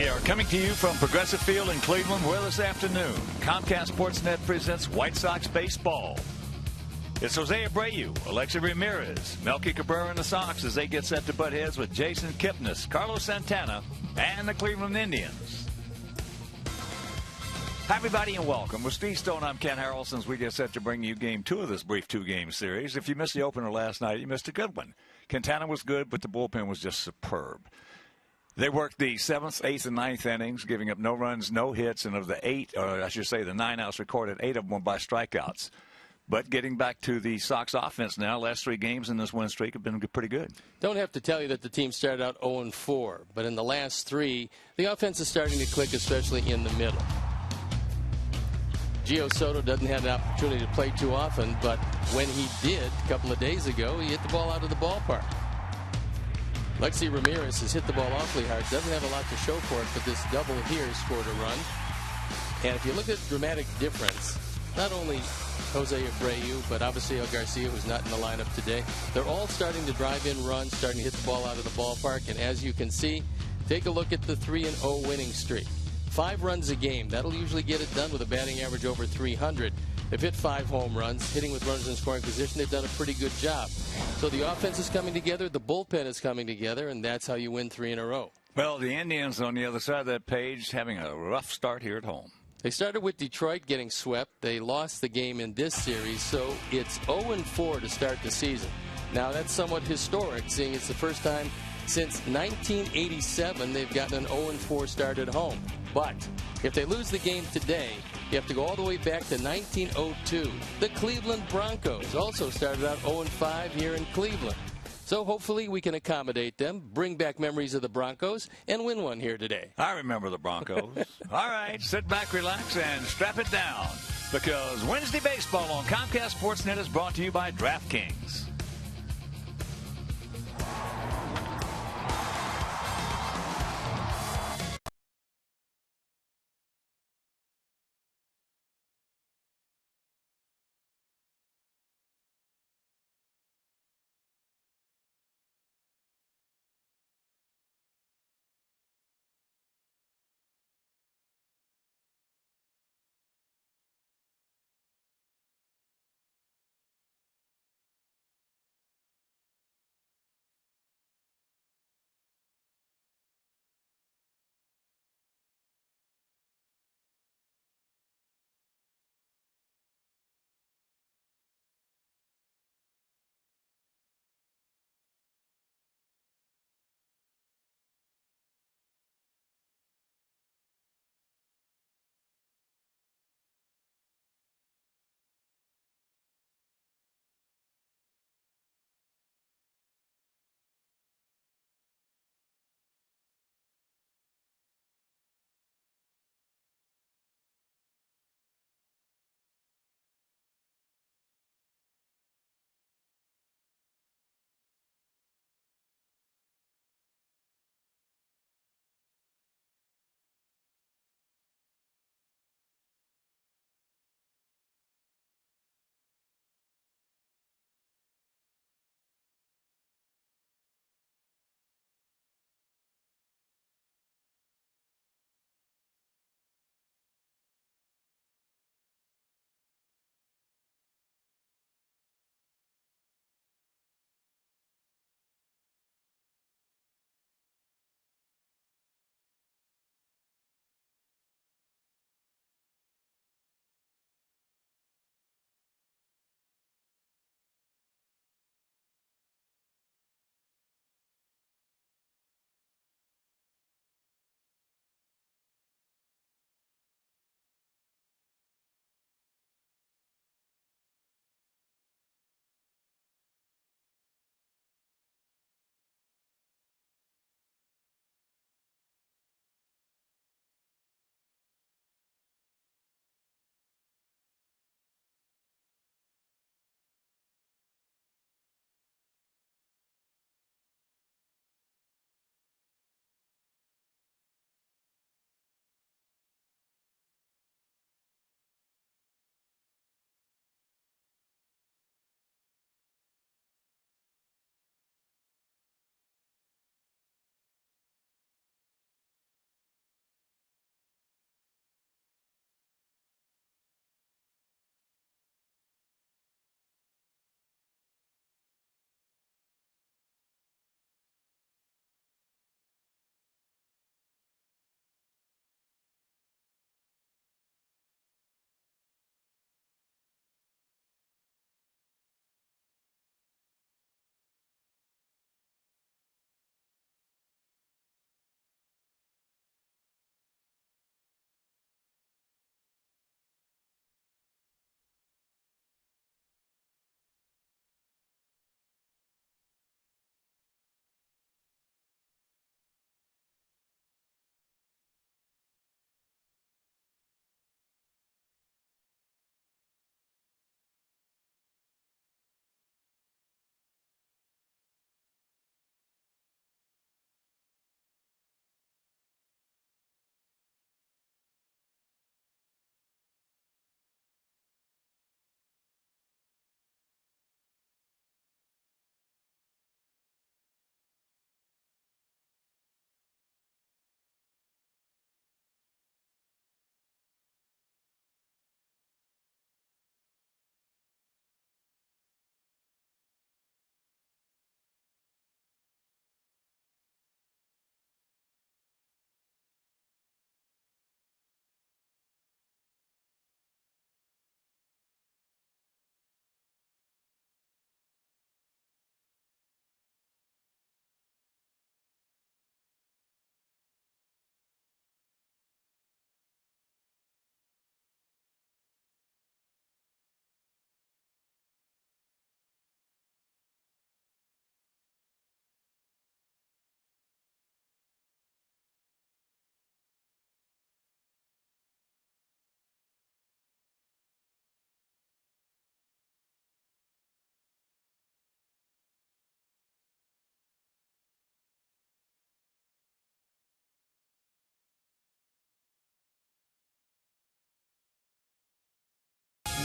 We are coming to you from Progressive Field in Cleveland, where this afternoon, Comcast Sportsnet presents White Sox baseball. It's Jose Abreu, Alexi Ramirez, Melky Cabrera and the Sox as they get set to butt heads with Jason Kipnis, Carlos Santana, and the Cleveland Indians. Hi, everybody, and welcome. With Steve Stone, I'm Ken Harrelson as we get set to bring you Game 2 of this brief two-game series. If you missed the opener last night, you missed a good one. Quintana was good, but the bullpen was just superb. They worked the 7th, 8th, and 9th innings, giving up no runs, no hits, and of the 9 outs recorded, 8 of them were by strikeouts. But getting back to the Sox offense now, last 3 games in this win streak have been pretty good. Don't have to tell you that the team started out 0-4, but in the last 3, the offense is starting to click, especially in the middle. Gio Soto doesn't have an opportunity to play too often, but when he did a couple of days ago, he hit the ball out of the ballpark. Alexi Ramirez has hit the ball awfully hard. Doesn't have a lot to show for it, but this double here scored a run. And if you look at the dramatic difference, not only Jose Abreu, but obviously El Garcia, who's not in the lineup today, they're all starting to drive in runs, starting to hit the ball out of the ballpark. And as you can see, take a look at the 3-0 winning streak. 5 runs a game. That'll usually get it done with a batting average over 300. They've hit 5 home runs, hitting with runners in scoring position. They've done a pretty good job. So the offense is coming together, the bullpen is coming together, and that's how you win 3 in a row. Well, the Indians on the other side of that page having a rough start here at home. They started with Detroit getting swept. They lost the game in this series, so it's 0-4 to start the season. Now, that's somewhat historic, seeing it's the first time since 1987 they've gotten an 0-4 start at home. But if they lose the game today, you have to go all the way back to 1902. The Cleveland Broncos also started out 0-5 here in Cleveland. So hopefully we can accommodate them, bring back memories of the Broncos, and win one here today. I remember the Broncos. All right, sit back, relax, and strap it down. Because Wednesday Baseball on Comcast Sportsnet is brought to you by DraftKings.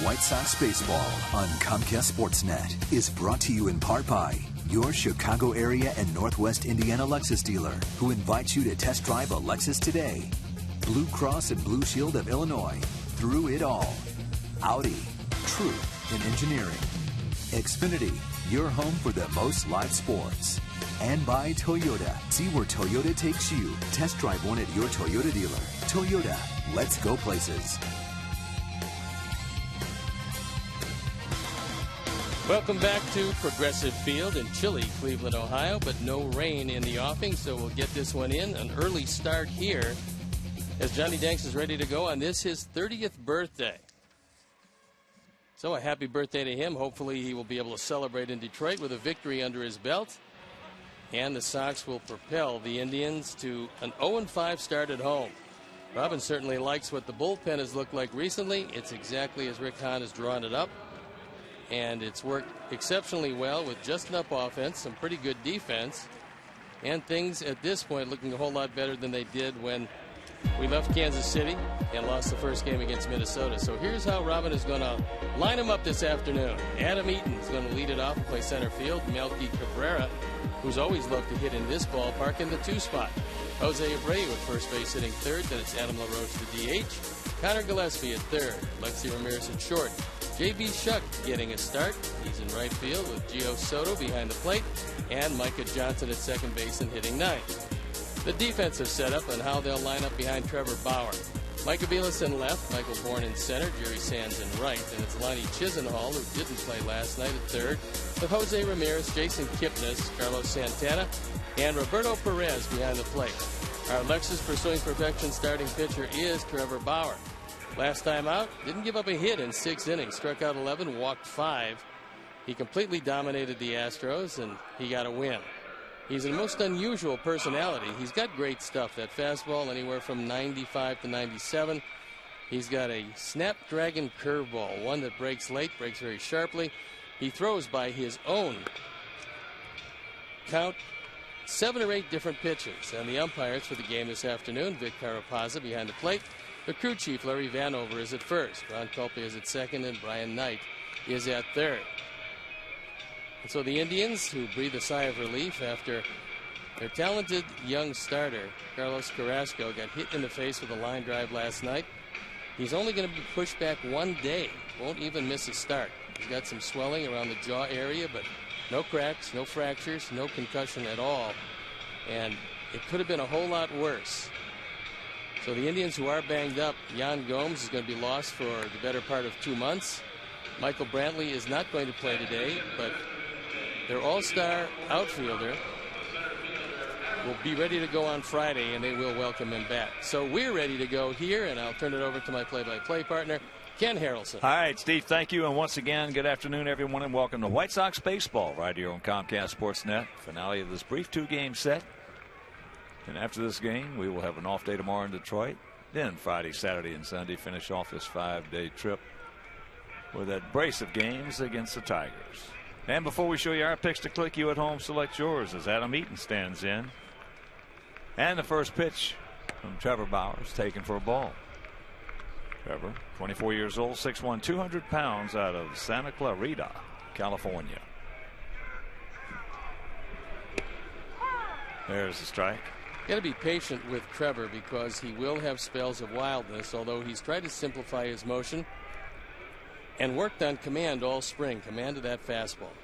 White Sox Baseball on Comcast Sportsnet is brought to you in part by your Chicago area and Northwest Indiana Lexus dealer, who invites you to test drive a Lexus today. Blue Cross and Blue Shield of Illinois, through it all. Audi, truth in engineering. Xfinity, your home for the most live sports. And by Toyota. See where Toyota takes you. Test drive one at your Toyota dealer. Toyota, let's go places. Welcome back to Progressive Field in chilly Cleveland, Ohio, but no rain in the offing, so we'll get this one in. An early start here as Johnny Danks is ready to go on this, his 30th birthday. So a happy birthday to him. Hopefully he will be able to celebrate in Detroit with a victory under his belt. And the Sox will propel the Indians to an 0-5 start at home. Robin certainly likes what the bullpen has looked like recently. It's exactly as Rick Hahn has drawn it up. And it's worked exceptionally well with just enough offense, some pretty good defense, and things at this point looking a whole lot better than they did when we left Kansas City and lost the first game against Minnesota. So here's how Robin is going to line them up this afternoon. Adam Eaton is going to lead it off and play center field. Melky Cabrera, who's always loved to hit in this ballpark, in the 2 spot. Jose Abreu at first base hitting third. Then it's Adam LaRoche the DH. Connor Gillespie at third. Lexi Ramirez at short. J.B. Shuck getting a start. He's in right field with Gio Soto behind the plate. And Micah Johnson at second base and hitting ninth. The defensive setup and how they'll line up behind Trevor Bauer. Mike Aviles in left, Michael Bourne in center, Jerry Sands in right. And it's Lonnie Chisenhall, who didn't play last night, at third, with Jose Ramirez, Jason Kipnis, Carlos Santana, and Roberto Perez behind the plate. Our Lexus pursuing perfection starting pitcher is Trevor Bauer. Last time out, didn't give up a hit in 6 innings, struck out 11, walked 5. He completely dominated the Astros, and he got a win. He's a most unusual personality. He's got great stuff. That fastball anywhere from 95 to 97. He's got a snapdragon curveball, one that breaks late, breaks very sharply. He throws by his own count 7 or 8 different pitches. And the umpires for the game this afternoon, Vic Carapazza behind the plate. The crew chief, Larry Vanover, is at first. Ron Culpe is at second, and Brian Knight is at third. And so the Indians, who breathe a sigh of relief after their talented young starter, Carlos Carrasco, got hit in the face with a line drive last night. He's only going to be pushed back 1 day. Won't even miss a start. He's got some swelling around the jaw area, but no cracks, no fractures, no concussion at all. And it could have been a whole lot worse. So the Indians, who are banged up, Yan Gomes is going to be lost for the better part of 2 months. Michael Brantley is not going to play today, but their all-star outfielder will be ready to go on Friday, and they will welcome him back. So we're ready to go here, and I'll turn it over to my play-by-play partner, Ken Harrelson. All right, Steve, thank you. And once again, good afternoon, everyone, and welcome to White Sox Baseball right here on Comcast Sportsnet. Finale of this brief 2-game set. And after this game, we will have an off day tomorrow in Detroit. Then Friday, Saturday, and Sunday, finish off this 5-day trip with that brace of games against the Tigers. And before we show you our picks to click, you at home select yours as Adam Eaton stands in. And the first pitch from Trevor Bauer is taken for a ball. Trevor, 24 years old, 6'1", 200 pounds, out of Santa Clarita, California. There's the strike. Got to be patient with Trevor because he will have spells of wildness, although he's tried to simplify his motion and worked on command all spring. Command of that fastball.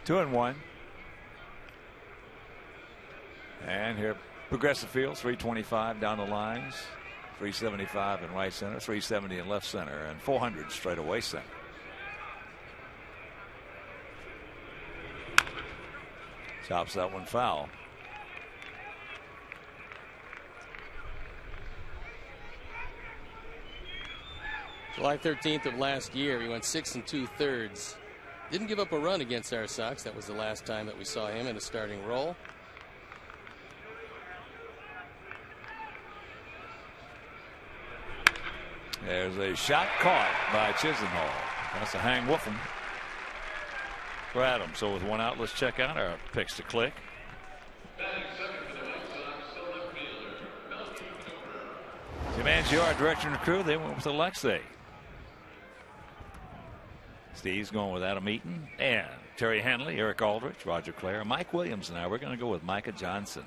2-1. And here, Progressive Field, 325 down the lines, 375 in right center, 370 in left center, and 400 straight away center. Chops that one foul. July 13th of last year, he went 6 2/3. Didn't give up a run against our Sox. That was the last time that we saw him in a starting role. There's a shot caught by Chisenhall. That's a hang woofum for Adam. So with one out, let's check out our picks to click. Mangio, our director and crew, they went with Alexei. Steve's going with Adam Eaton and Terry Hanley, Eric Aldrich, Roger Clare, Mike Williams. Now we're going to go with Micah Johnson.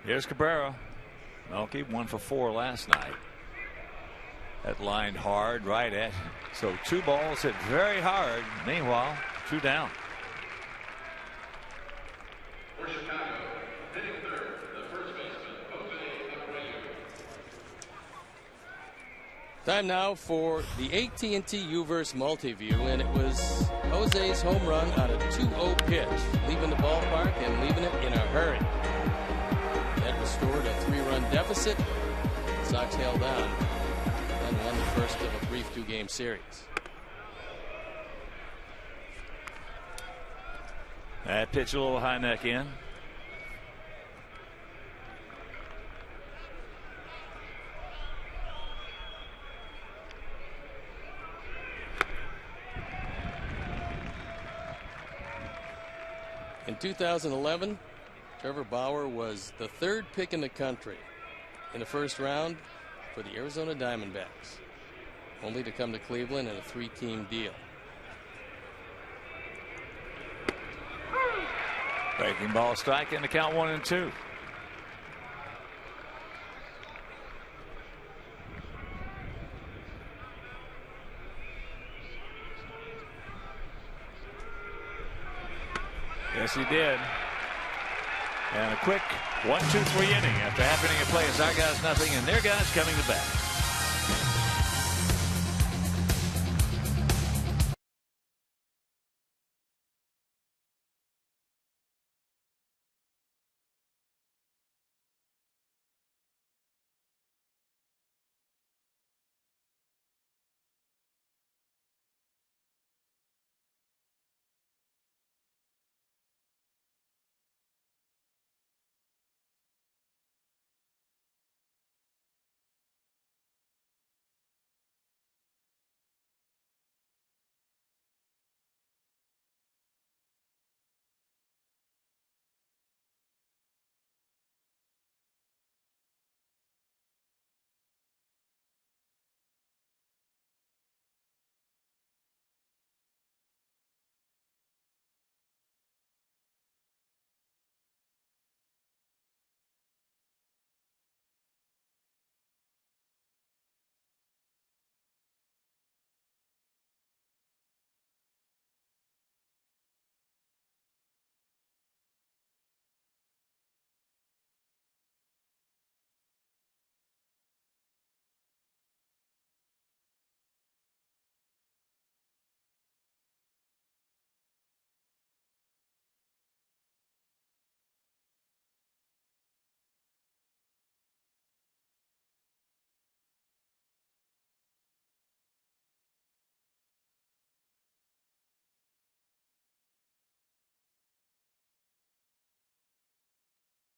Here's Cabrera. Melky 1 for 4 last night. That lined hard right at. So 2 balls hit very hard. Meanwhile, 2 down. For Chicago, hitting third, the first baseman, Jose Abreu. Time now for the AT&T U-verse multi-view, and it was Jose's home run on a 2-0 pitch, leaving the ballpark and leaving it in a hurry. That restored a 3-run deficit. The Sox held on and won the first of a brief 2-game series. That pitch a little high neck in. In 2011, Trevor Bauer was the 3rd pick in the country in the first round for the Arizona Diamondbacks, only to come to Cleveland in a 3-team deal. Breaking ball, strike, and the count 1-2. Yes, he did. And a quick 1-2-3 inning after half inning of play. It's our guys nothing, and their guys coming to bat.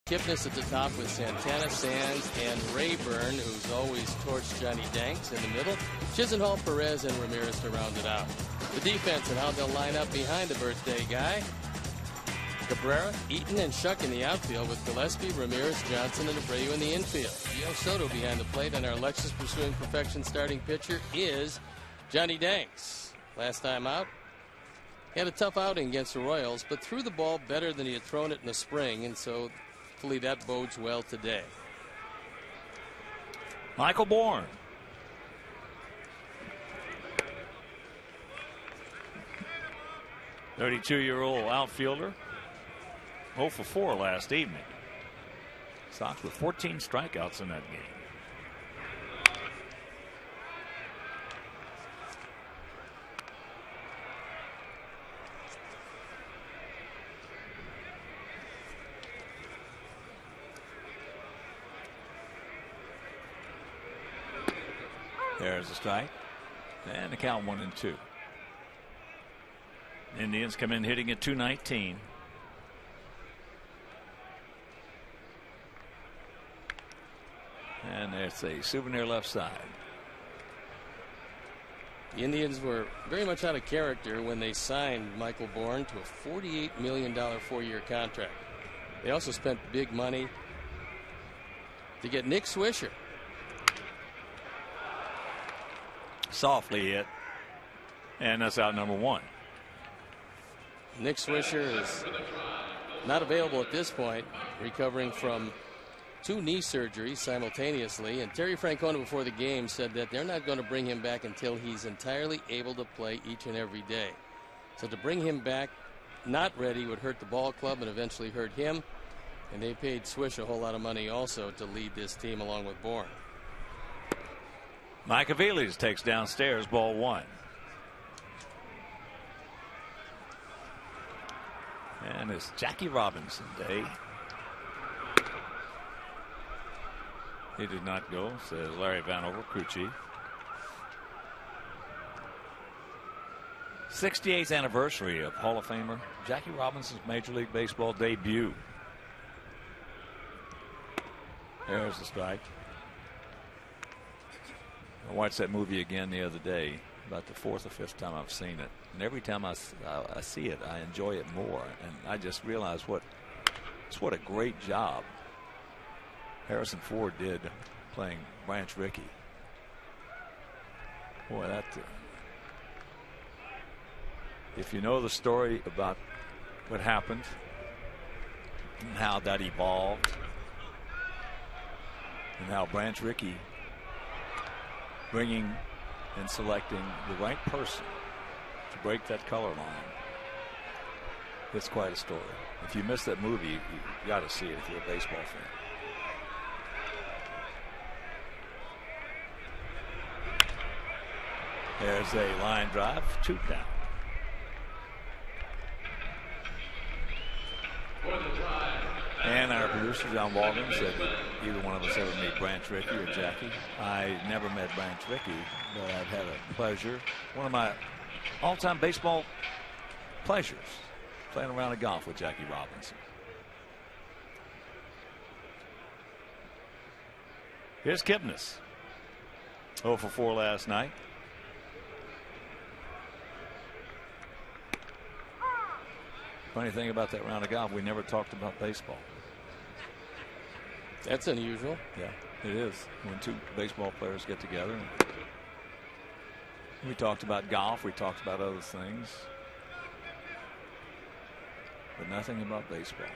Kipnis at the top with Santana, Sands, and Rayburn, who's always torched Johnny Danks in the middle. Chisenhall, Perez, and Ramirez to round it out. The defense and how they'll line up behind the birthday guy. Cabrera, Eaton, and Shuck in the outfield with Gillespie, Ramirez, Johnson, and Abreu in the infield. Gio Soto behind the plate, and our Lexus pursuing perfection starting pitcher is Johnny Danks. Last time out, he had a tough outing against the Royals, but threw the ball better than he had thrown it in the spring, and so hopefully that bodes well today. Michael Bourne. '32-year-old outfielder. 0 for 4 last evening. Sox with 14 strikeouts in that game. There's a strike. And the count 1-2. Indians come in hitting at .219. And there's a souvenir left side. The Indians were very much out of character when they signed Michael Bourne to a $48 million 4-year contract. They also spent big money to get Nick Swisher. Softly hit. And that's out number 1. Nick Swisher is not available at this point, recovering from 2 knee surgeries simultaneously. And Terry Francona before the game said that they're not going to bring him back until he's entirely able to play each and every day. So to bring him back not ready would hurt the ball club and eventually hurt him. And they paid Swish a whole lot of money also to lead this team along with Bourne. Mike Aviles takes downstairs, ball 1. And it's Jackie Robinson day. He did not go, says Larry Vanover, crew chief. 68th anniversary of Hall of Famer Jackie Robinson's Major League Baseball debut. There's the strike. I watched that movie again the other day, about the 4th or 5th time I've seen it. And every time I see it, I enjoy it more. And I just realize what a great job Harrison Ford did playing Branch Rickey. Boy, that if you know the story about what happened and how that evolved and how Branch Rickey bringing and selecting the right person to break that color line, it's quite a story. If you miss that movie, you got to see it if you're a baseball fan. There's a line drive, 2 down. And our producer, John Waldron, said that either one of us ever meet Branch Rickey or Jackie. I never met Branch Rickey, but I've had a pleasure. One of my all-time baseball pleasures, playing around a golf with Jackie Robinson. Here's Kipnis. 0 for 4 last night. Funny thing about that round of golf, we never talked about baseball. That's unusual. Yeah, it is. When 2 baseball players get together. We talked about golf. We talked about other things. But nothing about baseball.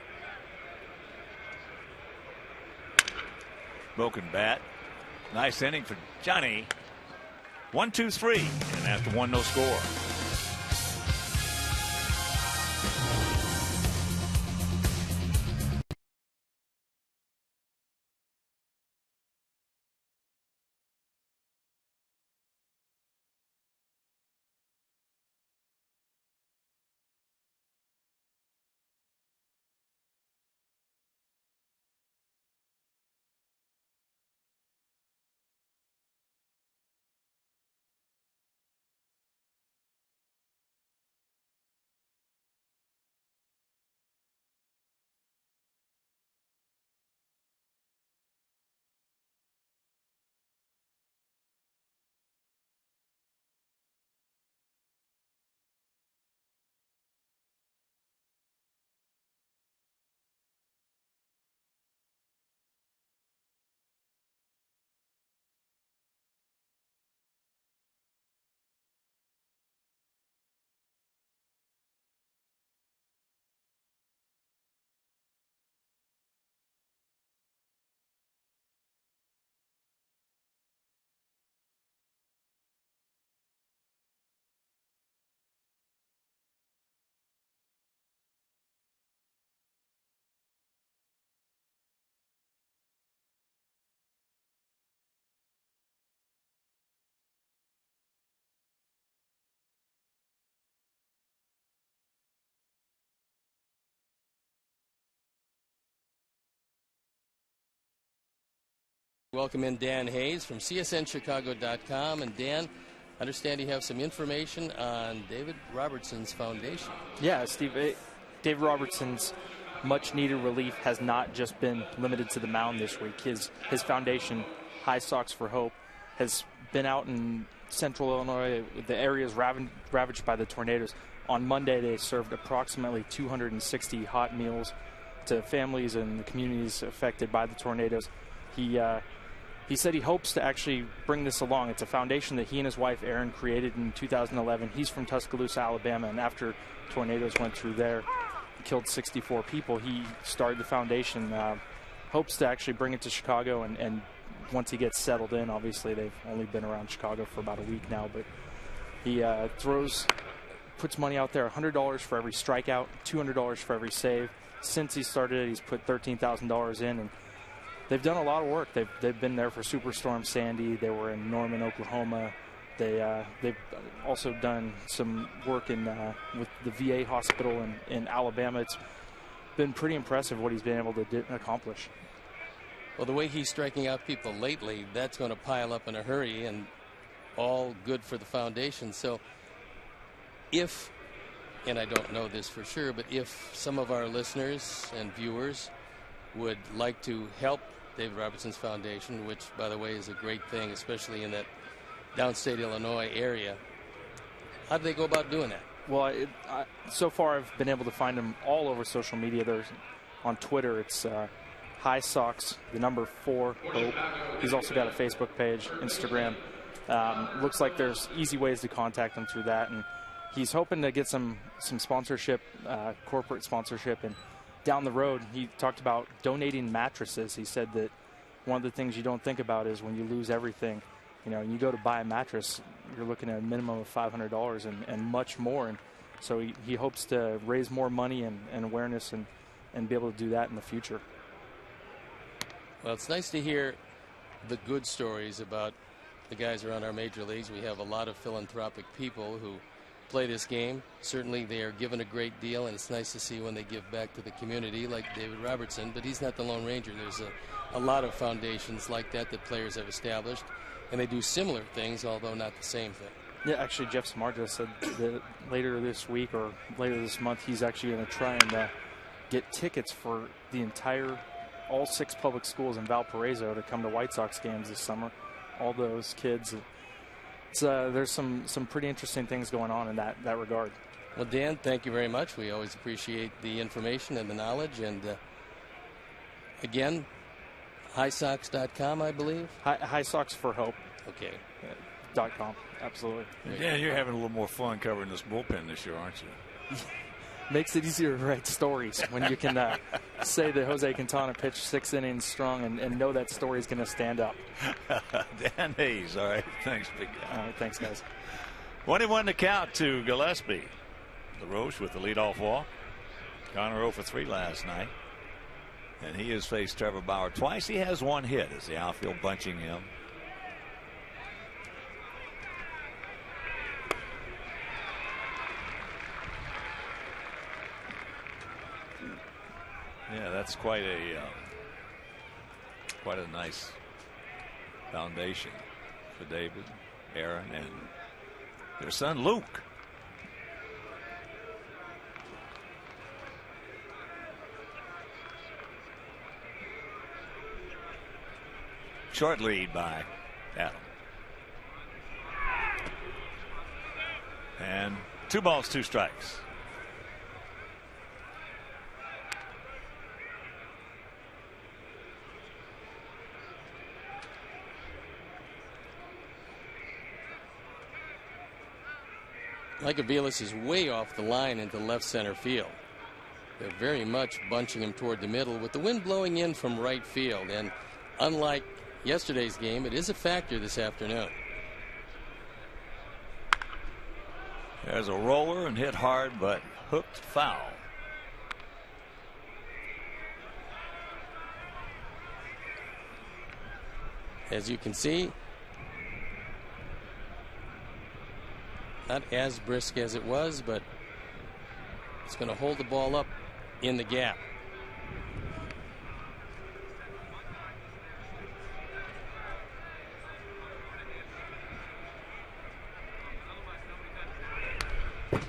Broken bat. Nice inning for Johnny. 1, 2, 3. And after 1, no score. Welcome in Dan Hayes from CSNChicago.com. And Dan, I understand you have some information on David Robertson's foundation. Yeah, Steve, David Robertson's much-needed relief has not just been limited to the mound this week. His foundation, High Sox for Hope, has been out in central Illinois, the areas ravaged by the tornadoes. On Monday, they served approximately 260 hot meals to families and the communities affected by the tornadoes. He said he hopes to actually bring this along. It's a foundation that he and his wife, Erin, created in 2011. He's from Tuscaloosa, Alabama, and after tornadoes went through there, killed 64 people, he started the foundation. Hopes to actually bring it to Chicago, and once he gets settled in, obviously they've only been around Chicago for about a week now, but he puts money out there, $100 for every strikeout, $200 for every save. Since he started it, he's put $13,000 in, and they've done a lot of work. They've been there for Superstorm Sandy. They were in Norman, Oklahoma. They've also done some work with the VA hospital in Alabama. It's been pretty impressive what he's been able to accomplish. Well, the way he's striking out people lately, that's going to pile up in a hurry, and all good for the foundation. So if, and I don't know this for sure, but if some of our listeners and viewers would like to help David Robertson's foundation, which, by the way, is a great thing, especially in that downstate Illinois area, how do they go about doing that? Well, so far I've been able to find him all over social media. There's on Twitter, it's High Sox, the number 4 Hope. He's also got a Facebook page, Instagram. Looks like there's easy ways to contact him through that, and he's hoping to get some sponsorship, corporate sponsorship, and down the road he talked about donating mattresses. He said that one of the things you don't think about is when you lose everything, and you go to buy a mattress, you're looking at a minimum of $500 and much more, and so he hopes to raise more money and awareness and be able to do that in the future. Well, it's nice to hear the good stories about the guys around our major leagues. We have a lot of philanthropic people who play this game. Certainly they are given a great deal, and it's nice to see when they give back to the community like David Robertson, but he's not the Lone Ranger. There's a lot of foundations like that players have established, and they do similar things, although not the same thing. Yeah, actually Jeff Samardzija said that later this week or later this month he's actually going to try and get tickets for all 6 public schools in Valparaiso to come to White Sox games this summer. All those kids. There's some pretty interesting things going on in that regard. Well, Dan, thank you very much. We always appreciate the information and the knowledge. And again, highsox.com, I believe. High Sox for Hope. Okay. .com. Absolutely. Yeah, you're having a little more fun covering this bullpen this year, aren't you? Makes it easier to write stories when you can say that Jose Quintana pitched 6 innings strong and know that story is going to stand up. Dan Hayes. All right. Thanks, big guy. All right. Thanks, guys. 21 to count to Gillespie. LaRoche with the leadoff walk. Connor 0 for 3 last night. And he has faced Trevor Bauer twice. He has 1 hit as the outfield bunching him. Yeah, that's quite a nice foundation for David, Aaron, and their son Luke. Short lead by Adam. And 2 balls, 2 strikes. Mike Aviles is way off the line into left center field. They're very much bunching him toward the middle with the wind blowing in from right field. And unlike yesterday's game, it is a factor this afternoon. There's a roller and hit hard, but hooked foul. As you can see, not as brisk as it was, but it's going to hold the ball up in the gap.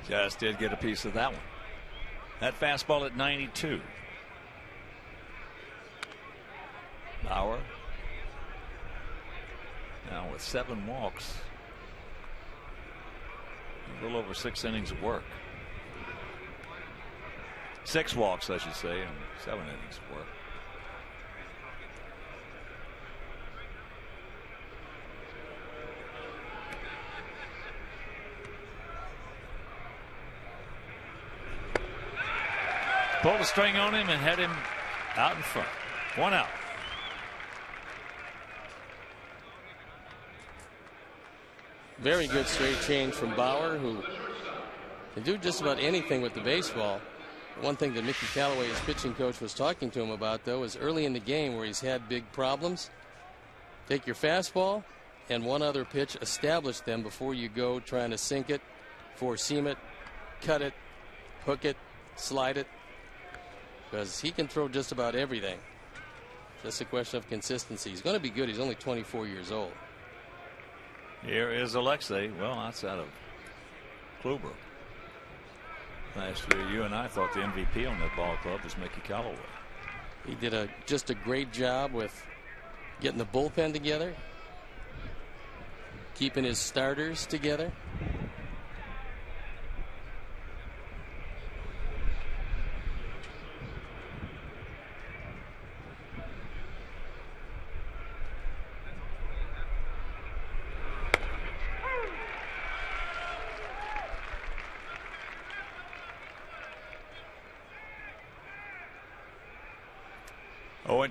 Just did get a piece of that one. That fastball at 92. Bauer now with 7 walks. A little over 6 innings of work. 6 walks, I should say, and 7 innings of work. Pulled the string on him and had him out in front. 1 out. Very good straight change from Bauer, who can do just about anything with the baseball. One thing that Mickey Callaway, his pitching coach, was talking to him about, though, is early in the game where he's had big problems. Take your fastball and one other pitch, establish them before you go trying to sink it, four-seam it, cut it, hook it, slide it. Because he can throw just about everything. Just a question of consistency. He's going to be good. He's only 24 years old. Here is Alexei. Well, outside of Kluber. Last year, you and I thought the MVP on that ball club was Mickey Callaway. He did just a great job with getting the bullpen together, keeping his starters together.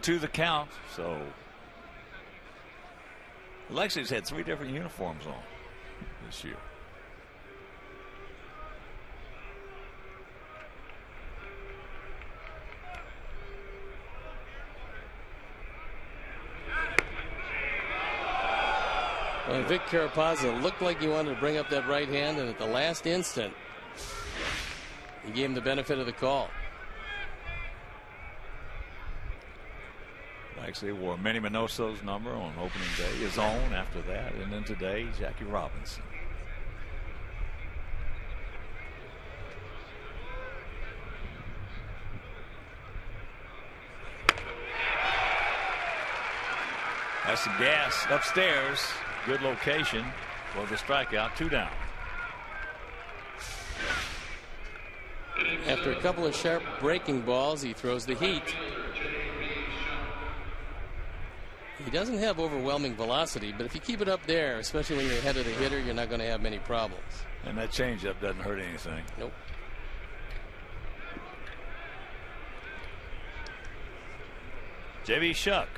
To the count. So Alexei's had 3 different uniforms on this year. Well, Vic Carapazza looked like he wanted to bring up that right hand, and at the last instant he gave him the benefit of the call. Actually wore Manny Minoso's number on opening day, his own after that, and then today Jackie Robinson. That's some gas upstairs. Good location for the strikeout. 2 down. After a couple of sharp breaking balls, he throws the heat. He doesn't have overwhelming velocity, but if you keep it up there, especially when you're ahead of the hitter, you're not going to have many problems. And that changeup doesn't hurt anything. Nope. J.B. Shuck,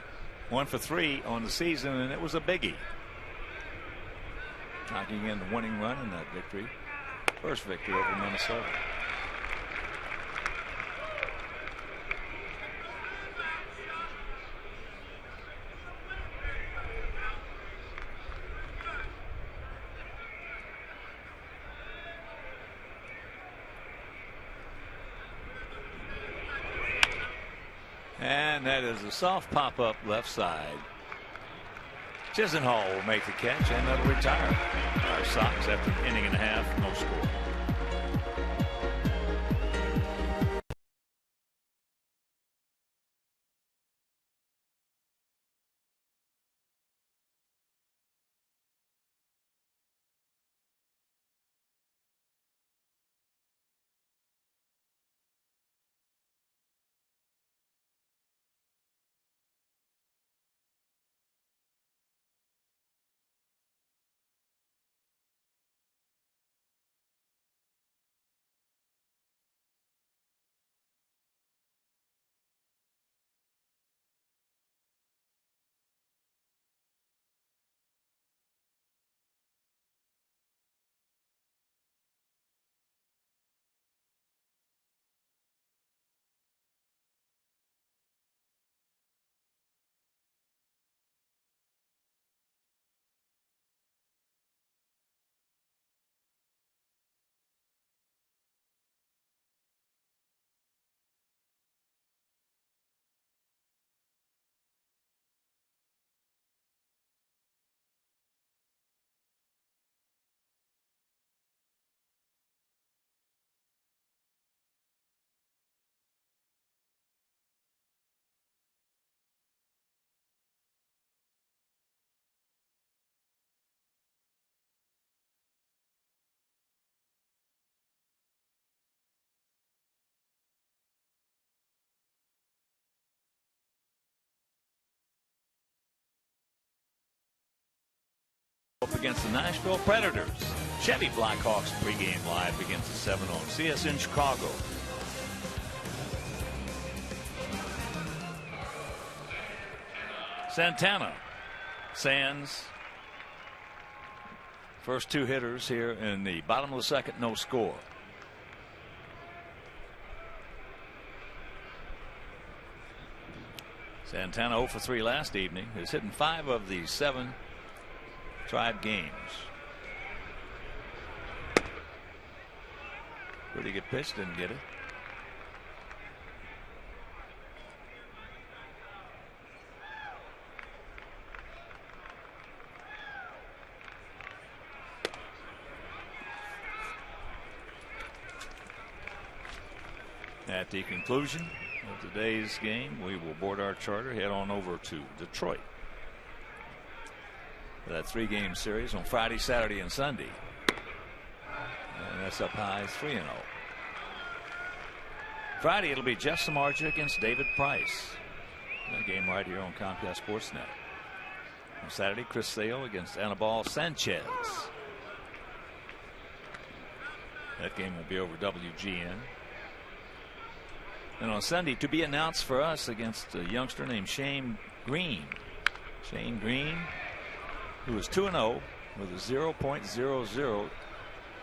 1 for 3 on the season, and it was a biggie. Knocking in the winning run in that victory. First victory over Minnesota. And that is a soft pop-up left side. Chisenhall will make the catch, and that'll retire our Sox after an inning and a half, no score. Up against the Nashville Predators. Chevy Blackhawks pregame live begins at 7 on CS in Chicago. Santana, Sands. First two hitters here in the bottom of the second, no score. Santana 0 for 3 last evening. Is hitting 5 of the 7 Tribe games. Pretty good pitch, didn't get it. At the conclusion of today's game, we will board our charter, head on over to Detroit. For that 3-game series on Friday, Saturday, and Sunday. And that's up high 3-0. Friday, it'll be Jeff Samardzija against David Price. That game right here on Comcast Sportsnet. On Saturday, Chris Sale against Anibal Sanchez. That game will be over WGN. And on Sunday, to be announced for us against a youngster named Shane Green. Shane Green, who is 2-0 with a 0.00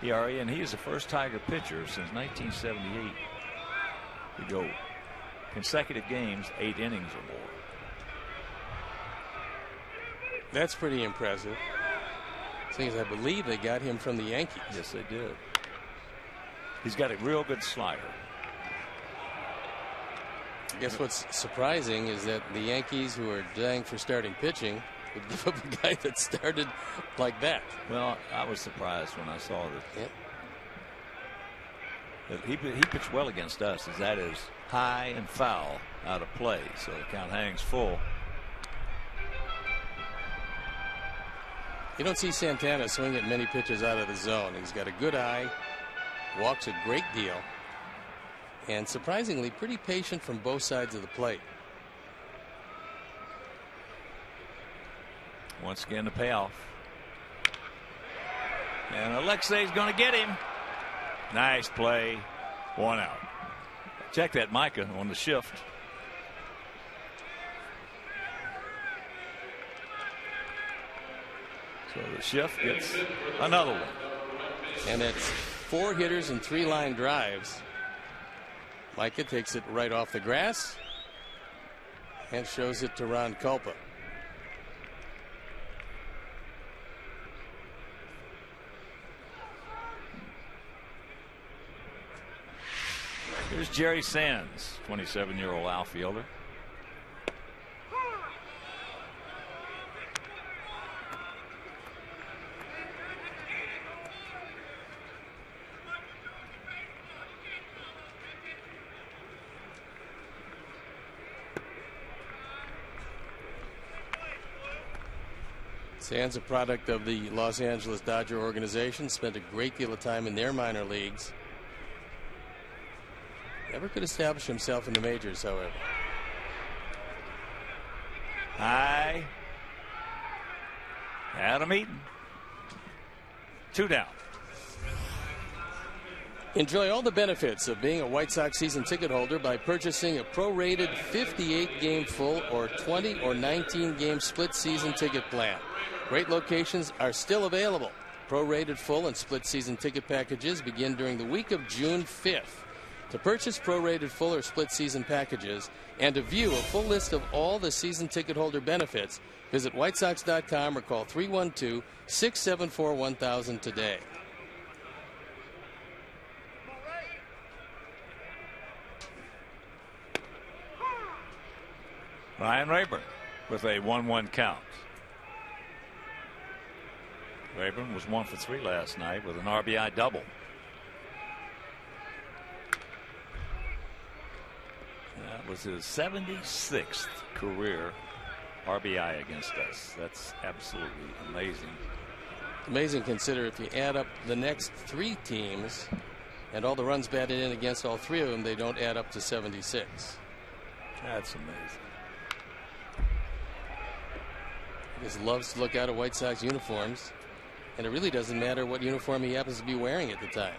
ERA, and he is the first Tiger pitcher since 1978 to go consecutive games 8 innings or more. That's pretty impressive. Things I believe they got him from the Yankees. Yes, they did. He's got a real good slider. I guess what's surprising is that the Yankees, who are dying for starting pitching, would give up a guy that started like that. Well, I was surprised when I saw that. Yeah. He pitched well against us, as that is high and foul out of play, so the count hangs full. You don't see Santana swing at many pitches out of the zone. He's got a good eye, walks a great deal, and surprisingly pretty patient from both sides of the plate. Once again, the payoff. And Alexei's going to get him. Nice play. 1 out. Check that Micah on the shift. So the shift gets another one. And it's 4 hitters and 3 line drives. Micah takes it right off the grass and shows it to Ron Kulpa. Here's Jerry Sands, 27-year-old outfielder. Sands, a product of the Los Angeles Dodger organization, spent a great deal of time in their minor leagues. Never could establish himself in the majors, however. High. Adam Eaton. 2 down. Enjoy all the benefits of being a White Sox season ticket holder by purchasing a prorated 58-game full or 20 or 19-game split season ticket plan. Great locations are still available. Prorated full and split season ticket packages begin during the week of June 5th. To purchase prorated full or split season packages and to view a full list of all the season ticket holder benefits, visit whitesox.com or call 312-674-1000 today. Ryan Rayburn with a 1-1 count. Rayburn was 1 for 3 last night with an RBI double. That was his 76th career RBI against us. That's absolutely amazing. Amazing, consider if you add up the next 3 teams and all the runs batted in against all 3 of them, they don't add up to 76. That's amazing. He just loves to look out at White Sox uniforms. And it really doesn't matter what uniform he happens to be wearing at the time.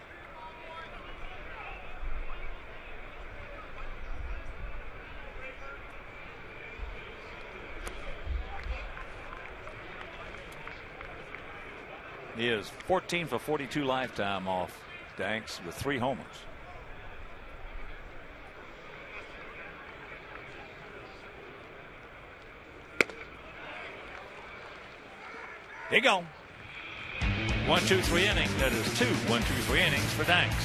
He is 14 for 42 lifetime off Danks with 3 homers. There you go. 1, 2, 3 innings. That is 2 1, 2, 3 innings for Danks.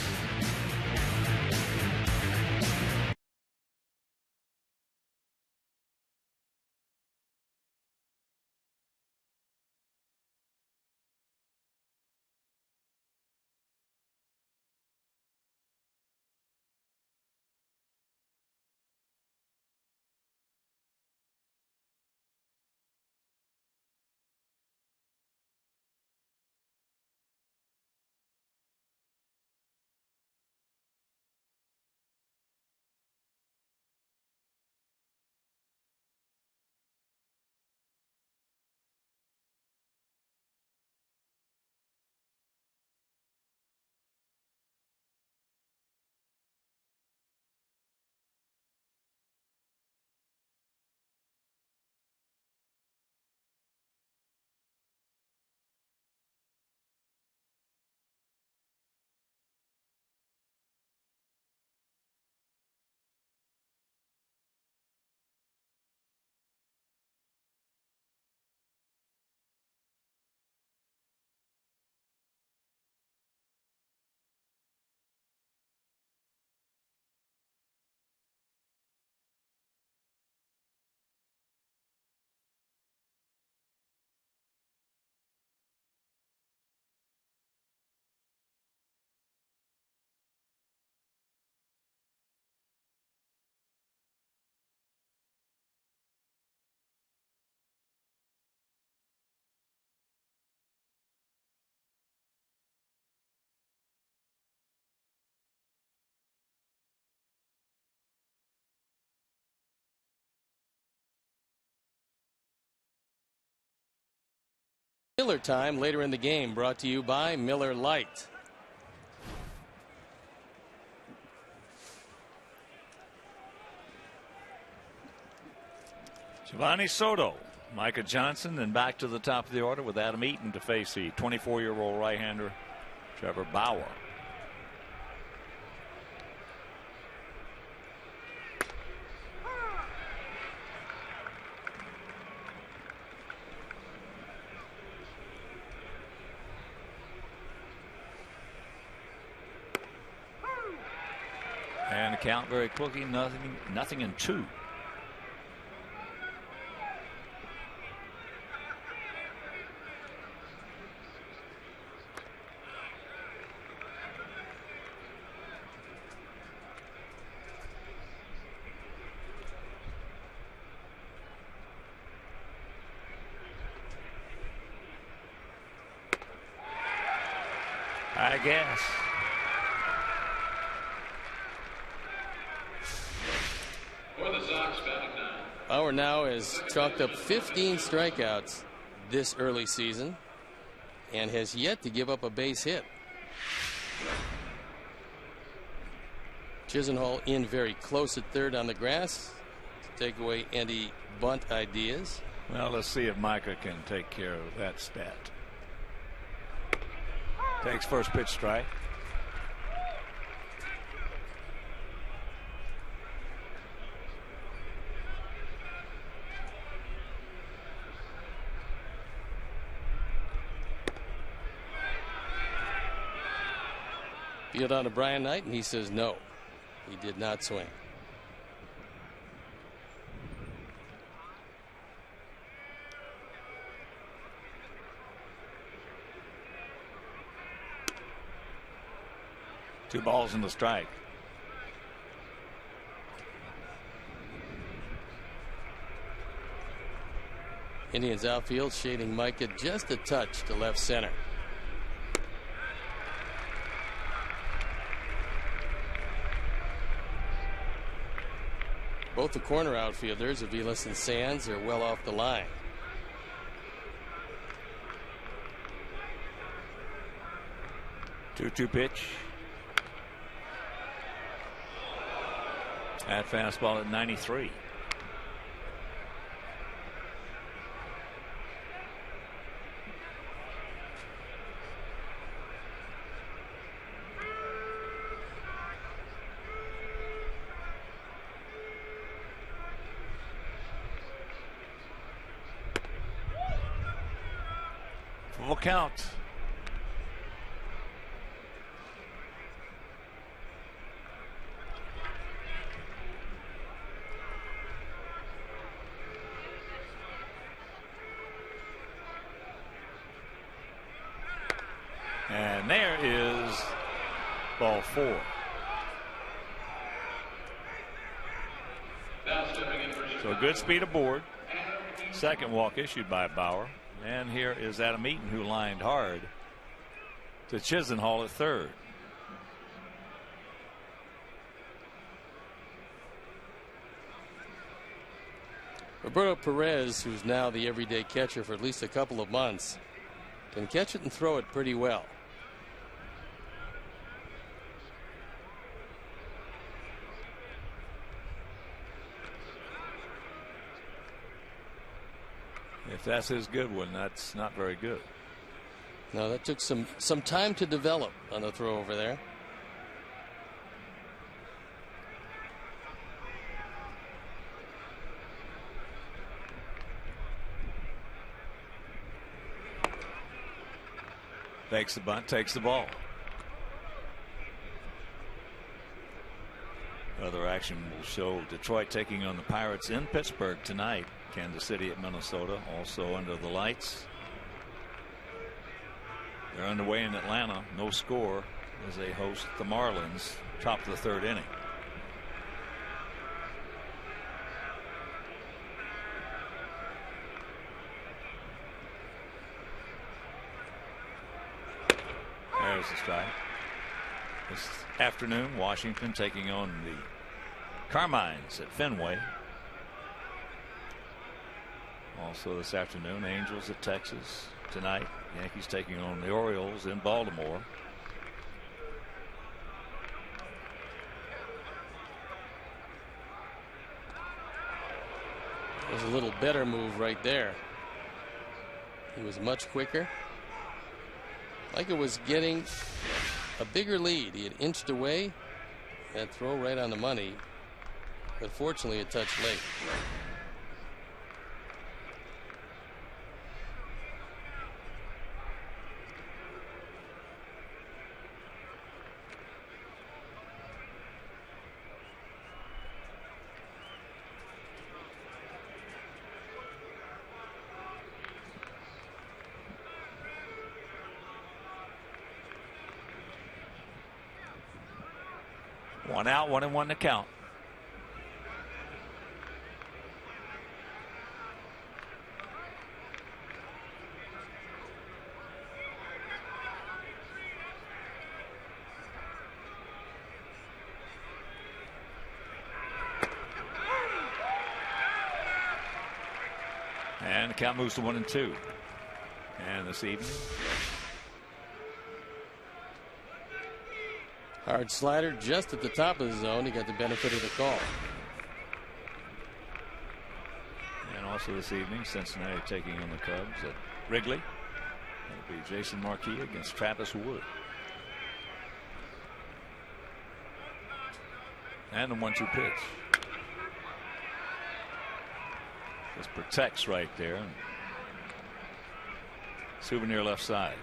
Miller time later in the game, brought to you by Miller Lite. Giovanni Soto, Micah Johnson, and back to the top of the order with Adam Eaton to face the 24-year-old right-hander Trevor Bauer. And the count very quickly, nothing in 2. I guess. Bauer now has chalked up 15 strikeouts this early season and has yet to give up a base hit. Chisenhall in very close at third on the grass to take away any bunt ideas. Well, let's see if Micah can take care of that stat. Takes first pitch strike. Field on to Brian Knight, and he says no. He did not swing. Two balls in the strike. Indians outfield shading Micah just a touch to left center. Both the corner outfielders, Aviles and Sands, are well off the line. 2-2 pitch. At fastball at 93. Full count. And there is ball 4. So a good speed aboard. Second walk issued by Bauer. And here is Adam Eaton, who lined hard to Chisenhall at third. Roberto Perez, who's now the everyday catcher for at least a couple of months, can catch it and throw it pretty well. If that's his good one, that's not very good. No, that took some time to develop on the throw over there. Fakes the bunt, takes the ball. Other action will show Detroit taking on the Pirates in Pittsburgh tonight. Kansas City at Minnesota, also under the lights. They're underway in Atlanta. No score as they host the Marlins. Top of the third inning. There's the strike. This afternoon, Washington taking on the Carmines at Fenway. Also this afternoon, Angels at Texas. Tonight, Yankees taking on the Orioles in Baltimore. There's a little better move right there. He was much quicker. Like it was getting a bigger lead. He had inched away. That throw right on the money. But fortunately, it touched late. One out, 1-1 to count. And the count moves to 1-2. And this evening, hard slider just at the top of the zone. He got the benefit of the call. And also this evening, Cincinnati taking on the Cubs at Wrigley. It'll be Jason Marquis against Travis Wood. And the 1-2 pitch. This protects right there. Souvenir left side.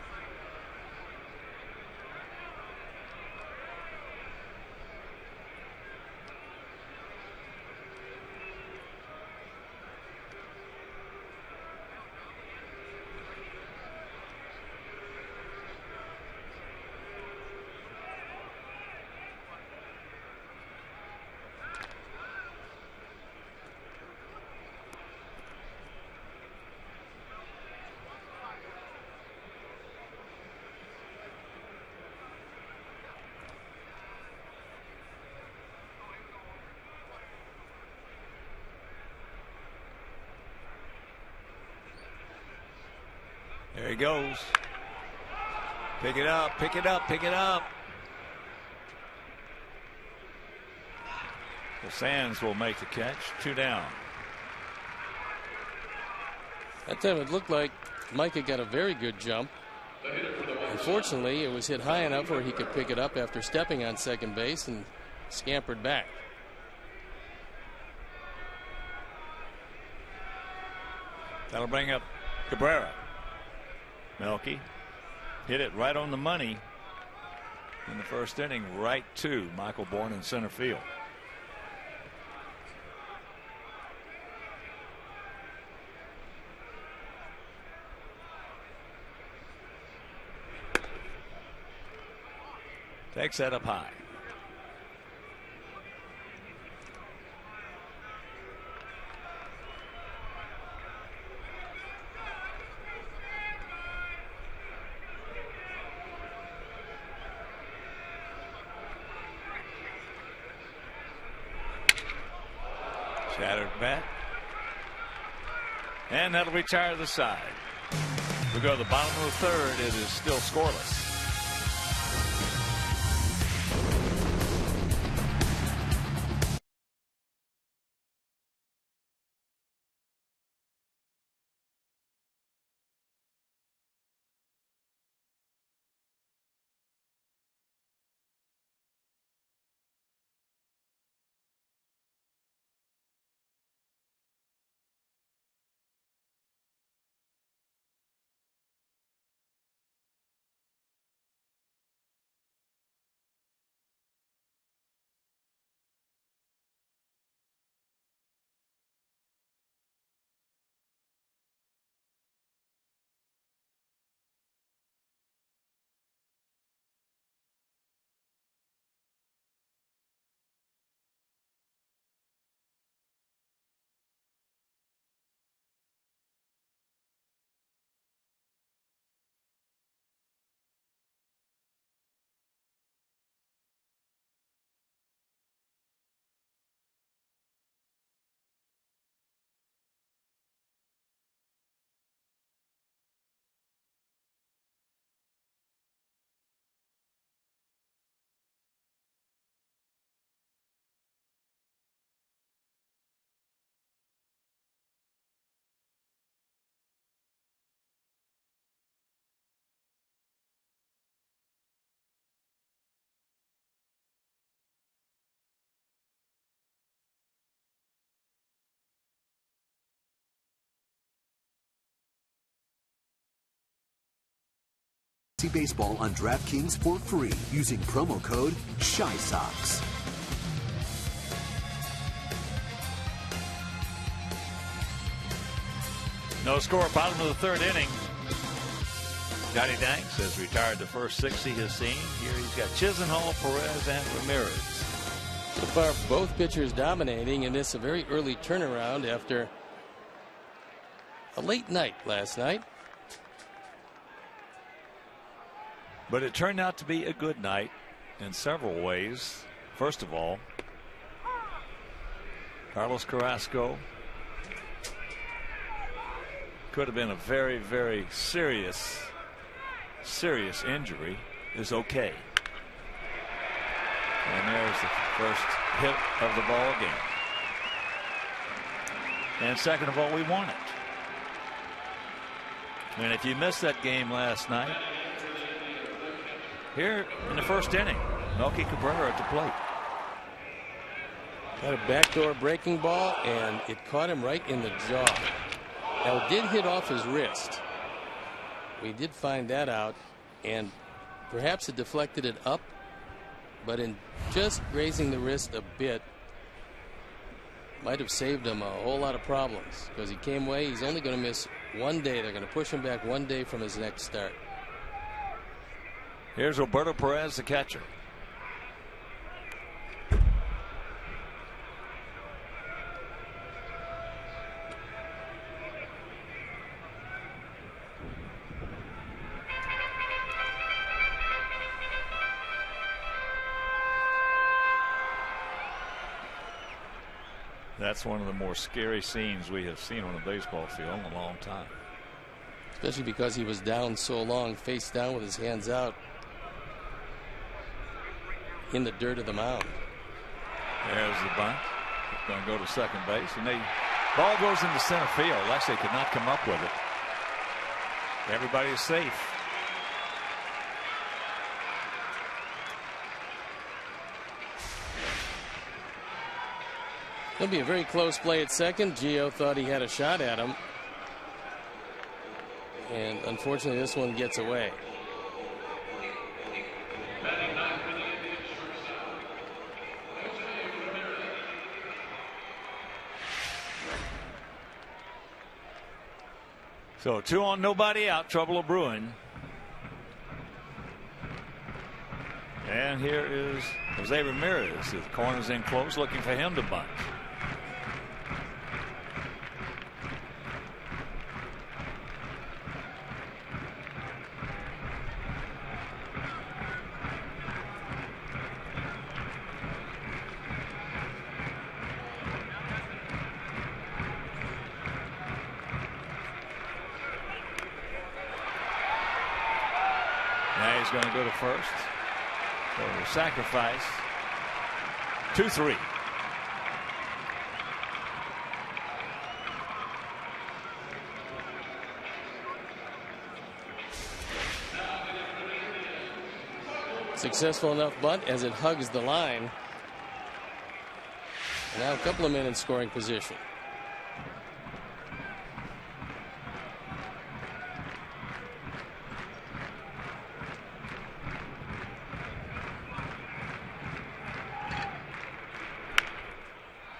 There he goes. Pick it up, pick it up, pick it up. The Sands will make the catch. 2 down. That time it looked like Micah got a very good jump. Unfortunately, it was hit high enough where he could pick it up after stepping on second base and scampered back. That'll bring up Cabrera. Melky hit it right on the money in the first inning, right to Michael Bourne in center field. Takes that up high. Shattered bat. And that'll retire the side. We go to the bottom of the third. It is still scoreless. Baseball on DraftKings for free using promo code ShySox. No score, bottom of the third inning. Johnny Danks has retired the first 6 he has seen. Here he's got Chisenhall, Perez, and Ramirez. So far, both pitchers dominating in this a very early turnaround after a late night last night. But it turned out to be a good night in several ways. First of all, Carlos Carrasco could have been a very, very serious injury, is okay. And there's the first hit of the ball game. And second of all, we won it. And if you missed that game last night, here in the first inning, Melky Cabrera at the plate. Got a backdoor breaking ball, and it caught him right in the jaw. Now, it did hit off his wrist. We did find that out, and perhaps it deflected it up, but in just raising the wrist a bit, might have saved him a whole lot of problems, because he came away. He's only going to miss 1 day. They're going to push him back 1 day from his next start. Here's Roberto Perez, the catcher. That's one of the more scary scenes we have seen on a baseball field in a long time. especially because he was down so long, face down with his hands out in the dirt of the mound. There's the bunt. It's going to go to second base, and ball goes into center field. Alexei could not come up with it. Everybody is safe. It'll be a very close play at second. Gio thought he had a shot at him, and unfortunately this one gets away. So 2 on, nobody out. Trouble a brewing. And here is Jose Ramirez. The corner's in close, looking for him to bunt. Going to go to first. So the sacrifice. 2-3. Successful enough bunt as it hugs the line. Now a couple of men in scoring position.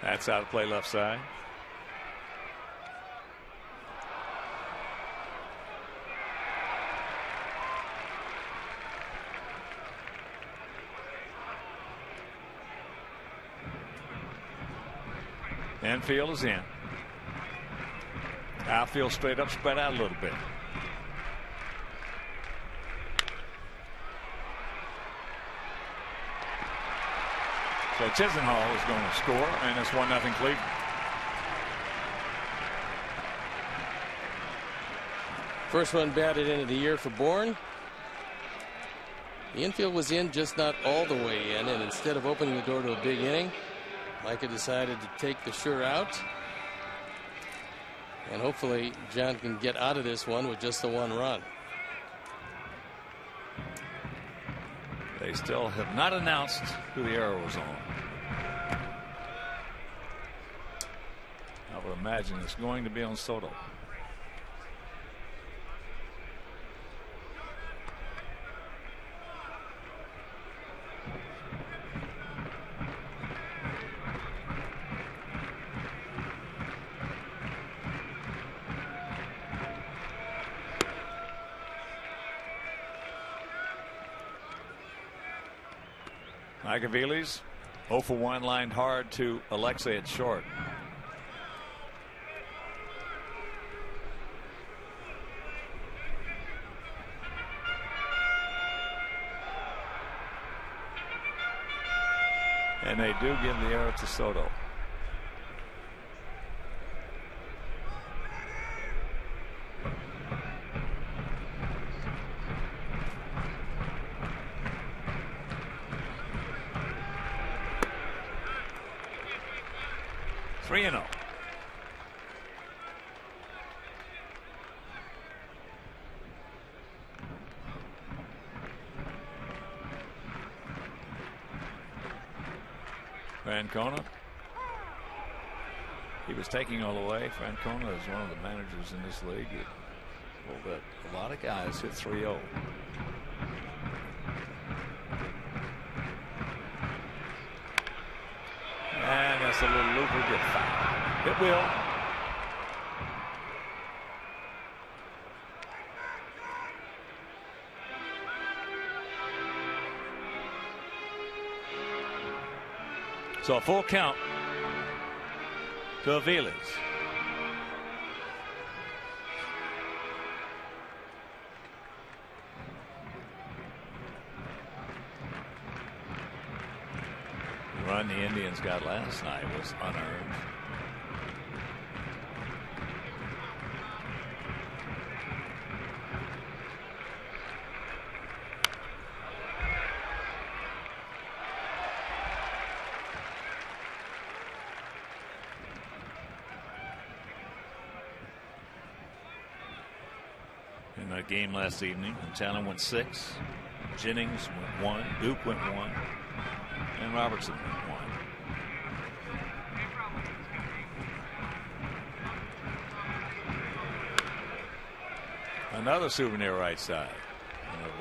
That's out of play left side. Infield is in. Outfield straight up, spread out a little bit. So Chisenhall is going to score, and it's 1-0 Cleveland. First run batted into the year for Bourne. The infield was in, just not all the way in, and instead of opening the door to a big inning, Micah decided to take the sure out. And hopefully John can get out of this one with just the 1 run. They still have not announced who the arrow was on. I would imagine it's going to be on Soto. Agavelis 0 for 1, lined hard to Alexei at short. And they do give the arrow to Soto. Francona. He was taking all the way. Francona is one of the managers in this league. A lot of guys hit 3-0. And that's a little looper get foul. It will. So a full count to Aviles. The run the Indians got last night was unearned. that game last evening. Quintana went 6. Jennings went 1. Duke went 1. And Robertson went 1. Another souvenir right side.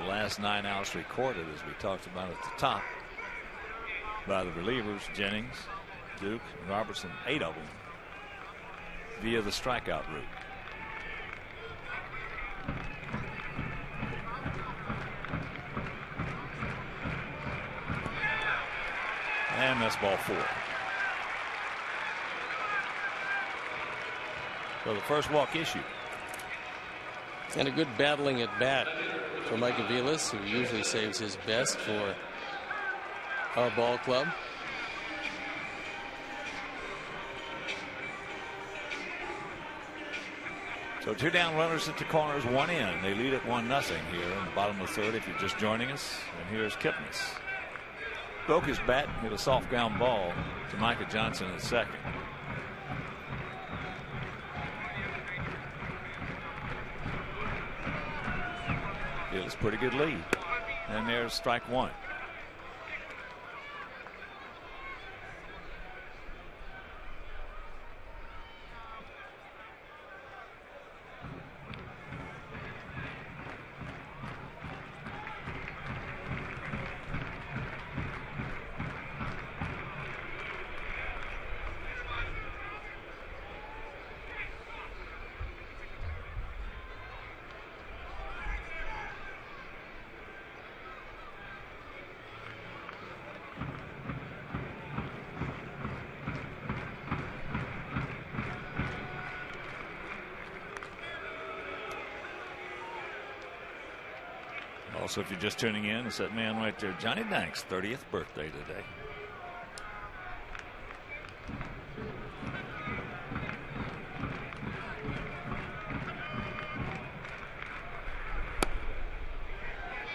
The last 9 outs recorded, as we talked about at the top, by the relievers, Jennings, Duke, and Robertson, 8 of them via the strikeout route. And that's ball 4. So the first walk issued. And a good battling at bat for Mike Aviles, who usually saves his best for our ball club. So 2 down runners at the corners, 1 in. They lead at 1-0 here in the bottom of the 3rd if you're just joining us. And here's Kipnis. Broke his bat and hit a soft ground ball to Micah Johnson at second. It was a pretty good lead. And there's strike 1. Also, if you're just tuning in, it's that man right there, Johnny Dank's 30th birthday today.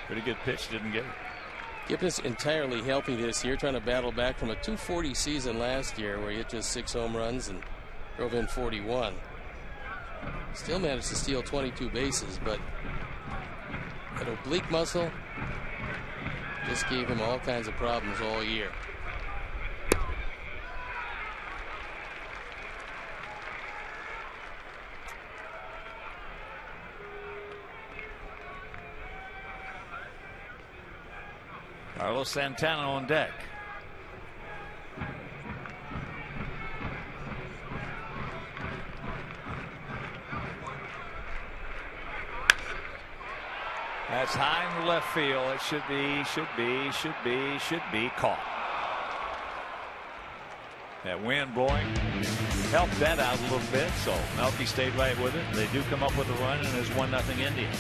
Pretty good pitch, didn't get it. Kipnis entirely healthy this year, trying to battle back from a .240 season last year where he hit just 6 home runs and drove in 41. Still managed to steal 22 bases, but that oblique muscle just gave him all kinds of problems all year. Carlos Santana on deck. That's high in the left field. It should be caught. That wind blowing helped that out a little bit, so Melky stayed right with it. They do come up with a run, and there's 1-0 Indians.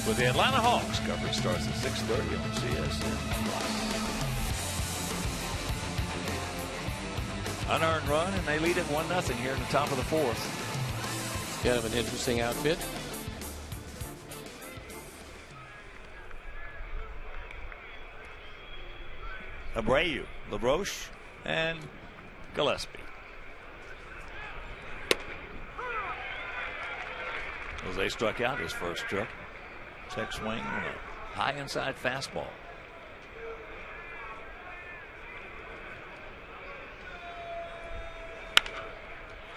with the Atlanta Hawks. Coverage starts at 6:30 on CSN+. Unearned run, and they lead it 1-0 here in the top of the fourth. Kind of an interesting outfit. Abreu, LaRoche, and Gillespie. Jose struck out his first trip. Check swing on a high inside fastball.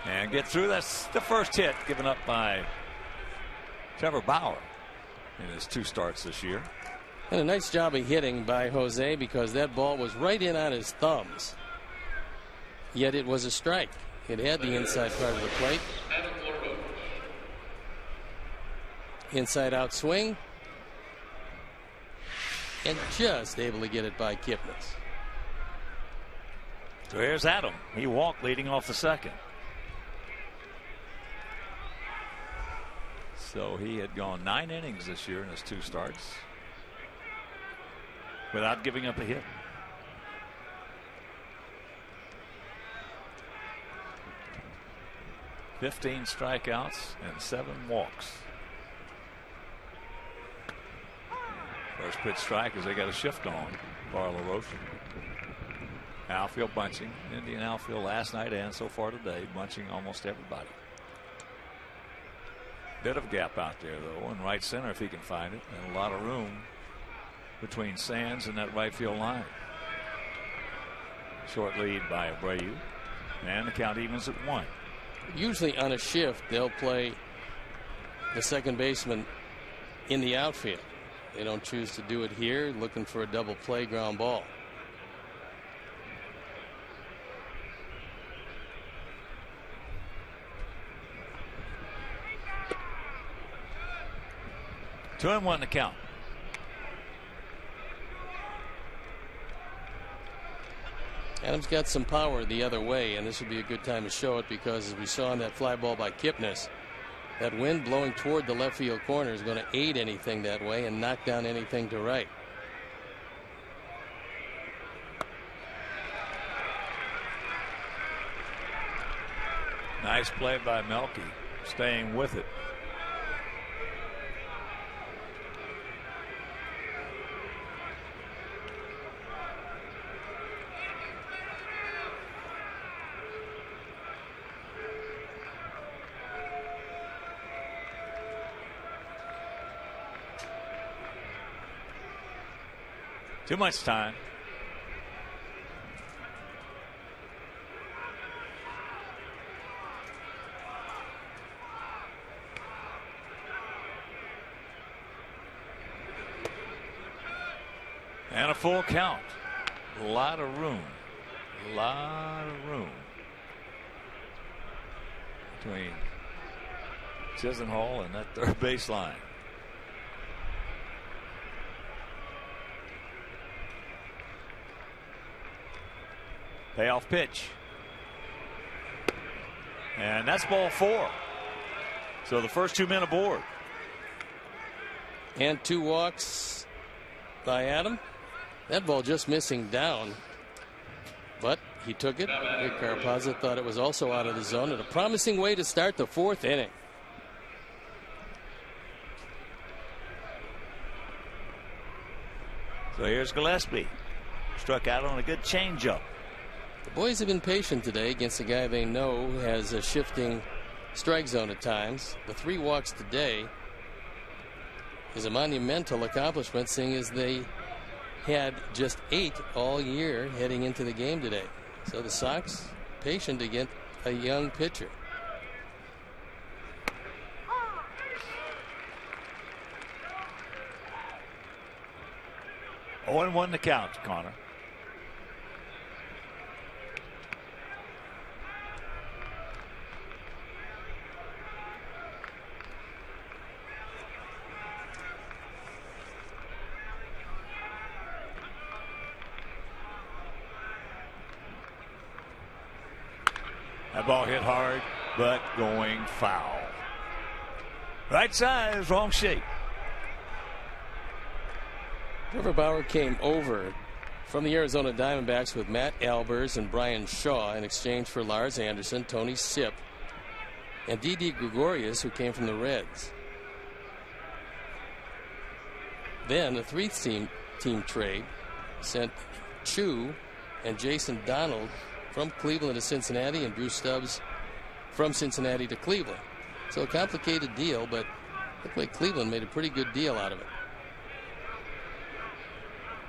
And get through. That's the first hit given up by Trevor Bauer in his 2 starts this year. And a nice job of hitting by Jose, because that ball was right in on his thumbs. Yet it was a strike. It had the inside part of the plate. Inside out swing. And just able to get it by Kipnis. So here's Adam. He walked leading off the second. So he had gone 9 innings this year in his 2 starts without giving up a hit. "15 strikeouts and 7 walks." First pitch strike as they got a shift on for LaRoche. Outfield bunching. Indian outfield last night and so far today, bunching almost everybody. Bit of a gap out there, though, in right center if he can find it, and a lot of room between Sands and that right field line. Short lead by Abreu, and the count evens at 1. Usually on a shift, they'll play the second baseman in the outfield. They don't choose to do it here, looking for a double play ground ball. Two and 1 to count. Adams got some power the other way, and this would be a good time to show it, because as we saw in that fly ball by Kipnis, that wind blowing toward the left field corner is going to aid anything that way and knock down anything to right. Nice play by Melky, staying with it. Too much time. And a full count. A lot of room. A lot of room between Chisenhall and that third base line. Payoff pitch. And that's ball 4. So the first 2 men aboard. And 2 walks by Adam. That ball just missing down. But he took it. Rick Carapazza thought it was also out of the zone, and a promising way to start the 4th inning. So here's Gillespie. Struck out on a good changeup. The boys have been patient today against a guy they know has a shifting strike zone at times. The 3 walks today is a monumental accomplishment, seeing as they had just 8 all year heading into the game today. So the Sox patient against a young pitcher. Oh, and 1 to count, Connor. That ball hit hard, but going foul. Right side is wrong shape. Trevor Bauer came over from the Arizona Diamondbacks with Matt Albers and Brian Shaw in exchange for Lars Anderson, Tony Sipp, and Didi Gregorius, who came from the Reds. Then a three-team trade sent Chu and Jason Donald from Cleveland to Cincinnati and Drew Stubbs from Cincinnati to Cleveland. So a complicated deal, but looked like Cleveland made a pretty good deal out of it.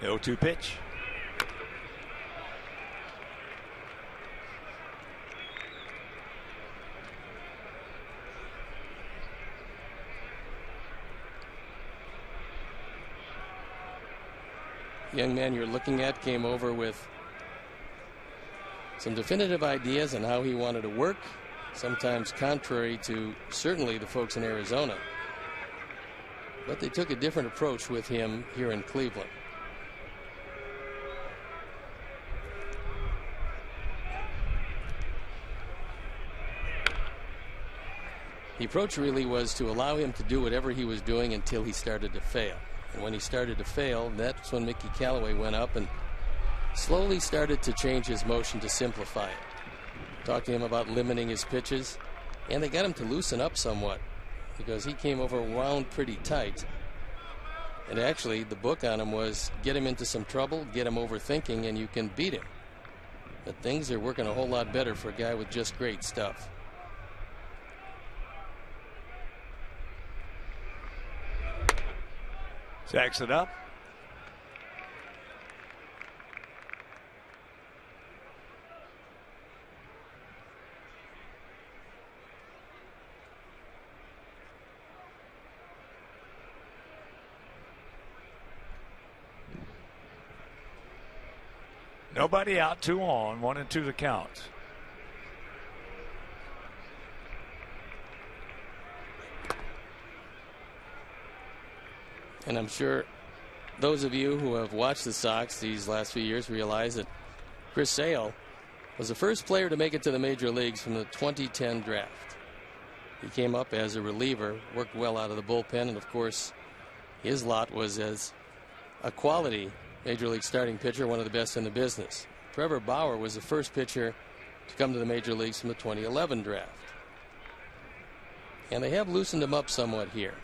0-2 pitch. The young man you're looking at came over with some definitive ideas on how he wanted to work, sometimes contrary to certainly the folks in Arizona. But they took a different approach with him here in Cleveland. The approach really was to allow him to do whatever he was doing until he started to fail. And when he started to fail, that's when Mickey Callaway went up and slowly started to change his motion to simplify it. Talked to him about limiting his pitches, and they got him to loosen up somewhat because he came over wound pretty tight. And actually, the book on him was get him into some trouble, get him overthinking, and you can beat him. But things are working a whole lot better for a guy with just great stuff. Jacks it up. Nobody out, 2 on, 1-2 the count. And I'm sure those of you who have watched the Sox these last few years realize that Chris Sale was the first player to make it to the major leagues from the 2010 draft. He came up as a reliever, worked well out of the bullpen, and of course his lot was as a quality major league starting pitcher, one of the best in the business. Trevor Bauer was the first pitcher to come to the major leagues from the 2011 draft. And they have loosened him up somewhat here.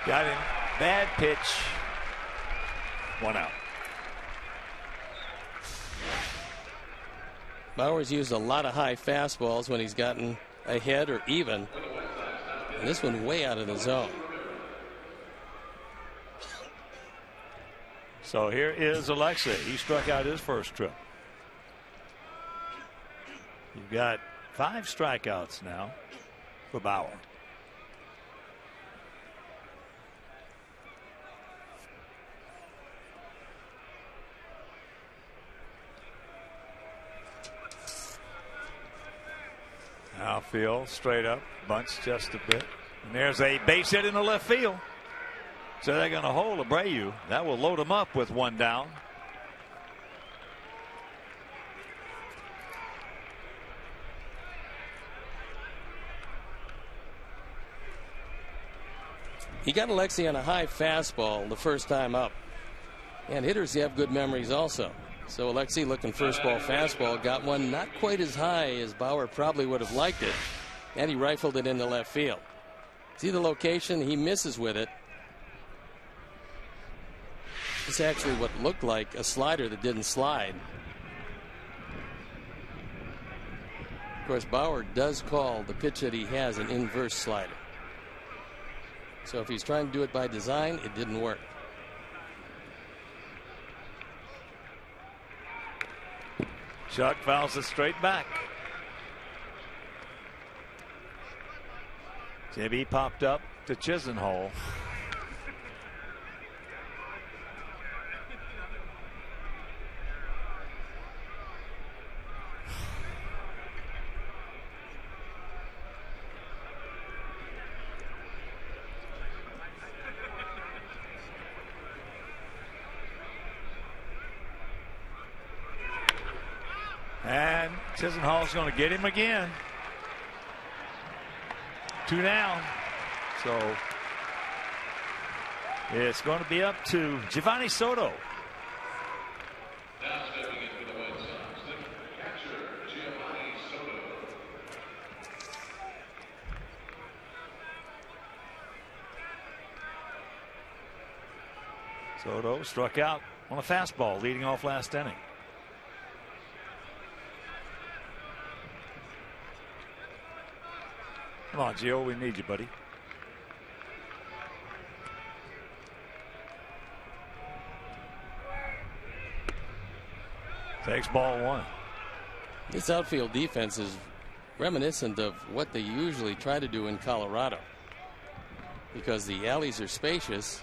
Got him. Bad pitch. 1 out. Bauer's used a lot of high fastballs when he's gotten ahead or even. And this one way out of the zone. So here is Alexei. He struck out his first trip. You've got 5 strikeouts now for Bauer. Outfield, straight up, bunts just a bit. And there's a base hit in the left field. So they're going to hold Abreu. That will load him up with 1 down. He got Alexei on a high fastball the first time up. And hitters have good memories also. So Alexei looking first ball fastball, got one not quite as high as Bauer probably would have liked it, and he rifled it into left field. See the location? He misses with it. It's actually what looked like a slider that didn't slide. Of course, Bauer does call the pitch that he has an inverse slider. So if he's trying to do it by design, it didn't work. Chuck fouls it straight back. Jimmy popped up to Chisenhall. Chisenhall's going to get him again. 2 down. So it's going to be up to Giovanni Soto. Now stepping in for the White Sox, the catcher, Giovanni Soto. Soto struck out on a fastball leading off last inning. Come on, Gio, we need you, buddy. Takes ball 1. This outfield defense is reminiscent of what they usually try to do in Colorado. Because the alleys are spacious,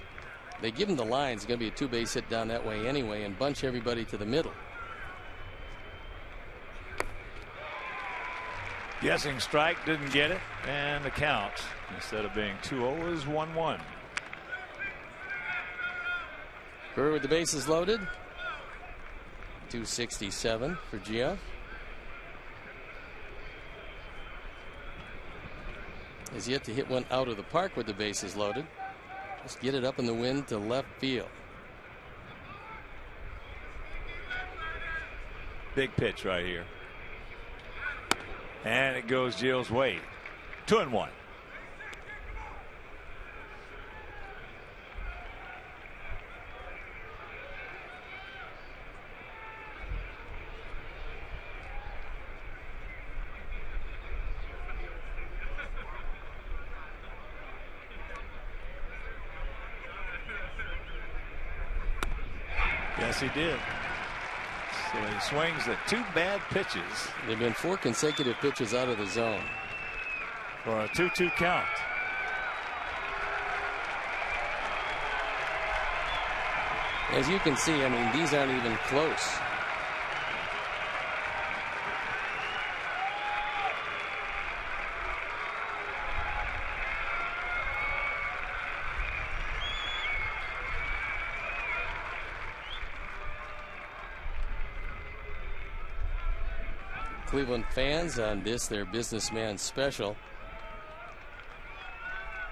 they give them the lines. It's going to be a 2-base hit down that way anyway and bunch everybody to the middle. Guessing strike, didn't get it, and the count, instead of being 2-0, is 1-1. Brewer with the bases loaded. 267 for Gio. Has yet to hit one out of the park with the bases loaded. Just get it up in the wind to left field. Big pitch right here. And it goes Gio's way. 2-1. Yes, he did. So he swings at 2 bad pitches. There have been 4 consecutive pitches out of the zone. For a 2-2 count. As you can see, I mean, these aren't even close. Cleveland fans on this, their businessman special,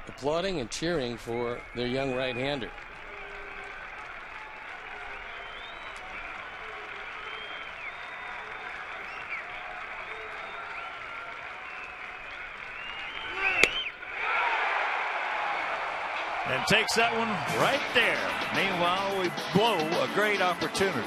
applauding and cheering for their young right-hander. And takes that one right there. Meanwhile, we blow a great opportunity.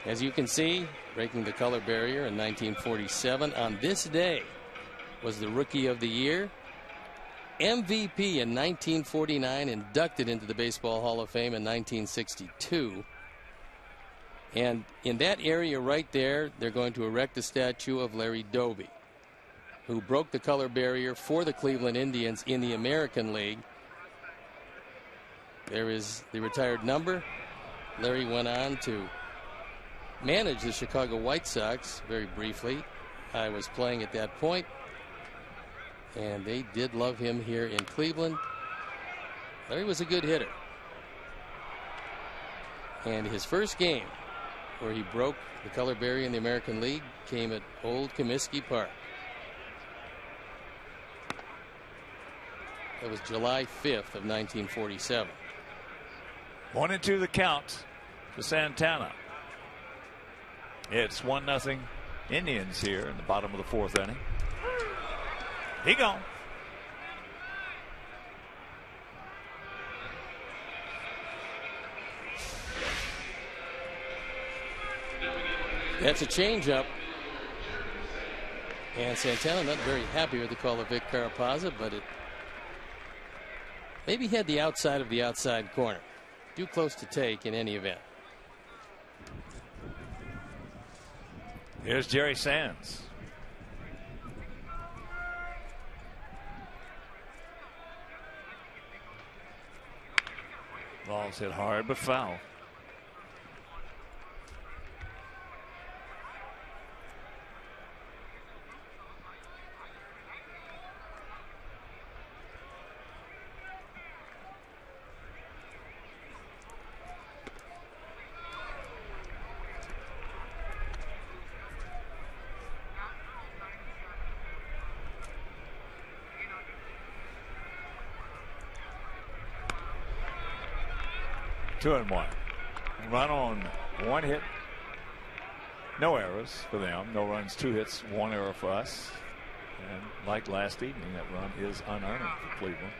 As you can see, breaking the color barrier in 1947 on this day was the Rookie of the Year. MVP in 1949, inducted into the Baseball Hall of Fame in 1962. And in that area right there, they're going to erect a statue of Larry Doby, who broke the color barrier for the Cleveland Indians in the American League. There is the retired number. Larry went on to manage the Chicago White Sox very briefly. I was playing at that point, and they did love him here in Cleveland. Larry was a good hitter. And his first game where he broke the color barrier in the American League came at Old Comiskey Park. That was July 5th of 1947. 1-2 the count to Santana. It's 1-0 Indians here in the bottom of the fourth inning. He gone. That's a changeup. And Santana not very happy with the call of Vic Carapazza, but it maybe had the outside of the outside corner. Too close to take in any event. Here's Jerry Sands. Ball's hit hard but foul. Two and one. Run on one hit. No errors for them. No runs, 2 hits, 1 error for us. And like last evening, that run is unearned for Cleveland.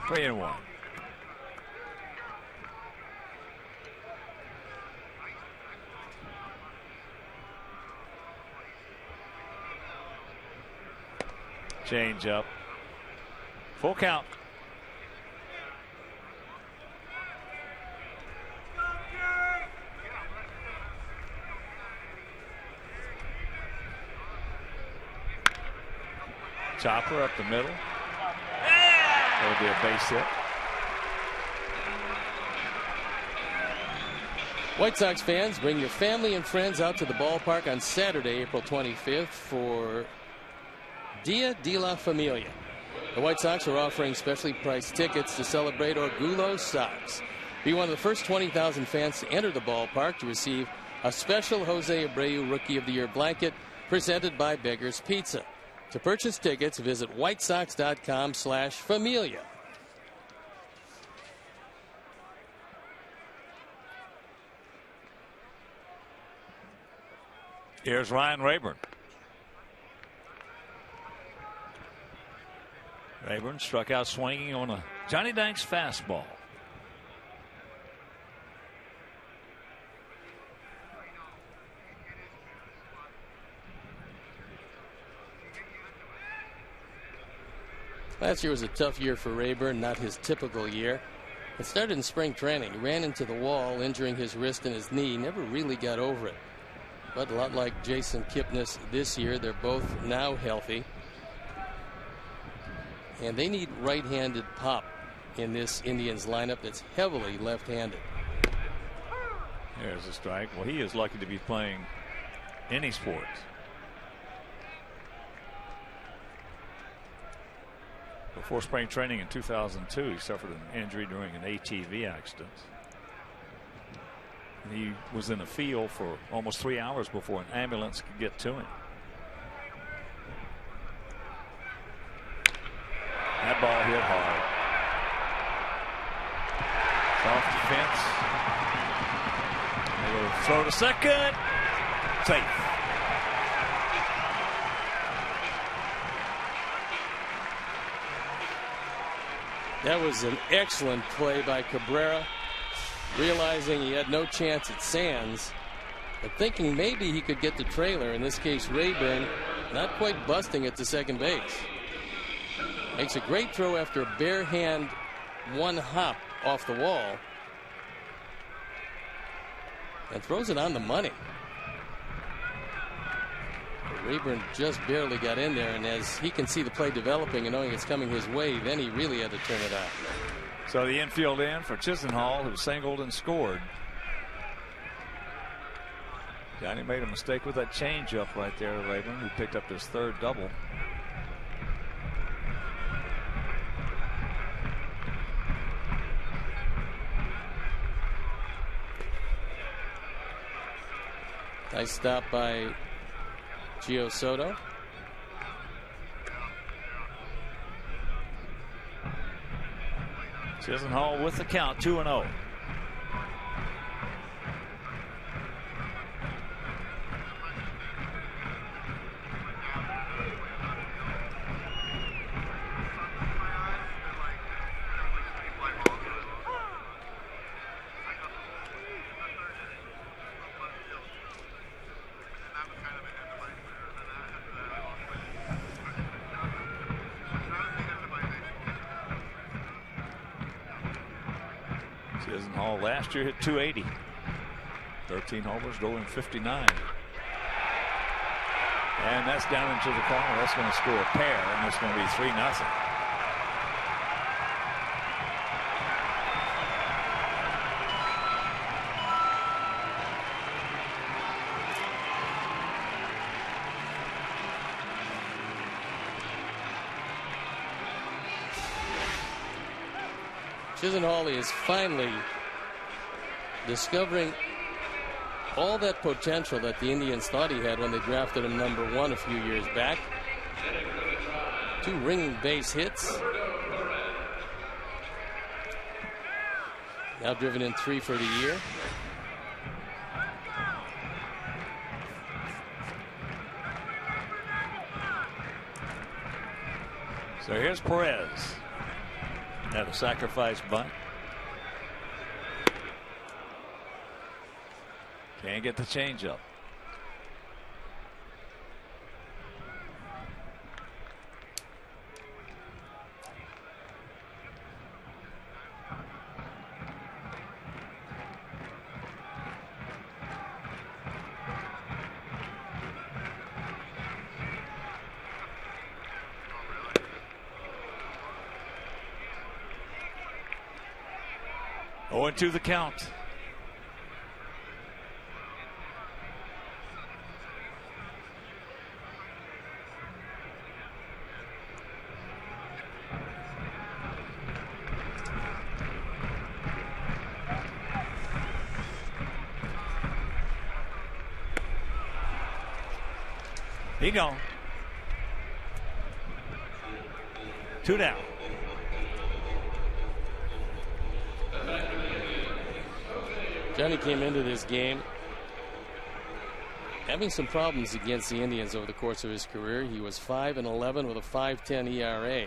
Three and one. Change up. Full count. Chopper up the middle. That'll be a base hit. White Sox fans, bring your family and friends out to the ballpark on Saturday, April 25th for Dia de la Familia. The White Sox are offering specially priced tickets to celebrate Orgullo Sox. Be one of the first 20,000 fans to enter the ballpark to receive a special Jose Abreu Rookie of the Year blanket presented by Beggar's Pizza. To purchase tickets, visit whitesox.com/familia. Here's Ryan Rayburn. Rayburn struck out swinging on a Johnny Danks fastball. Last year was a tough year for Rayburn, not his typical year. It started in spring training. He ran into the wall, injuring his wrist and his knee. Never really got over it. But a lot like Jason Kipnis this year, they're both now healthy. And they need right-handed pop in this Indians lineup that's heavily left-handed. There's a strike. Well, he is lucky to be playing any sport. Before spring training in 2002, he suffered an injury during an ATV accident. He was in the field for almost 3 hours before an ambulance could get to him. That ball hit hard. Off the fence. They will throw to second. Safe. That was an excellent play by Cabrera. Realizing he had no chance at Sands, but thinking maybe he could get the trailer, in this case Rayburn, not quite busting it to second base. Makes a great throw after a bare hand one hop off the wall and throws it on the money. But Rayburn just barely got in there, and as he can see the play developing and knowing it's coming his way, then he really had to turn it on. So the infield in for Chisenhall, who singled and scored. Johnny made a mistake with that changeup right there to Rayburn, who picked up his third double. Nice stop by Gio Soto. Chisenhall with the count, 2-0. Chisenhall last year hit .280. 13 homers, drove 59. And that's down into the corner. That's going to score a pair, and it's going to be 3-0. Chisenhall is finally discovering all that potential that the Indians thought he had when they drafted him #1 a few years back. 2 ringing base hits. Now driven in 3 for the year. So here's Perez. Had a sacrifice bunt. Can't get the changeup. To the count. He gone. 2 down. Johnny came into this game having some problems against the Indians over the course of his career. He was 5-11 with a 5.10 ERA.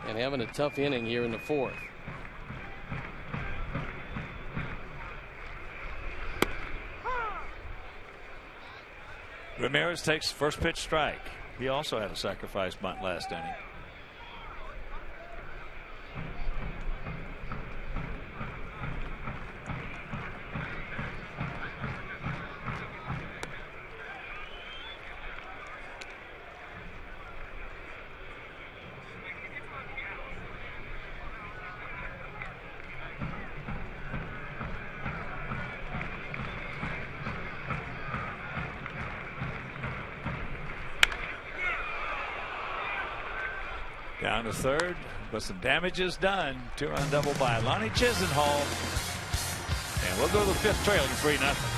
And having a tough inning here in the 4th. Ramirez takes first pitch strike. He also had a sacrifice bunt last inning. Down to third, but some damage is done. 2-run double by Lonnie Chisenhall. And we'll go to the 5th, trailing 3-0.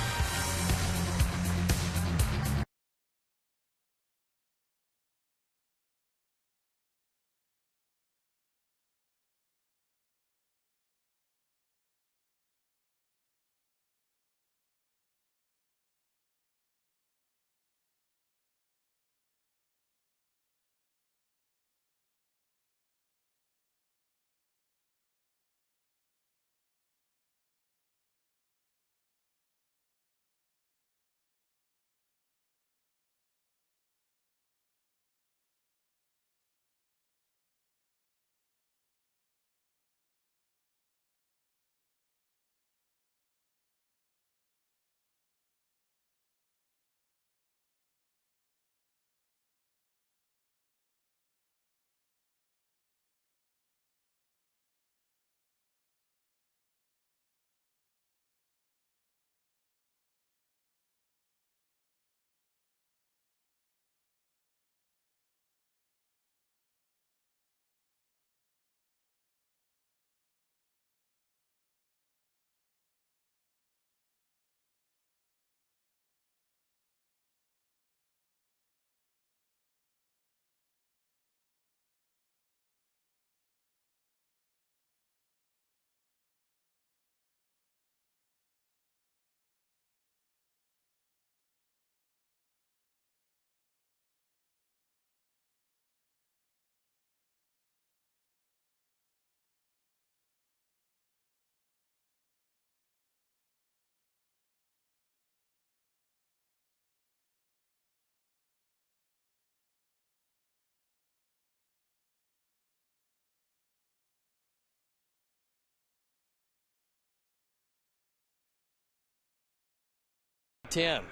10.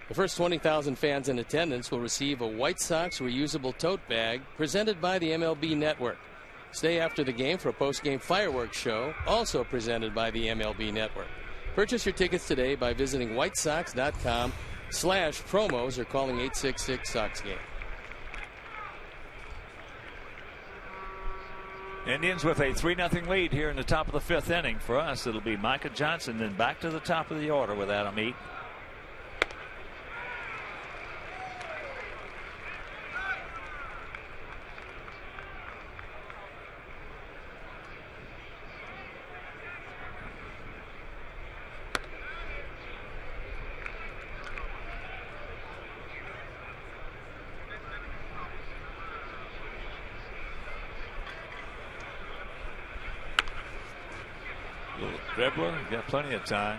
The first 20,000 fans in attendance will receive a White Sox reusable tote bag presented by the MLB Network. Stay after the game for a post-game fireworks show, also presented by the MLB Network. Purchase your tickets today by visiting whitesox.com/promos or calling 866-SOX-GAME. Indians with a 3-0 lead here in the top of the 5th inning. For us, it'll be Micah Johnson, then back to the top of the order with Adam Eaton. Dribbler, got plenty of time.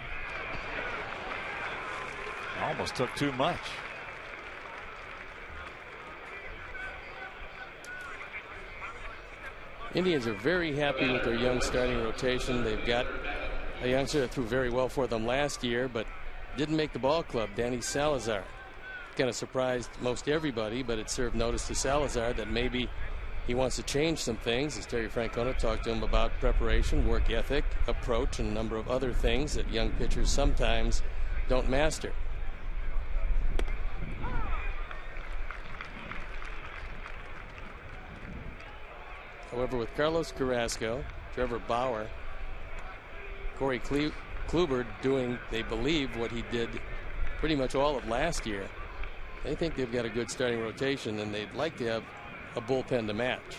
Almost took too much. Indians are very happy with their young starting rotation. They've got a youngster that threw very well for them last year, but didn't make the ball club, Danny Salazar. Kind of surprised most everybody, but it served notice to Salazar that maybe he wants to change some things, as Terry Francona talked to him about preparation, work ethic, approach, and a number of other things that young pitchers sometimes don't master. However, with Carlos Carrasco, Trevor Bauer, Corey Kluber doing, they believe, what he did pretty much all of last year, they think they've got a good starting rotation, and they'd like to have a bullpen to match.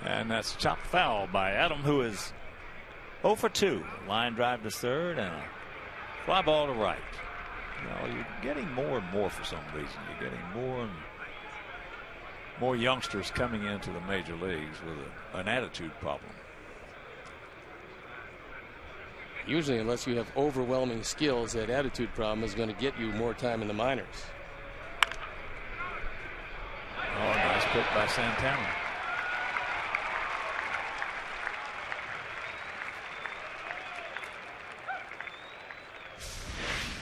And that's chopped foul by Adam, who is 0 for 2. Line drive to third and a fly ball to right. You know, you're getting more and more for some reason. You're getting more and more youngsters coming into the major leagues with an attitude problem. Usually, unless you have overwhelming skills, that attitude problem is going to get you more time in the minors. Oh, nice pick by Santana.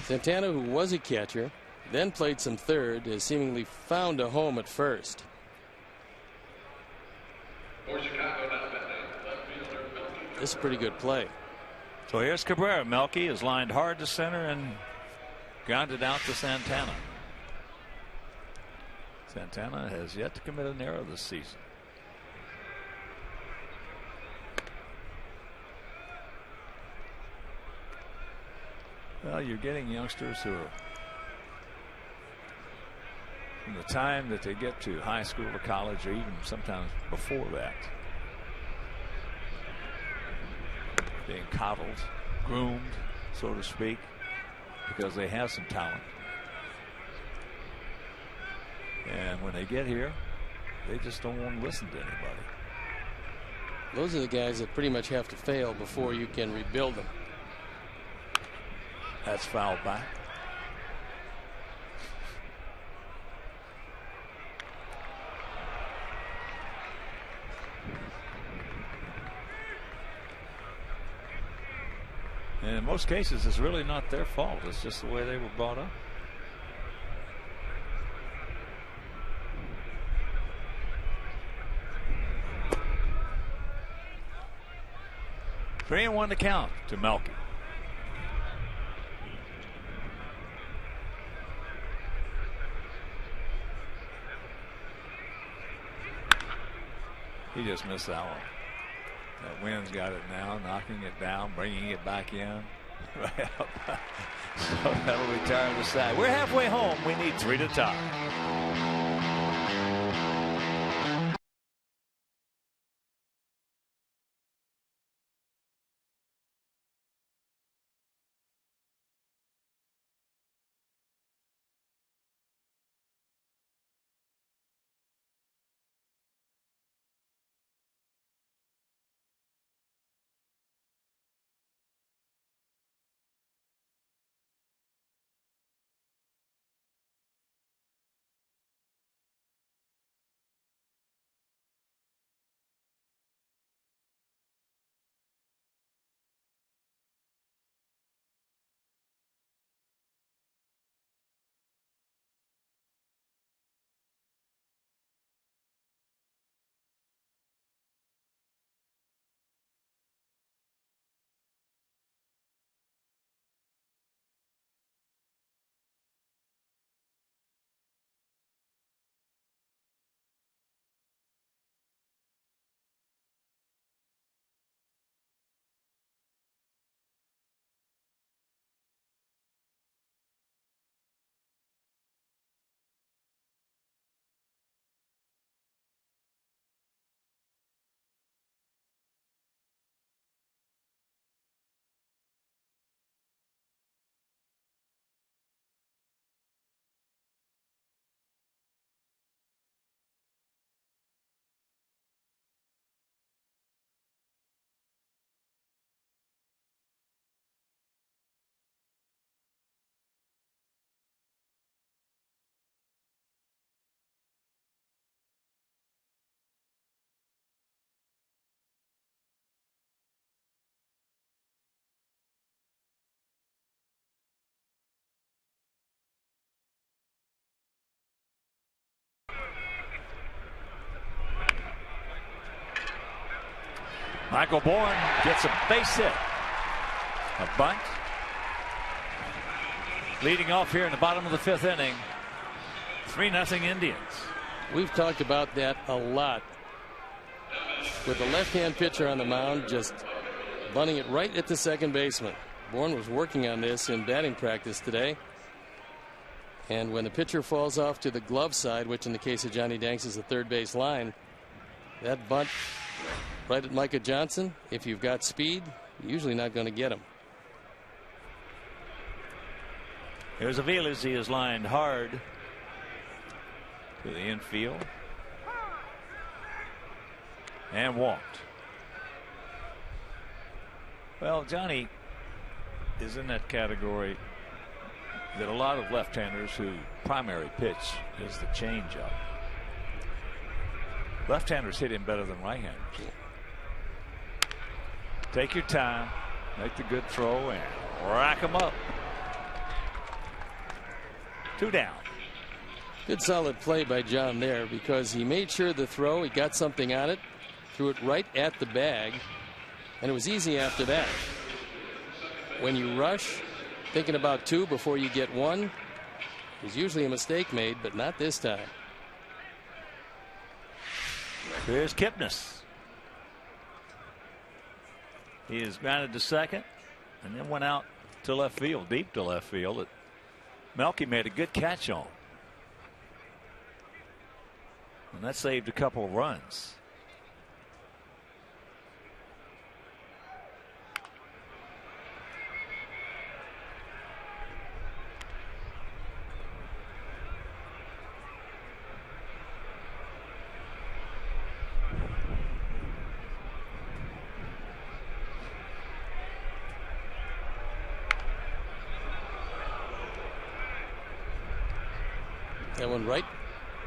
Santana, who was a catcher, then played some third, has seemingly found a home at first. This is a pretty good play. So here's Cabrera. Melky is lined hard to center and grounded out to Santana. Santana has yet to commit an error this season. Well, you're getting youngsters who are, from the time that they get to high school or college, or even sometimes before that, being coddled, groomed, so to speak, because they have some talent. And when they get here, they just don't want to listen to anybody. Those are the guys that pretty much have to fail before you can rebuild them. That's fouled back. And in most cases, it's really not their fault. It's just the way they were brought up. Three and one to count to Melky. He just missed that one. That wind's got it now, knocking it down, bringing it back in. Right up. So that'll retire the side. We're halfway home. We need 3 to tie. Michael Bourne gets a base hit. A bunt. Leading off here in the bottom of the 5th inning. 3-0 Indians. We've talked about that a lot. With the left-hand pitcher on the mound, just bunting it right at the second baseman. Bourne was working on this in batting practice today. And when the pitcher falls off to the glove side, which in the case of Johnny Danks is the third base line, that bunt right at Micah Johnson, if you've got speed, you're usually not going to get him. Here's Aviles. He is lined hard to the infield and walked. Well, Johnny is in that category that a lot of left-handers who primary pitch is the changeup. Left-handers hit him better than right-handers. Take your time, make the good throw, and rack him up. 2 down. Good solid play by John there, because he made sure the throw, he got something on it, threw it right at the bag, and it was easy after that. When you rush, thinking about 2 before you get 1, there's usually a mistake made, but not this time. Here's Kipnis. He is grounded to second and then went out to left field, deep to left field. That Melky made a good catch on. And that saved a couple of runs. That one right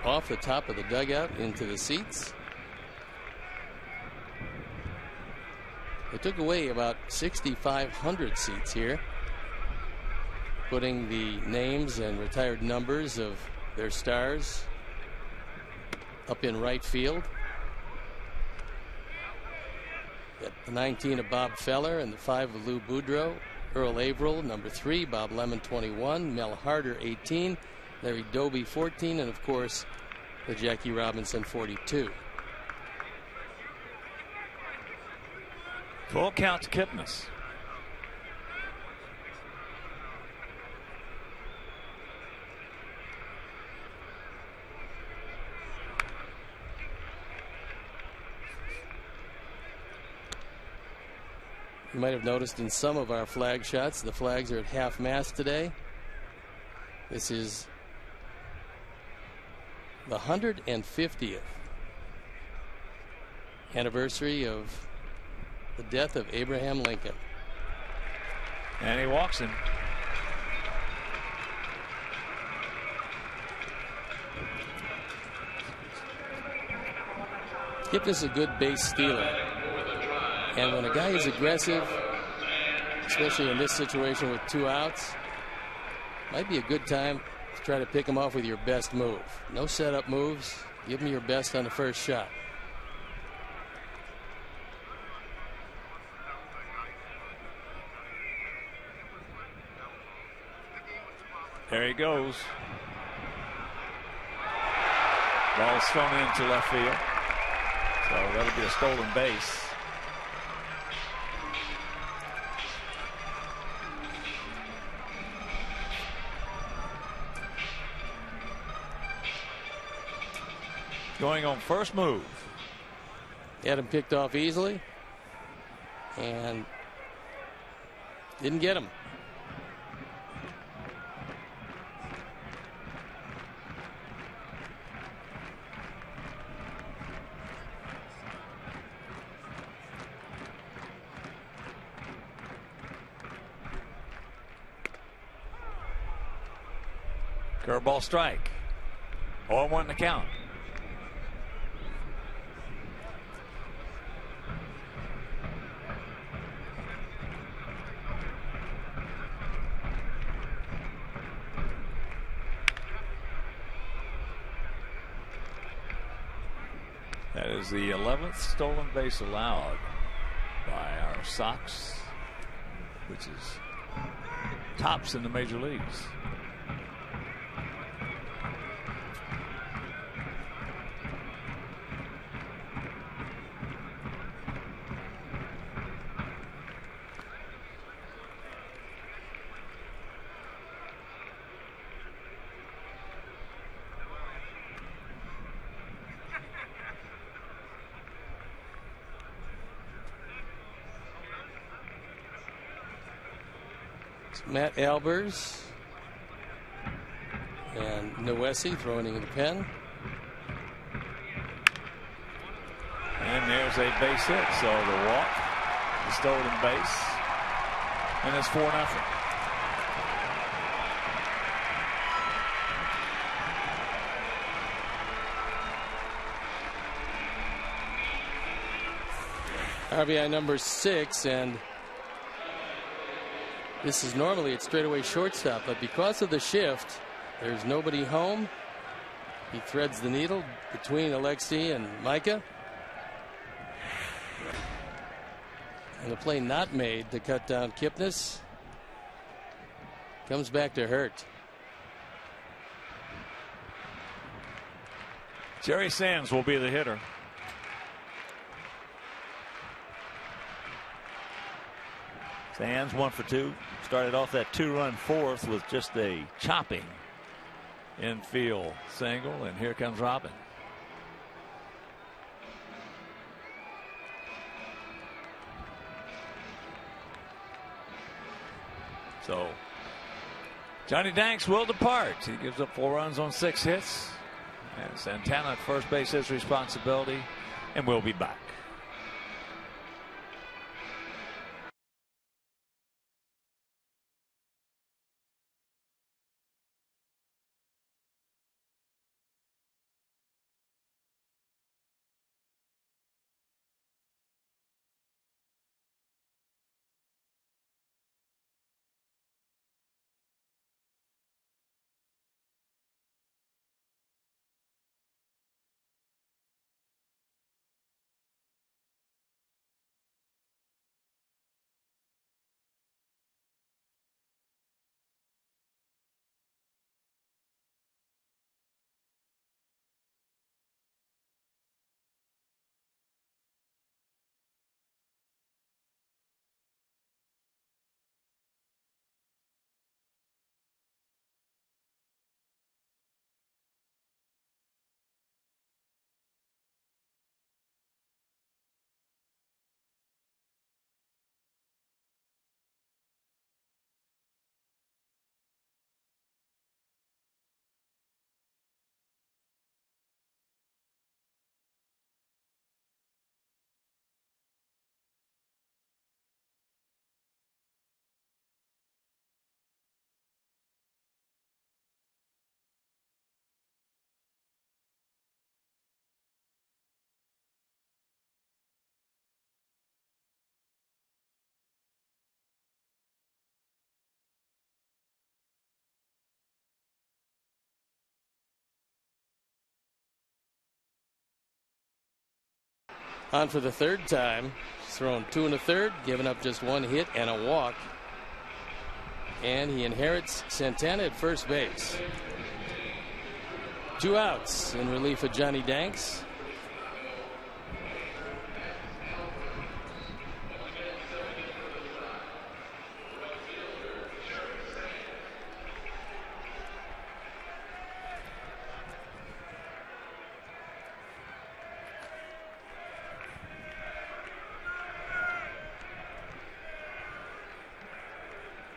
off the top of the dugout into the seats. They took away about 6,500 seats here, putting the names and retired numbers of their stars up in right field. Got the 19 of Bob Feller and the 5 of Lou Boudreau. Earl Averill, number 3, Bob Lemon, 21, Mel Harder, 18, Larry Doby, 14, and of course the Jackie Robinson, 42. Full count to Kipnis. You might have noticed in some of our flag shots, the flags are at half mast today. This is the 150th anniversary of the death of Abraham Lincoln. And he walks him. Kipnis is a good base stealer. And when a guy is aggressive, especially in this situation with 2 outs, might be a good time to try to pick him off with your best move. No setup moves. Give him your best on the first shot. There he goes. Ball's thrown into left field. So that'll be a stolen base. Going on first move. Had him picked off easily and didn't get him. Curveball strike. 0-1 the count. That is the 11th stolen base allowed Sox, which is tops in the major leagues. Matt Albers and Noesi throwing into the pen. And there's a base hit. So the walk, the stolen base, and it's 4-0. RBI number 6, and this is normally at straightaway shortstop, but because of the shift, there's nobody home. He threads the needle between Alexi and Micah. And the play not made to cut down Kipnis comes back to hurt. Jerry Sands will be the hitter. Sands 1 for 2. Started off that 2-run fourth with just a chopping infield single, and here comes Robin. So Johnny Danks will depart. He gives up 4 runs on 6 hits. And Santana at first base, his responsibility, and we'll be back. On for the 3rd time. He's thrown 2 1/3, given up just 1 hit and a walk. And he inherits Santana at first base. 2 outs in relief of Johnny Danks.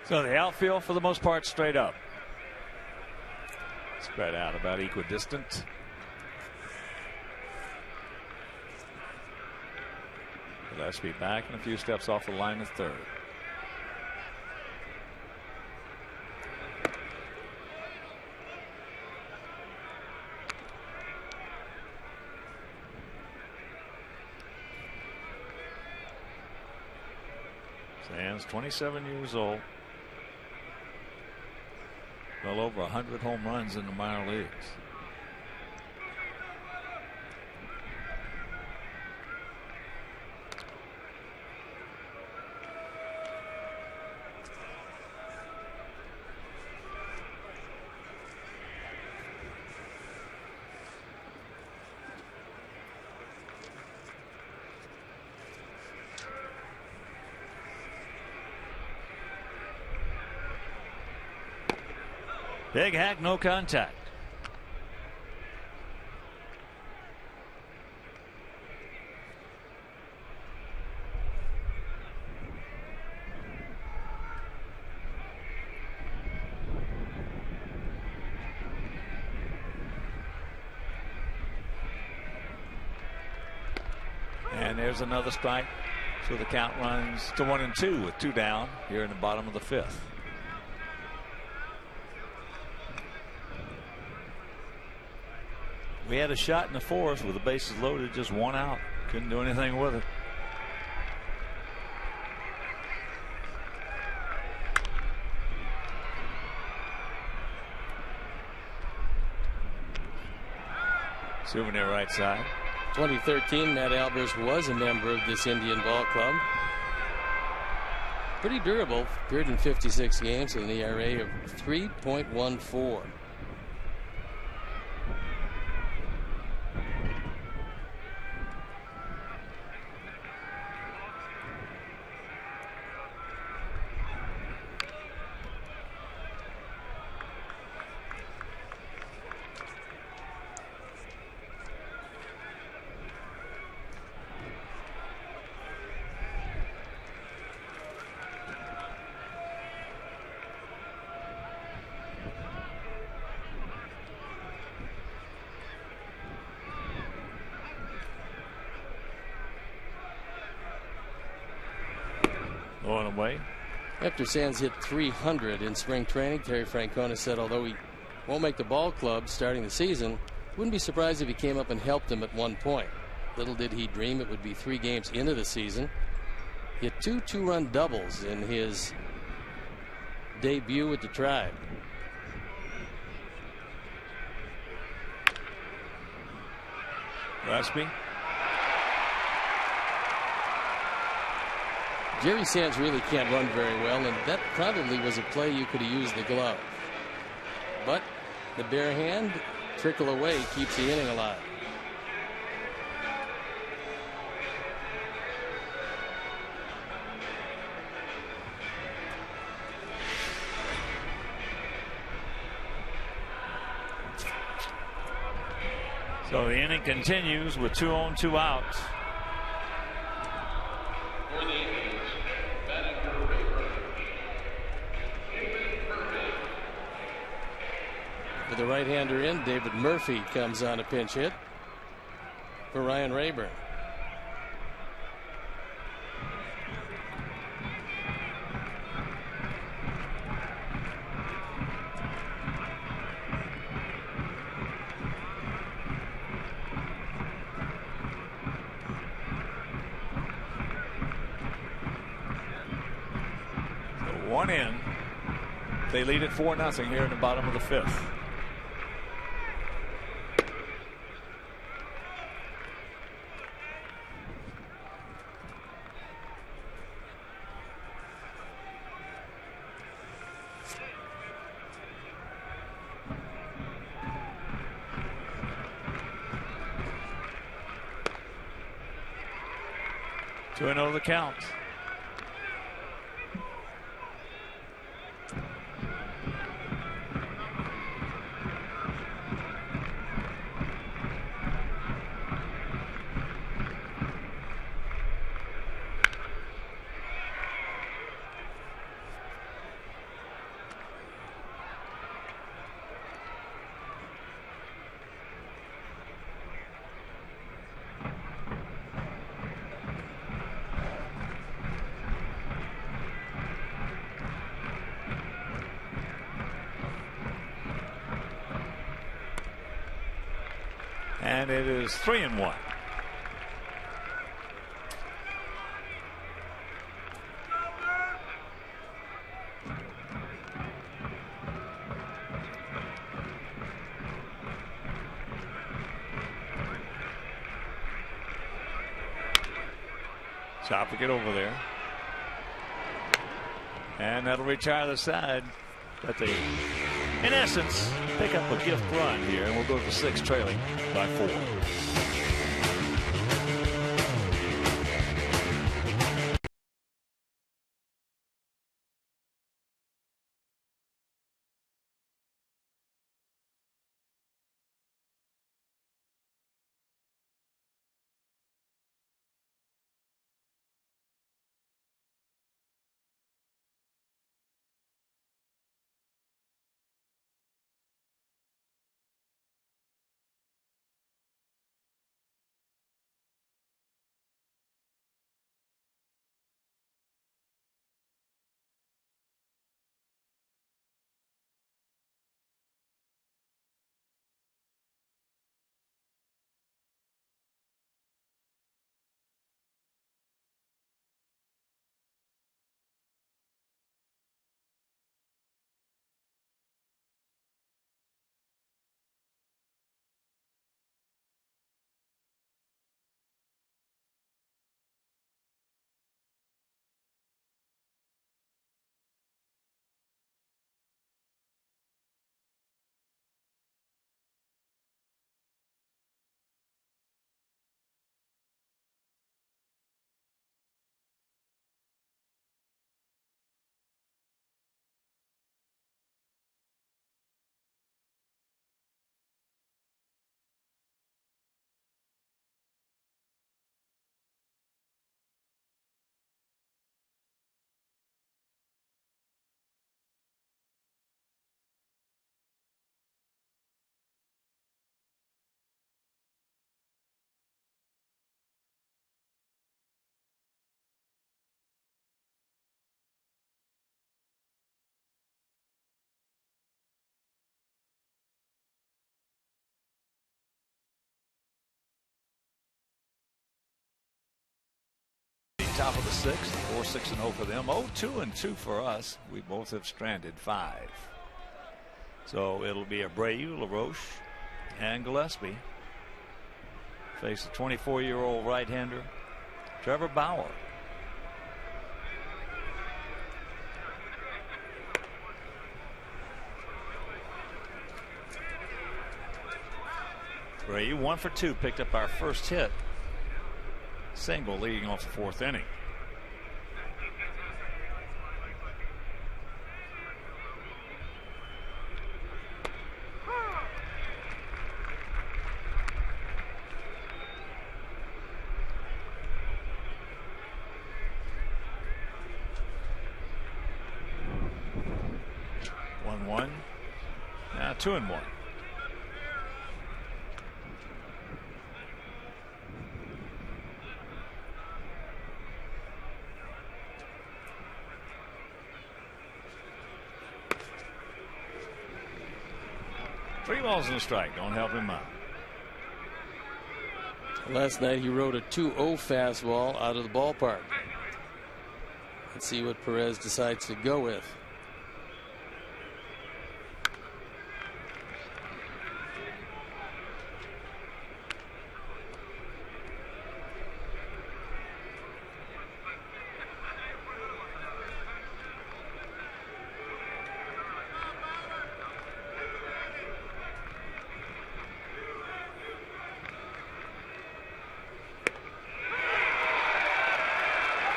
So the outfield, for the most part, straight up. Spread out about equidistant. Gillespie back and a few steps off the line of third. Sands, 27 years old. Well over 100 home runs in the minor leagues. Big hack, no contact. And there's another strike. So the count runs to 1-2 with 2 down here in the bottom of the 5th. We had a shot in the 4th with the bases loaded, just 1 out. Couldn't do anything with it. Souvenir right side. 2013, Matt Albers was a member of this Indian ball club. Pretty durable. Appeared in 56 games with an ERA of 3.14. Going away. After Sands hit 300 in spring training, Terry Francona said although he won't make the ball club starting the season, wouldn't be surprised if he came up and helped him at one point. Little did he dream it would be 3 games into the season. He had 2 2-run doubles in his debut with the Tribe. Raspy. Jerry Sands really can't run very well, and that probably was a play you could have used the glove. But the bare hand, trickle away, keeps the inning alive. So the inning continues with 2 on, 2 outs. For the Yankees, batting for Pittsburgh, David Murphy. With the right-hander in, David Murphy comes on a pinch hit for Ryan Rayburn. So 1 in. They lead it 4-0 here in the bottom of the 5th. Two and 0 the count. And it is 3-1. Chop to get over there. And that'll retire the side. But they, in essence, pick up a gift run here, and we'll go to 6 trailing by 4. top of the sixth. 4 6-0 for them. 2-2 for us. We both have stranded 5. So it'll be Abreu, LaRoche, and Gillespie face the 24-year-old right-hander Trevor Bauer. Abreu 1 for 2, picked up our first hit. Single leading off the 4th inning. Now 2-1. Three balls and a strike. Don't help him out. Last night he rode a 2-0 fastball out of the ballpark. Let's see what Perez decides to go with.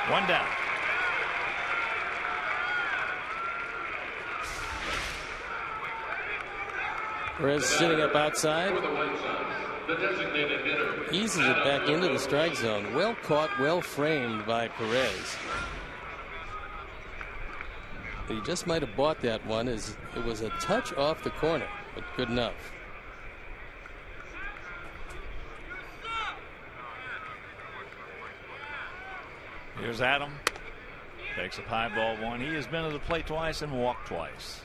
One down. Perez sitting up outside. Eases it back into the strike zone. Well caught, well framed by Perez. He just might have bought that one as it was a touch off the corner, but good enough. Here's Adam. Takes a high ball 1. He has been to the plate twice and walked twice.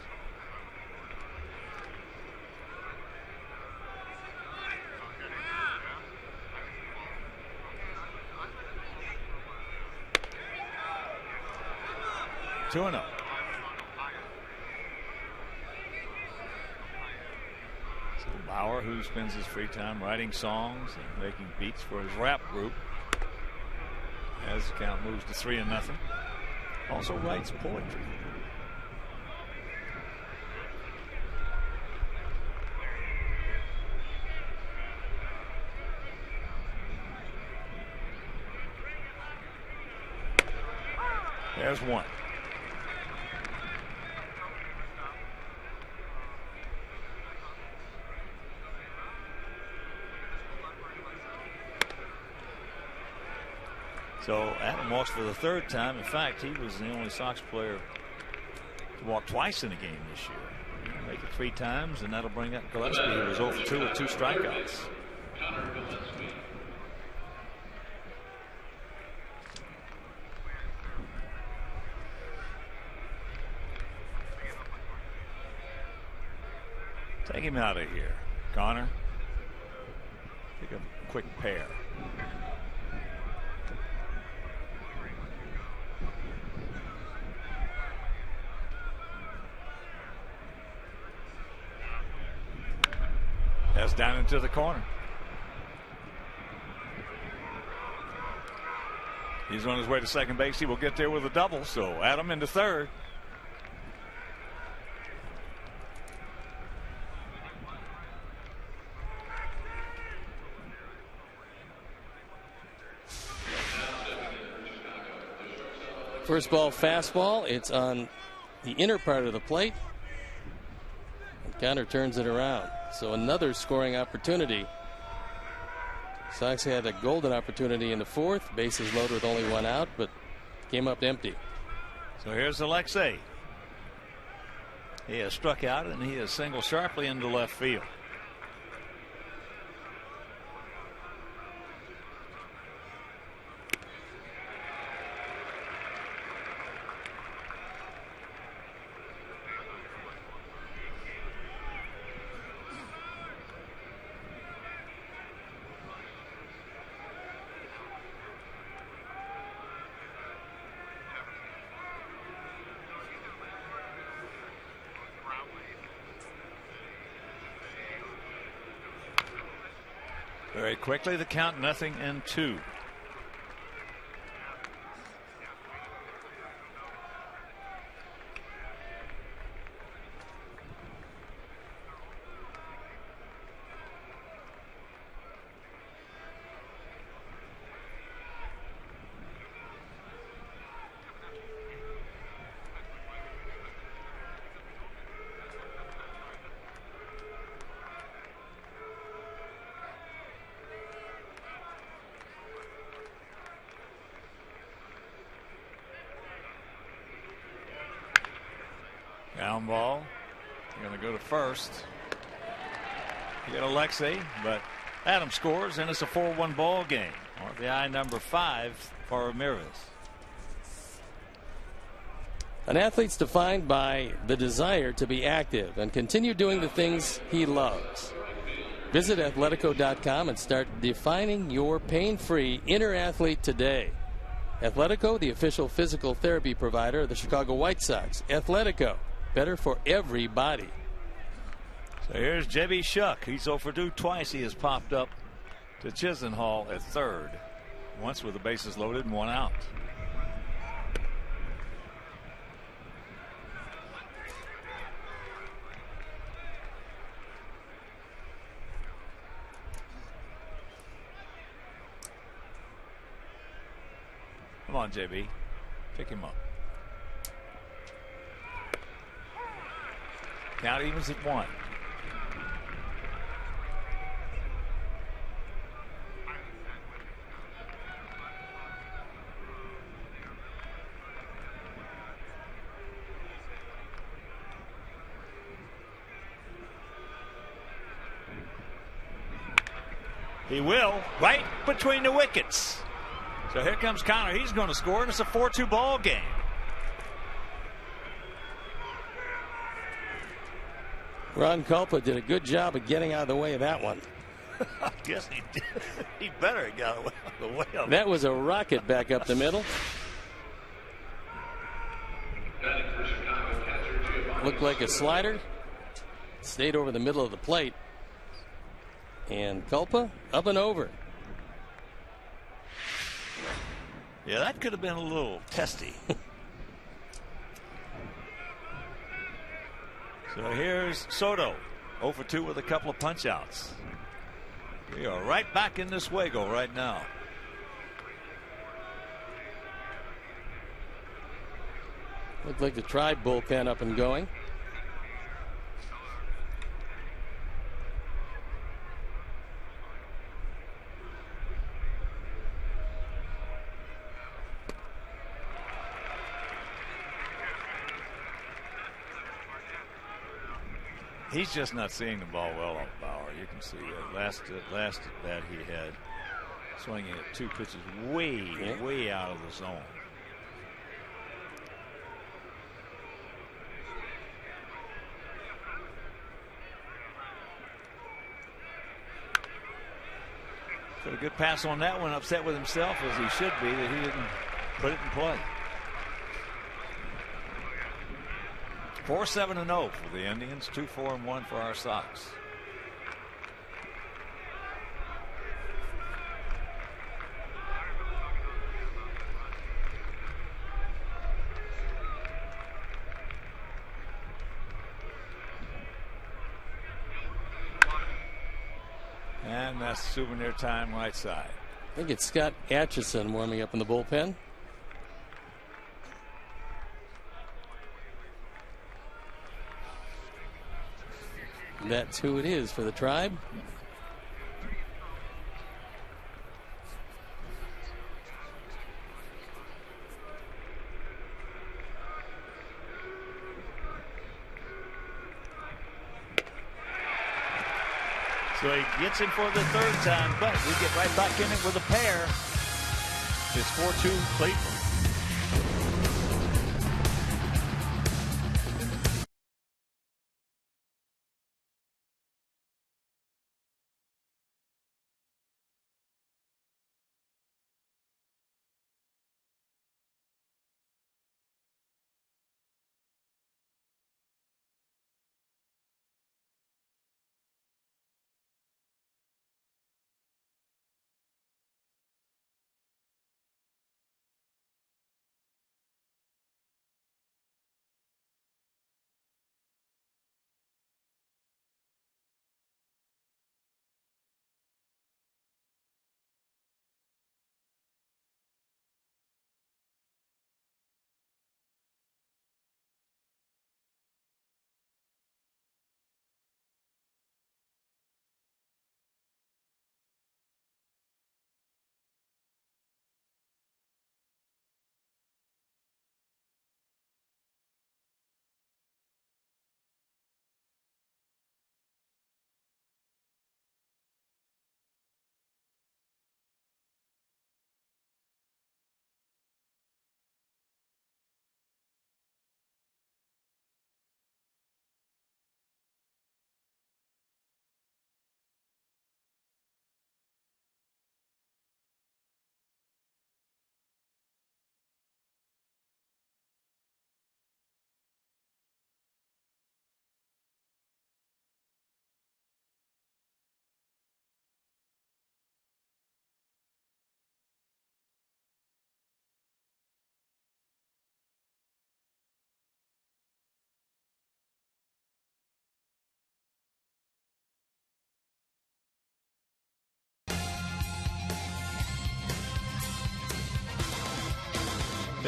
Two and up. So Bauer, who spends his free time writing songs and making beats for his rap group, as the count moves to 3-0. Also writes poetry. There's one. So Adam walks for the 3rd time. In fact, he was the only Sox player to walk twice in a game this year. He'll make it 3 times, and that'll bring up Gillespie, who was 0 for 2 with 2 strikeouts. Take him out of here, Connor. Take a quick pair. That's down into the corner. He's on his way to second base. He will get there with a double. So Adam into 3rd. First ball fastball. It's on the inner part of the plate. And Connor turns it around. So another scoring opportunity. Sox had a golden opportunity in the 4th. Bases loaded with only 1 out, but came up empty. So here's Alexei. He has struck out and he has singled sharply into left field. Very quickly, the count 0-2. Down ball. Going to go to first. You got Alexei, but Adam scores, and it's a 4-1 ball game. RBI number 5 for Ramirez. An athlete's defined by the desire to be active and continue doing the things he loves. Visit Athletico.com and start defining your pain-free inner athlete today. Athletico, the official physical therapy provider of the Chicago White Sox. Athletico, better for everybody. So here's Jebby Shuck. He's 0 for 2 twice. He has popped up to Chisenhall at third. Once with the bases loaded and 1 out. Come on, JB. Pick him up. Count evens at 1. He will, right between the wickets. So here comes Connor. He's going to score, and it's a 4-2 ball game. Ron Culpa did a good job of getting out of the way of that one. I guess he did. He better have got out of the way of it. That was a rocket back up the middle. Looked like a slider. Stayed over the middle of the plate. And Culpa up and over. Yeah, that could have been a little testy. So here's Soto, 0 for 2 with a couple of punch outs. We are right back in this Wago right now. Looked like the Tribe bullpen up and going. He's just not seeing the ball well off Bauer. You can see last at bat he had swinging at 2 pitches way out of the zone. Got a good pass on that one. Upset with himself as he should be that he didn't put it in play. 4-7-0 for the Indians, 2-4-1 for our Sox. And that's souvenir time right side. I think it's Scott Atchison warming up in the bullpen. That's who it is for the Tribe. So he gets in for the 3rd time, but we get right back in it with a pair. It's 4-2 Cleveland.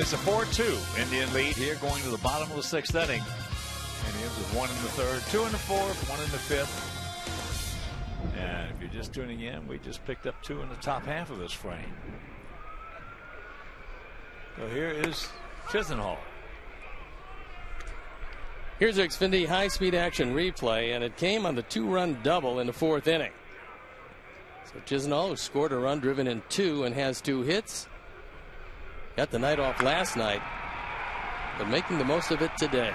It's a 4-2 Indian lead here going to the bottom of the 6th inning. Indians with 1 in the 3rd, 2 in the 4th, 1 in the 5th. And if you're just tuning in, we just picked up 2 in the top half of this frame. So here is Chisenhall. Here's our Xfinity high-speed action replay, and it came on the 2-run double in the 4th inning. So Chisenhall, who scored a run, driven in 2, and has 2 hits, got the night off last night, but making the most of it today.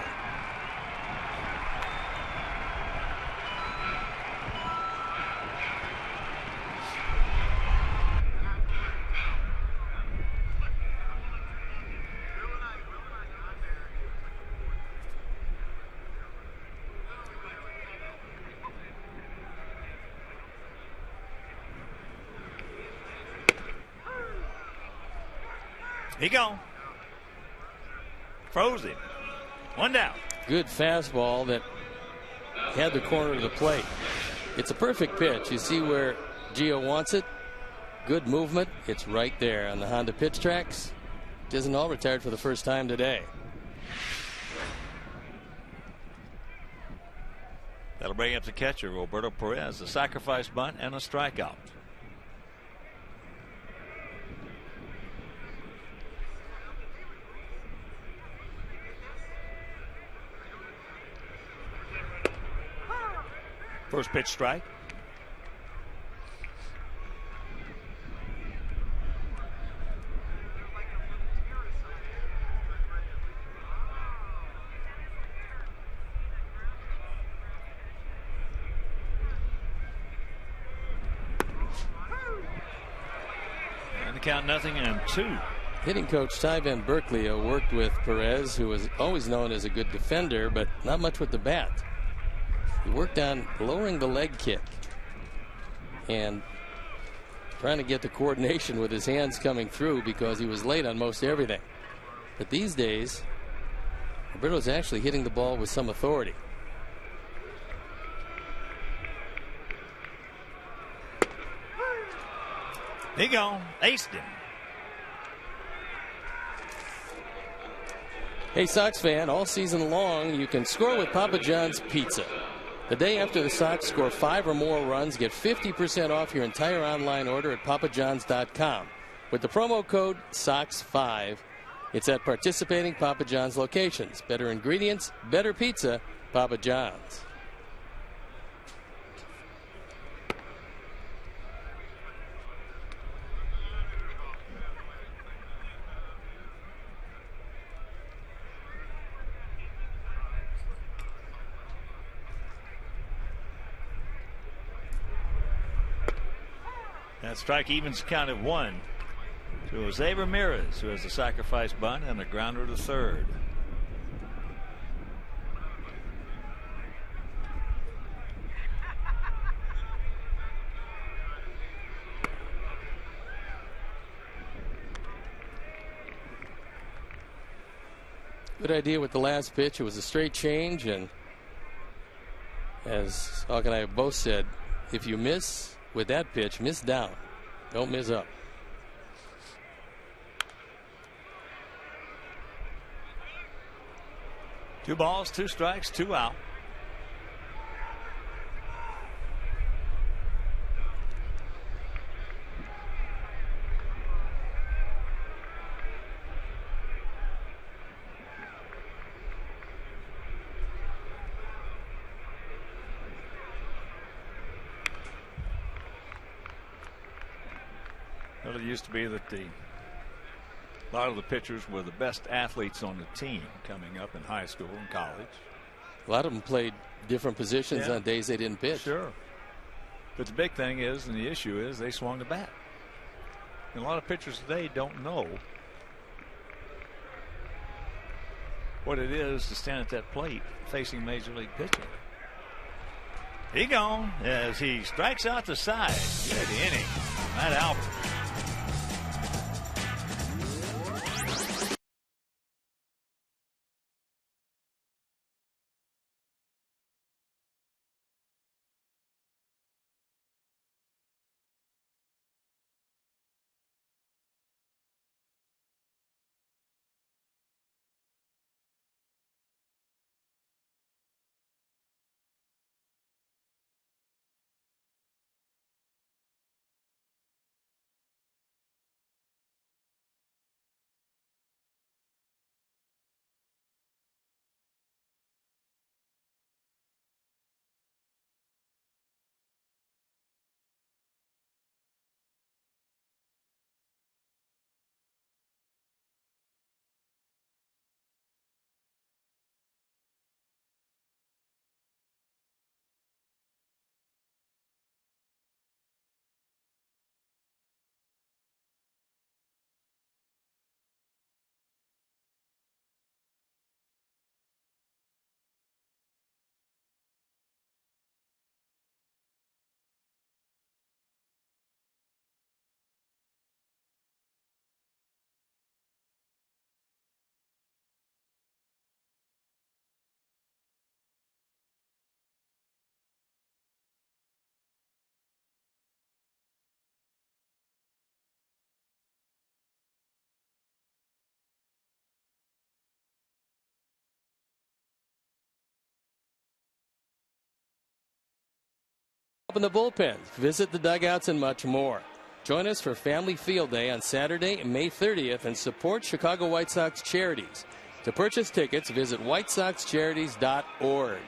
He gone. Froze him. 1 down. Good fastball that had the corner of the plate. It's a perfect pitch. You see where Gio wants it. Good movement. It's right there on the Honda pitch tracks. Chisenhall retired for the first time today. That'll bring up the catcher, Roberto Perez, a sacrifice bunt and a strikeout. First pitch strike. And the count 0-2. Hitting coach Ty Van Berkeley worked with Perez, who was always known as a good defender, but not much with the bat. He worked on lowering the leg kick and trying to get the coordination with his hands coming through because he was late on most everything. But these days, Roberto's actually hitting the ball with some authority. He gone. Aced him. Hey, Sox fan, all season long, you can score with Papa John's Pizza. The day after the Sox score 5 or more runs, get 50% off your entire online order at papajohns.com. With the promo code SOX5, it's at participating Papa John's locations. Better ingredients, better pizza, Papa John's. That strike evens count at 1 to Jose Ramirez, who has a sacrifice bunt and a grounder to 3rd. Good idea with the last pitch. It was a straight change, and as Hawk and I have both said, if you miss with that pitch, miss down. Don't miss up. Two balls, 2 strikes, 2 out. Well, it used to be that a lot of the pitchers were the best athletes on the team coming up in high school and college. A lot of them played different positions on days they didn't pitch. Sure. But the big thing is, and the issue is, they swung the bat. And a lot of pitchers today don't know what it is to stand at that plate facing major league pitching. He gone as he strikes out the side. Good inning. Matt Albert. in the bullpens, visit the dugouts, and much more. Join us for Family Field Day on Saturday, May 30th, and support Chicago White Sox charities. To purchase tickets, visit whitesoxcharities.org.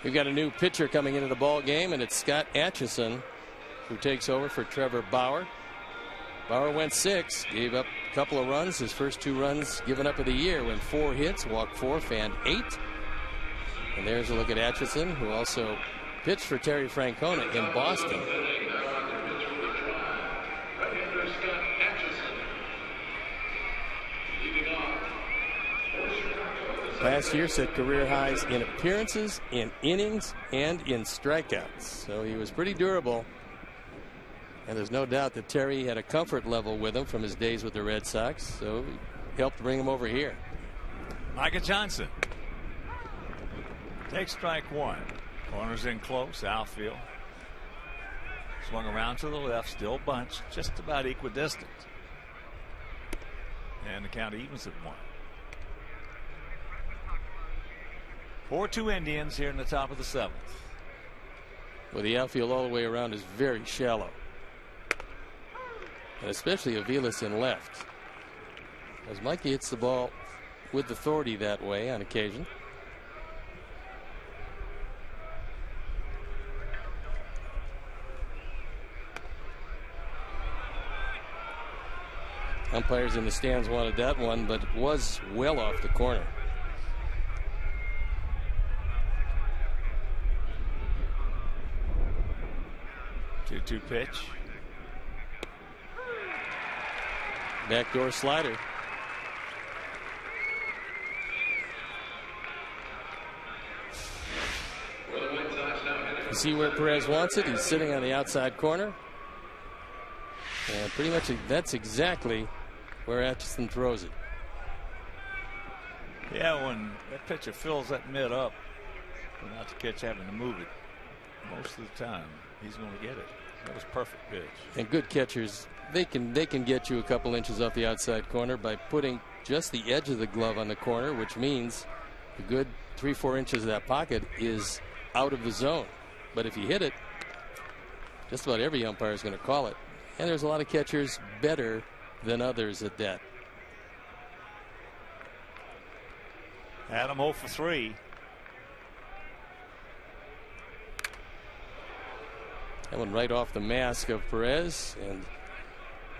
We've got a new pitcher coming into the ball game, and it's Scott Atchison, who takes over for Trevor Bauer. Bauer went 6, gave up a couple of runs. His first 2 runs given up of the year, went 4 hits, walked 4, fanned 8. And there's a look at Atchison, who also pitched for Terry Francona in Boston. Last year set career highs in appearances, in innings, and in strikeouts. So he was pretty durable. And there's no doubt that Terry had a comfort level with him from his days with the Red Sox. So he helped bring him over here. Micah Johnson takes strike 1. Corners in close, outfield. Swung around to the left, still bunched, just about equidistant. And the count evens at 1. 4-2 Indians here in the top of the 7th. Well, the outfield all the way around is very shallow. And especially Aviles in left. As Mikey hits the ball with authority that way on occasion. Umpires in the stands wanted that one, but it was well off the corner. Two pitch. Backdoor slider. You see where Perez wants it. He's sitting on the outside corner. And pretty much that's exactly where Atchison throws it. Yeah, when that pitcher fills that mid up, without the catch having to move it, most of the time he's going to get it. That was perfect pitch. And good catchers, they can get you a couple inches off the outside corner by putting just the edge of the glove on the corner, which means a good 3-4 inches of that pocket is out of the zone. But if you hit it, just about every umpire is going to call it. And there's a lot of catchers better than others at that. Adam 0 for 3. That one right off the mask of Perez, and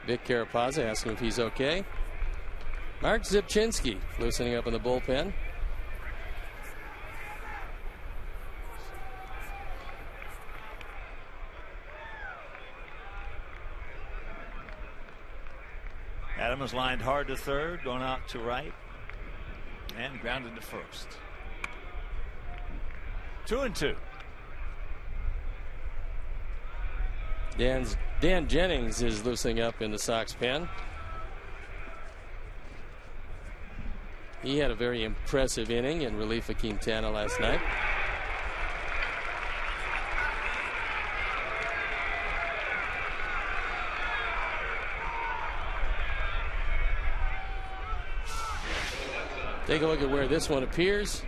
Vic Carapazza asking if he's okay. Mark Zipchinski loosening up in the bullpen. Adam is lined hard to third, going out to right, and grounded to first. 2-2. Dan Jennings is loosening up in the Sox pen. He had a very impressive inning in relief of Quintana last night. Take a look at where this one appears.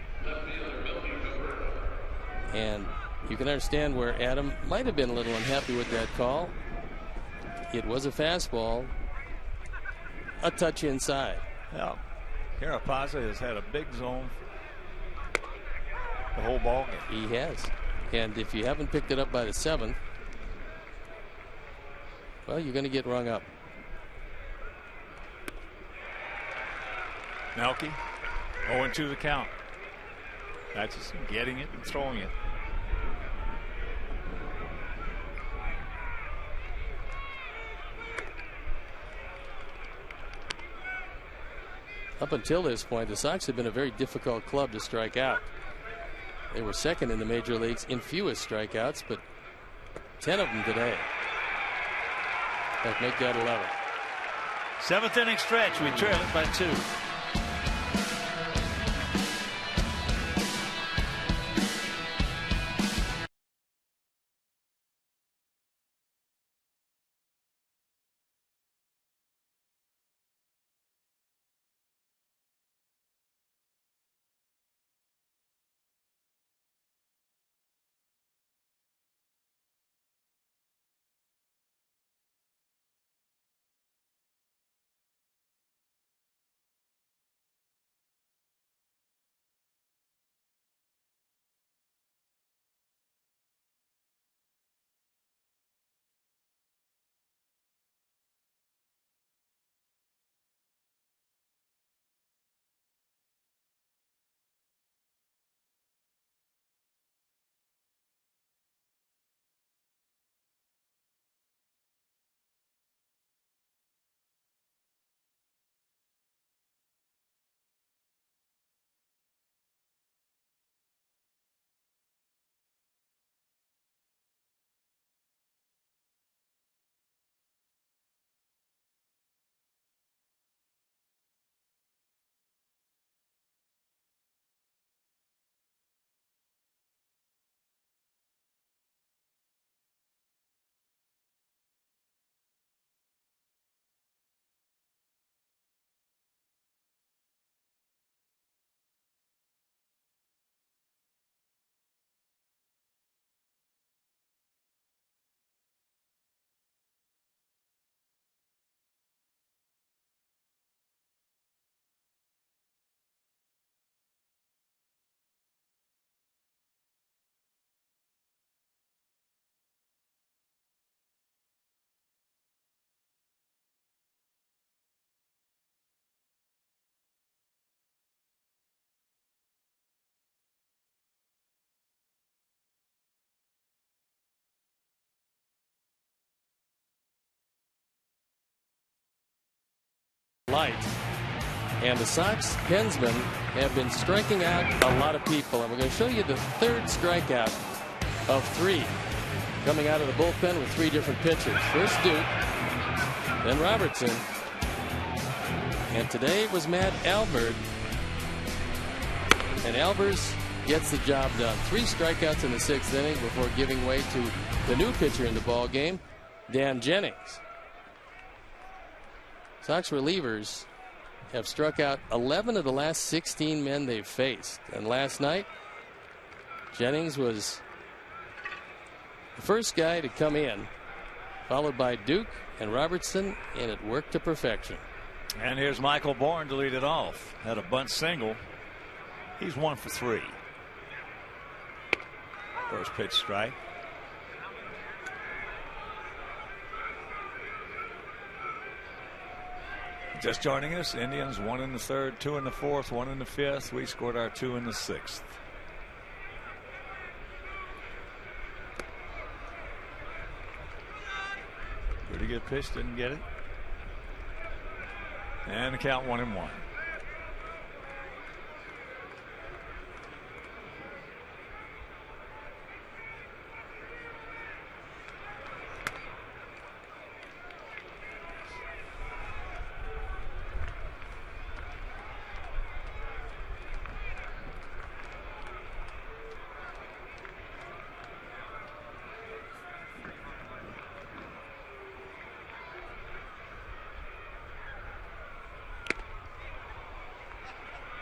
And you can understand where Adam might have been a little unhappy with that call. It was a fastball, a touch inside. Yeah, Carapazza has had a big zone the whole ball game. He has. And if you haven't picked it up by the 7th, well, you're going to get rung up. Melky 0-2 the count. That's just getting it and throwing it. Up until this point, the Sox have been a very difficult club to strike out. They were second in the major leagues in fewest strikeouts, but 10 of them today. That make that 11. 7th inning stretch. We trail it by 2. light. And the Sox pensmen have been striking out a lot of people. And we're going to show you the third strikeout of 3 coming out of the bullpen with 3 different pitchers. First Duke, then Robertson, and today it was Matt Albert. And Albers gets the job done. 3 strikeouts in the 6th inning before giving way to the new pitcher in the ball game, Dan Jennings. Sox relievers have struck out 11 of the last 16 men they've faced. And last night, Jennings was the first guy to come in, followed by Duke and Robertson, and it worked to perfection. And here's Michael Bourne to lead it off. Had a bunt single. He's 1 for 3. First pitch strike. Just joining us, Indians 1 in the 3rd, 2 in the 4th, 1 in the 5th. We scored our 2 in the 6th. Pretty good pitch, didn't get it. And the count 1-1.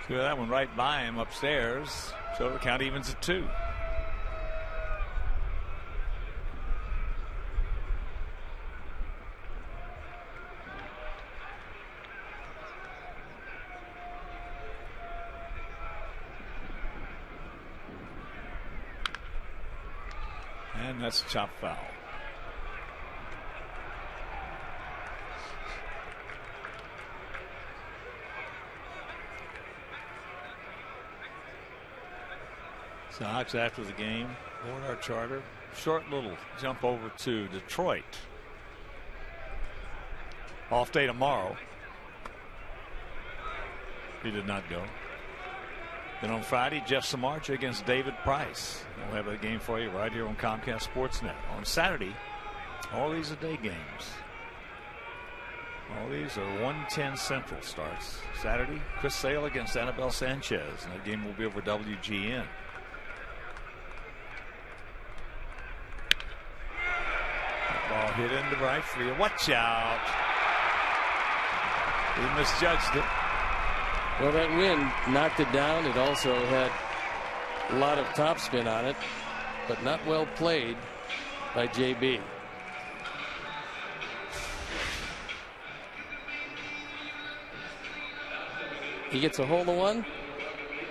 Threw that one right by him upstairs, so the count evens at 2. And that's a chop foul. Sox after the game board our charter. Short little jump over to Detroit. Off day tomorrow. He did not go. Then on Friday, Jeff Samardzija against David Price. We'll have a game for you right here on Comcast Sportsnet. On Saturday, all these are day games. All these are 1:10 Central starts. Saturday, Chris Sale against Anibal Sanchez. And that game will be over WGN. Ball hit into right field. Watch out. He misjudged it. Well, that wind knocked it down. It also had a lot of topspin on it, but not well played by JB. He gets a hold of one,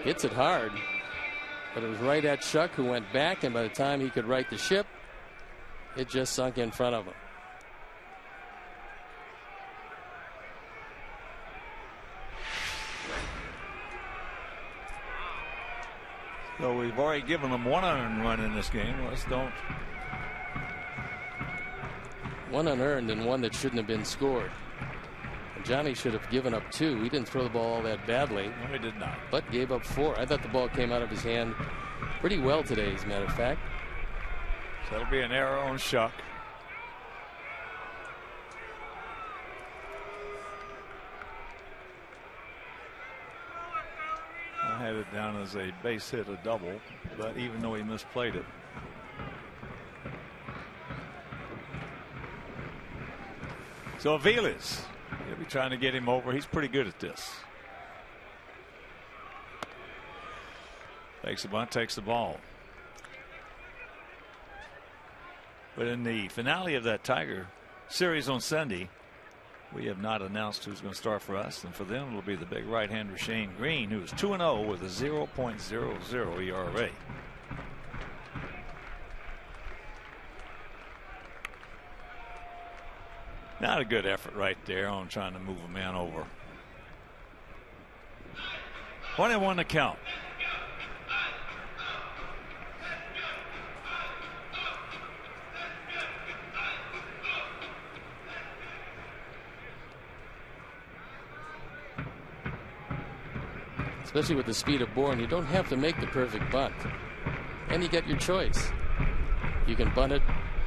hits it hard, but it was right at Shuck, who went back, and by the time he could right the ship, it just sunk in front of him. So we've already given them 1 unearned run in this game. Let's don't. 1 unearned and 1 that shouldn't have been scored. And Johnny should have given up 2. He didn't throw the ball all that badly. No, he did not. But gave up 4. I thought the ball came out of his hand pretty well today, as a matter of fact. So that'll be an error on Shuck. I had it down as a base hit, a double, but even though he misplayed it. So Aviles, he'll be trying to get him over. He's pretty good at this. Takes the bunt, takes the ball. But in the finale of that Tiger series on Sunday, we have not announced who's going to start for us, and for them it'll be the big right-hander Shane Green, who is 2-0 with a 0.00 ERA. Not a good effort right there on trying to move a man over. 1-1 to count. especially with the speed of Bourne, you don't have to make the perfect bunt. And you get your choice. You can bunt it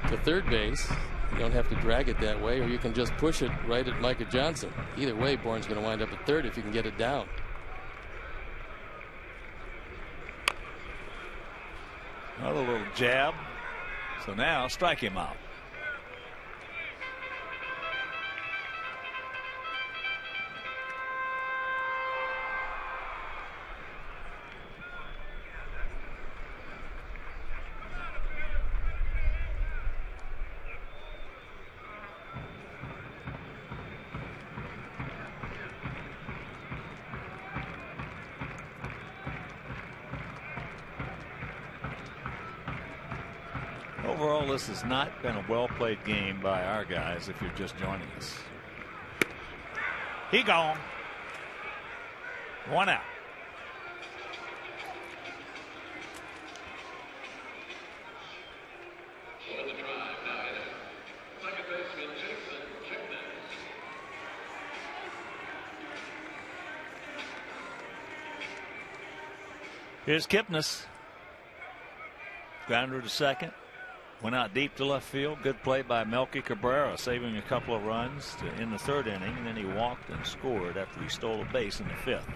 to third base. You don't have to drag it that way, or you can just push it right at Micah Johnson. Either way, Bourne's going to wind up at third if you can get it down. Another little jab. So now strike him out. Overall, this has not been a well-played game by our guys if you're just joining us. He gone. One out. For the drive, now in second baseman Jason Kipnis. Here's Kipnis. Grounder to second. Went out deep to left field. Good play by Melky Cabrera, saving a couple of runs in the third inning. And then he walked and scored after he stole a base in the fifth.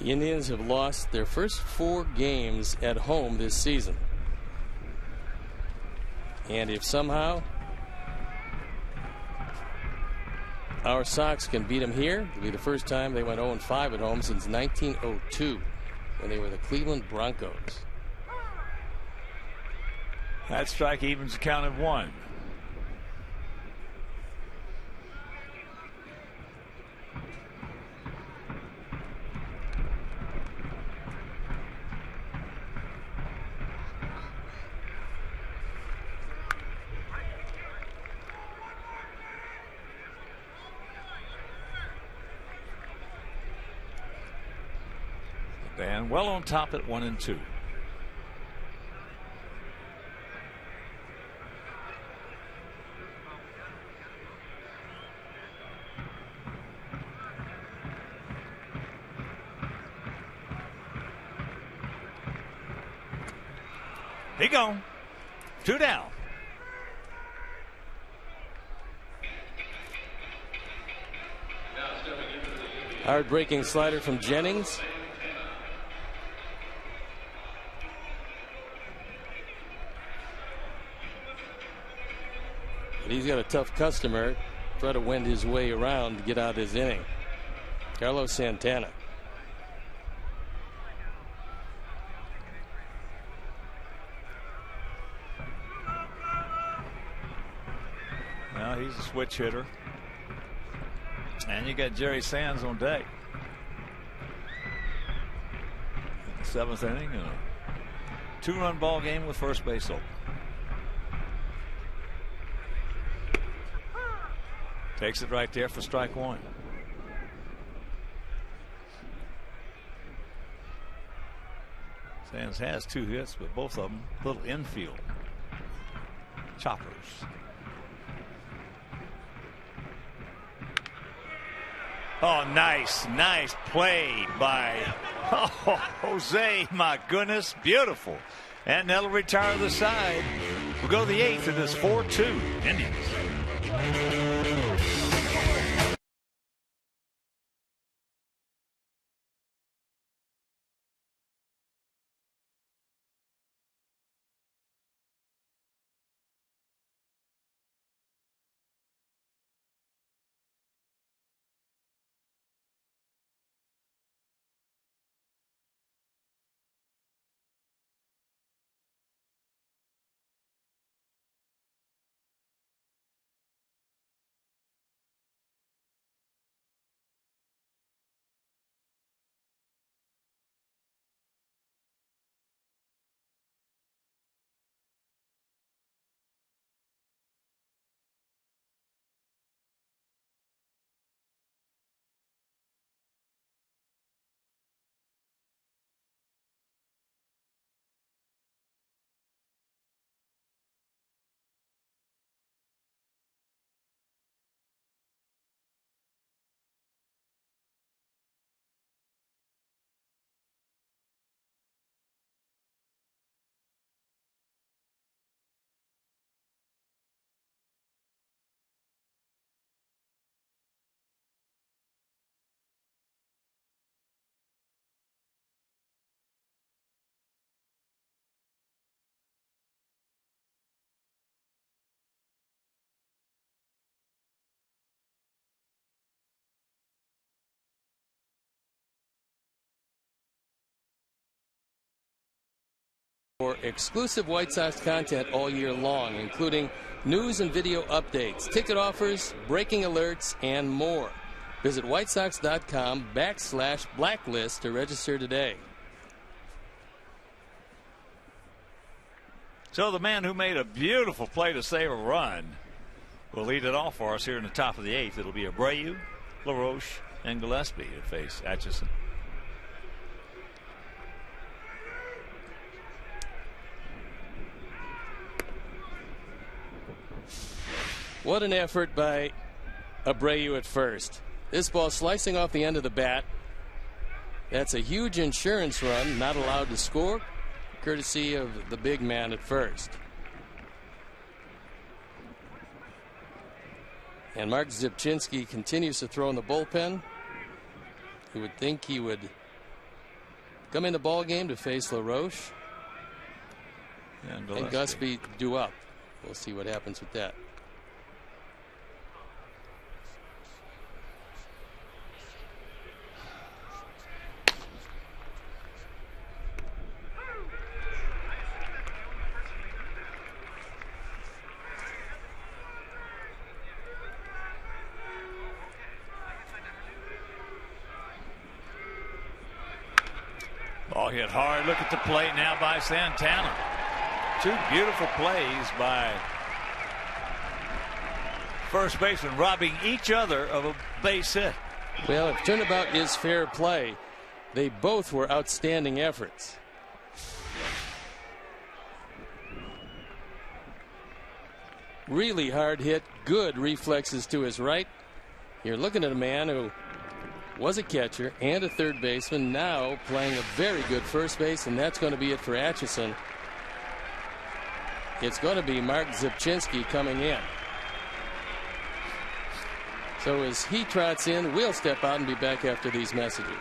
The Indians have lost their first 4 games at home this season. And if somehow our Sox can beat them here, it'll be the first time they went 0-5 at home since 1902 when they were the Cleveland Broncos. That strike evens the count of 1. And well on top at 1-2. He gone. 2 down. Hard breaking slider from Jennings. He's got a tough customer. Try to wend his way around to get out of his inning. Carlos Santana. Well, he's a switch hitter. And you got Jerry Sands on deck. 7th inning. And a 2-run ball game with first base open. Takes it right there for strike 1. Sands has 2 hits, but both of them little infield choppers. Oh, nice play by Jose. My goodness, beautiful. And that'll retire the side. We'll go to the 8th. It is 4-2 Indians. For exclusive White Sox content all year long, including news and video updates, ticket offers, breaking alerts, and more. Visit whitesox.com/blacklist to register today. So the man who made a beautiful play to save a run will lead it off for us here in the top of the 8th. It'll be Abreu, LaRoche, and Gillespie to face Atchison. What an effort by Abreu at first. This ball slicing off the end of the bat. That's a huge insurance run, not allowed to score, courtesy of the big man at first. And Mark Zipchinski continues to throw in the bullpen. You would think he would come in the ball game to face LaRoche. And Gillespie due up. We'll see what happens with that. Ball hit hard. Look at the plate now by Santana. Two beautiful plays by first baseman, robbing each other of a base hit. Well, if turnabout is fair play, they both were outstanding efforts. Really hard hit, good reflexes to his right. You're looking at a man who was a catcher and a third baseman, now playing a very good first base, and that's going to be it for Atchison. It's going to be Mark Zipchinski coming in. So as he trots in, we'll step out and be back after these messages.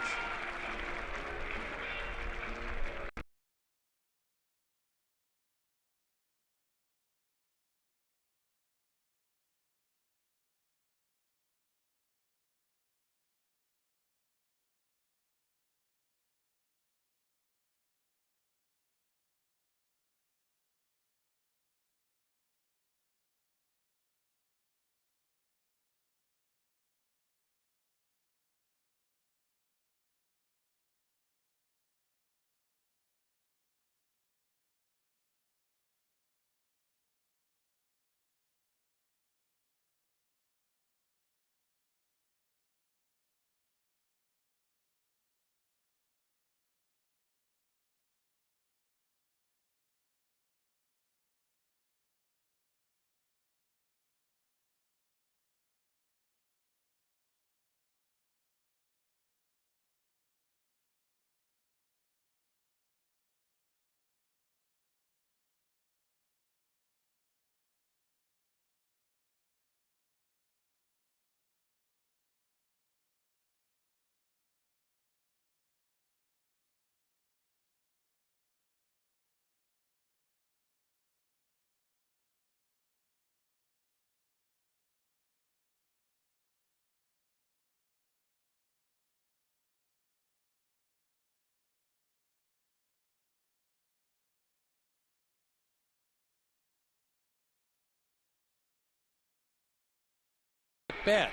Bat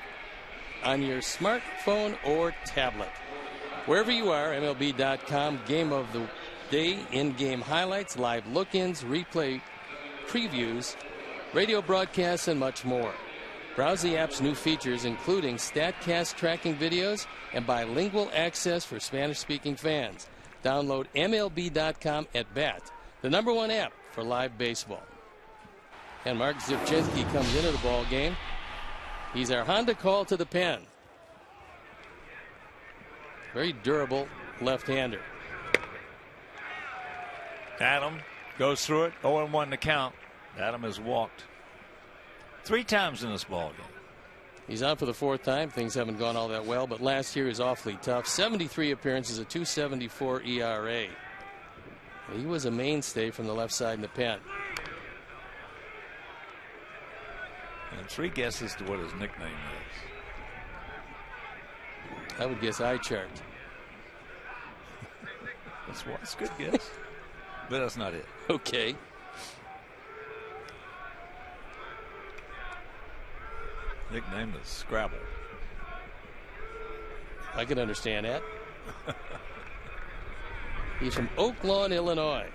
on your smartphone or tablet. Wherever you are, MLB.com, game of the day, in-game highlights, live look-ins, replay previews, radio broadcasts, and much more. Browse the app's new features, including StatCast tracking videos and bilingual access for Spanish-speaking fans. Download MLB.com at bat, the #1 app for live baseball. And Mark Zipchinski comes into the ball game. He's our Honda call to the pen. Very durable left-hander. Adam goes through it. 0-1 to count. Adam has walked 3 times in this ball game. He's on for the 4th time. Things haven't gone all that well, but last year is awfully tough. 73 appearances, a 2.74 ERA. He was a mainstay from the left side in the pen. And 3 guesses to what his nickname is. I would guess eye chart. That's a good guess. but that's not it. Okay. Nickname is Scrabble. I can understand that. He's from Oakland, Illinois.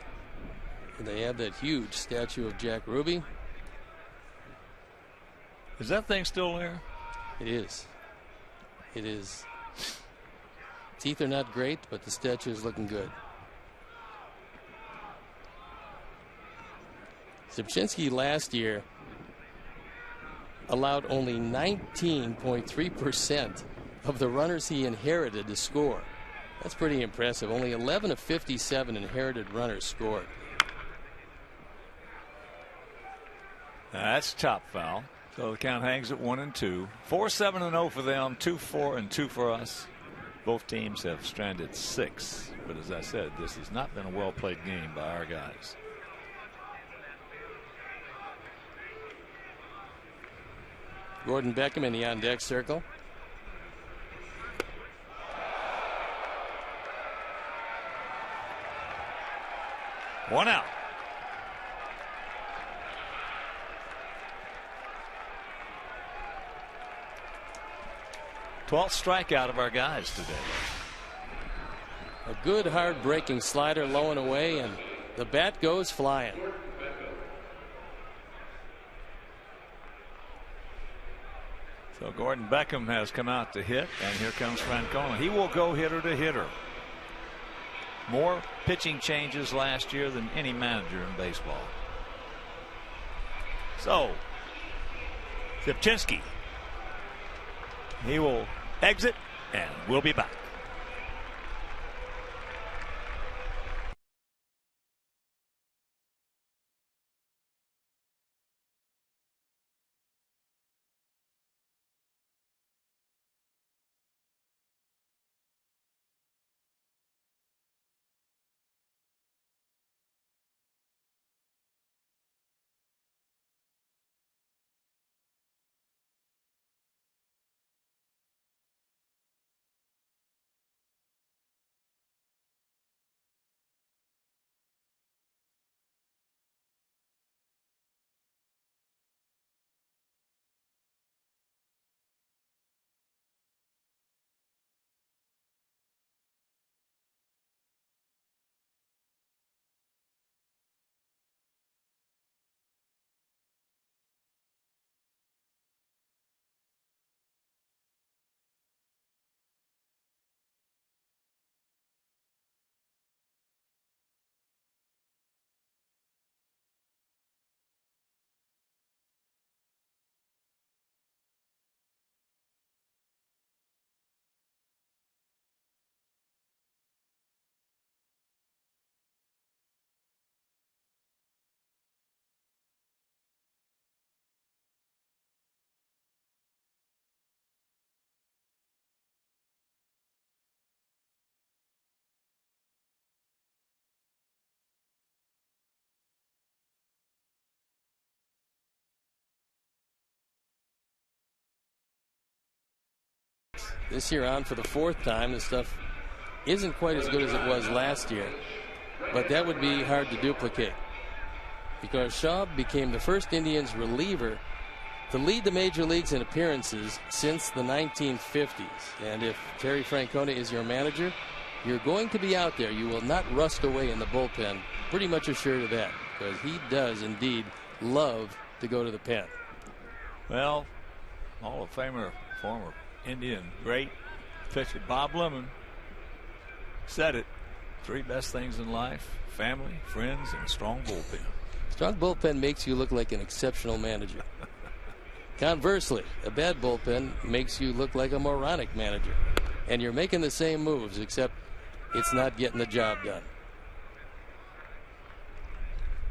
And they have that huge statue of Jack Ruby. Is that thing still there? It is. It is. Teeth are not great, but the statue is looking good. Zipchinski last year allowed only 19.3% of the runners he inherited to score. That's pretty impressive. Only 11 of 57 inherited runners scored. That's top foul. So the count hangs at 1-2. 4-7-0 for them. 2-4 and 2 for us. Both teams have stranded 6. But as I said, this has not been a well played game by our guys. Gordon Beckham in the on deck circle. One out. Twelfth strikeout of our guys today. A good hard breaking slider low and away, and the bat goes flying. So Gordon Beckham has come out to hit, and here comes Francona. He will go hitter to hitter. More pitching changes last year than any manager in baseball. So Zipchinski, he will exit, and we'll be back. This year on for the 4th time. The stuff isn't quite as good as it was last year, but that would be hard to duplicate because Shaw became the first Indians reliever to lead the major leagues in appearances since the 1950s. And if Terry Francona is your manager, you're going to be out there. You will not rust away in the bullpen. Pretty much assured of that, because he does indeed love to go to the pen. Well, Hall of Famer, former Indian great pitcher Bob Lemon said it. 3 best things in life: family, friends, and a strong bullpen. Strong bullpen makes you look like an exceptional manager. Conversely, a bad bullpen makes you look like a moronic manager. And you're making the same moves, except it's not getting the job done.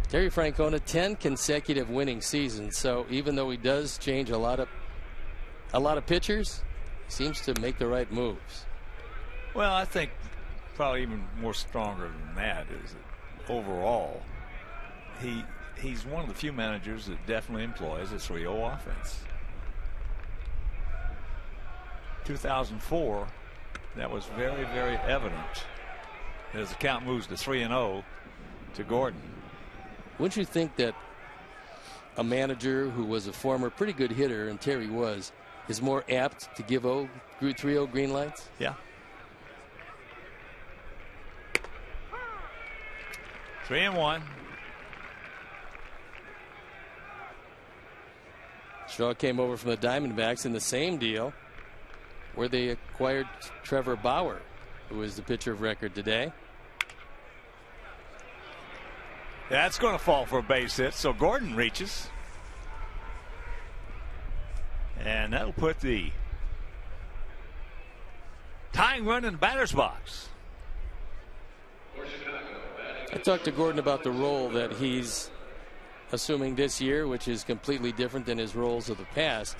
Terry Francona, 10 consecutive winning seasons. So even though he does change a lot of pitchers, he seems to make the right moves. Well, I think probably even more stronger than that is that overall he's one of the few managers that definitely employs a 3-0 offense. 2004, that was very, very evident. As the count moves to 3-0, to Gordon. Wouldn't you think that a manager who was a former pretty good hitter, and Terry was, is more apt to give 3-0 green lights? Yeah. 3-1. Shaw came over from the Diamondbacks in the same deal where they acquired Trevor Bauer, who is the pitcher of record today. That's going to fall for a base hit, so Gordon reaches. And that'll put the tying run in the batter's box. I talked to Gordon about the role that he's assuming this year, which is completely different than his roles of the past.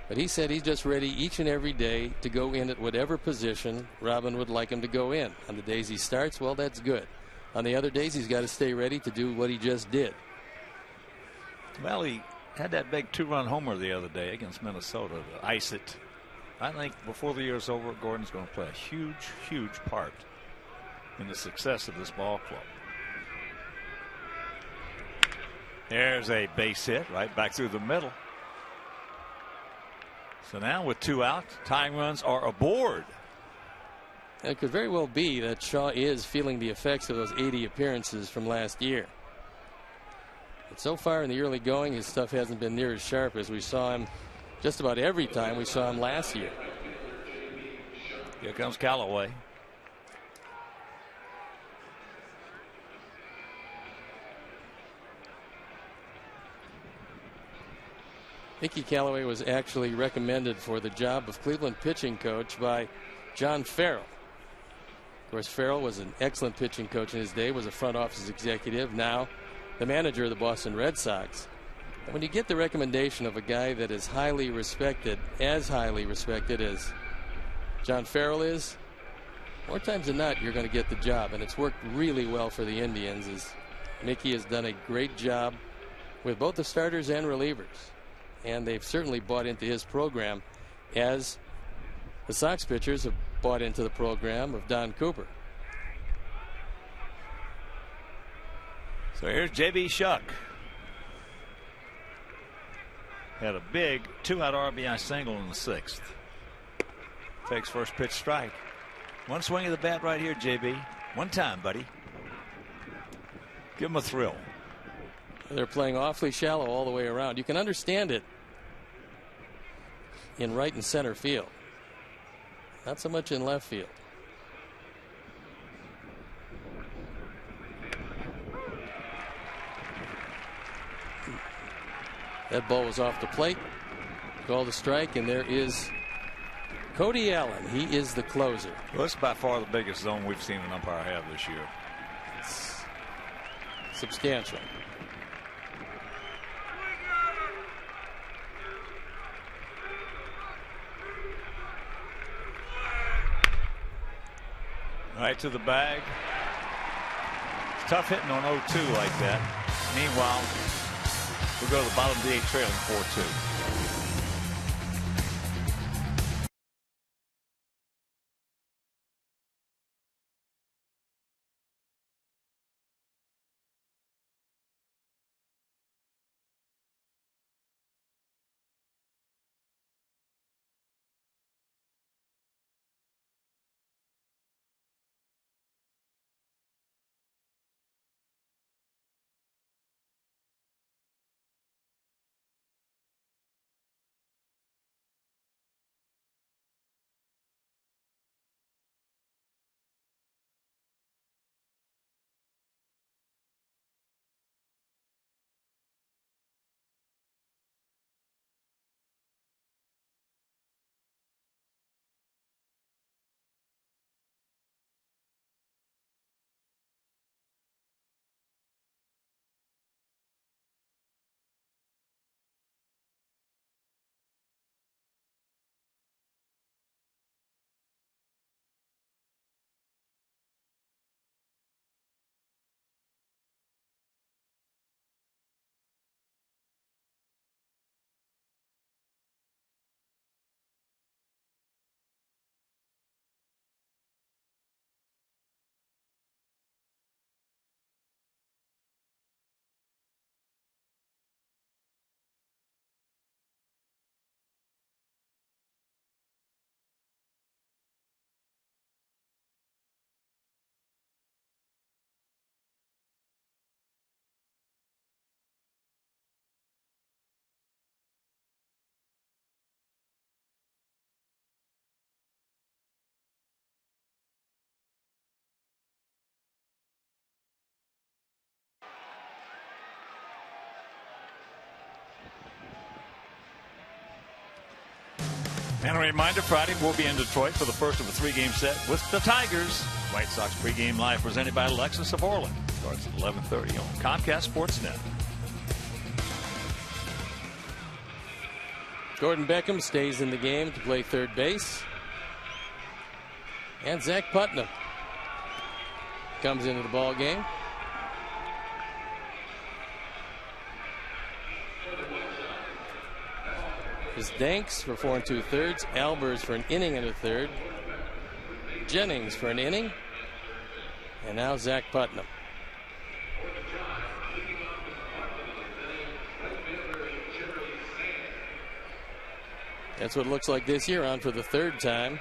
But he said he's just ready each and every day to go in at whatever position Robin would like him to go in. On the days he starts, well, that's good. On the other days, he's got to stay ready to do what he just did. Well, he had that big 2-run homer the other day against Minnesota to ice it. I think before the year's over, Gordon's going to play a huge, huge part in the success of this ball club. There's a base hit right back through the middle. So now with 2 out, tying runs are aboard. It could very well be that Shaw is feeling the effects of those 80 appearances from last year. But so far in the early going, his stuff hasn't been near as sharp as we saw him just about every time we saw him last year. Here comes Callaway. Mickey Callaway was actually recommended for the job of Cleveland pitching coach by John Farrell. Of course, Farrell was an excellent pitching coach in his day, was a front office executive, now the manager of the Boston Red Sox. And when you get the recommendation of a guy that is highly respected, as highly respected as John Farrell is, more times than not, you're going to get the job. And it's worked really well for the Indians, as Mickey has done a great job with both the starters and relievers. And they've certainly bought into his program, as the Sox pitchers have bought into the program of Don Cooper. So here's J.B. Shuck. Had a big 2-out RBI single in the 6th. Takes first pitch strike. One swing of the bat right here, J.B. One time, buddy. Give him a thrill. They're playing awfully shallow all the way around. You can understand it in right and center field. Not so much in left field. That ball was off the plate. Called a strike, and there is Cody Allen. He is the closer. Well, it's by far the biggest zone we've seen an umpire have this year. It's substantial. Right to the bag. It's tough hitting on 0-2 like that. Meanwhile, we'll go to the bottom of the 8th trailing 4-2. And a reminder, Friday we'll be in Detroit for the first of a 3-game set with the Tigers. White Sox pregame live presented by Lexus of Orland. Starts at 11:30 on Comcast Sportsnet. Gordon Beckham stays in the game to play third base. And Zach Putnam comes into the ball game. Is Danks for 4 2/3, Albers for an inning and a third, Jennings for an inning, and now Zach Putnam. That's what it looks like this year, on for the third time.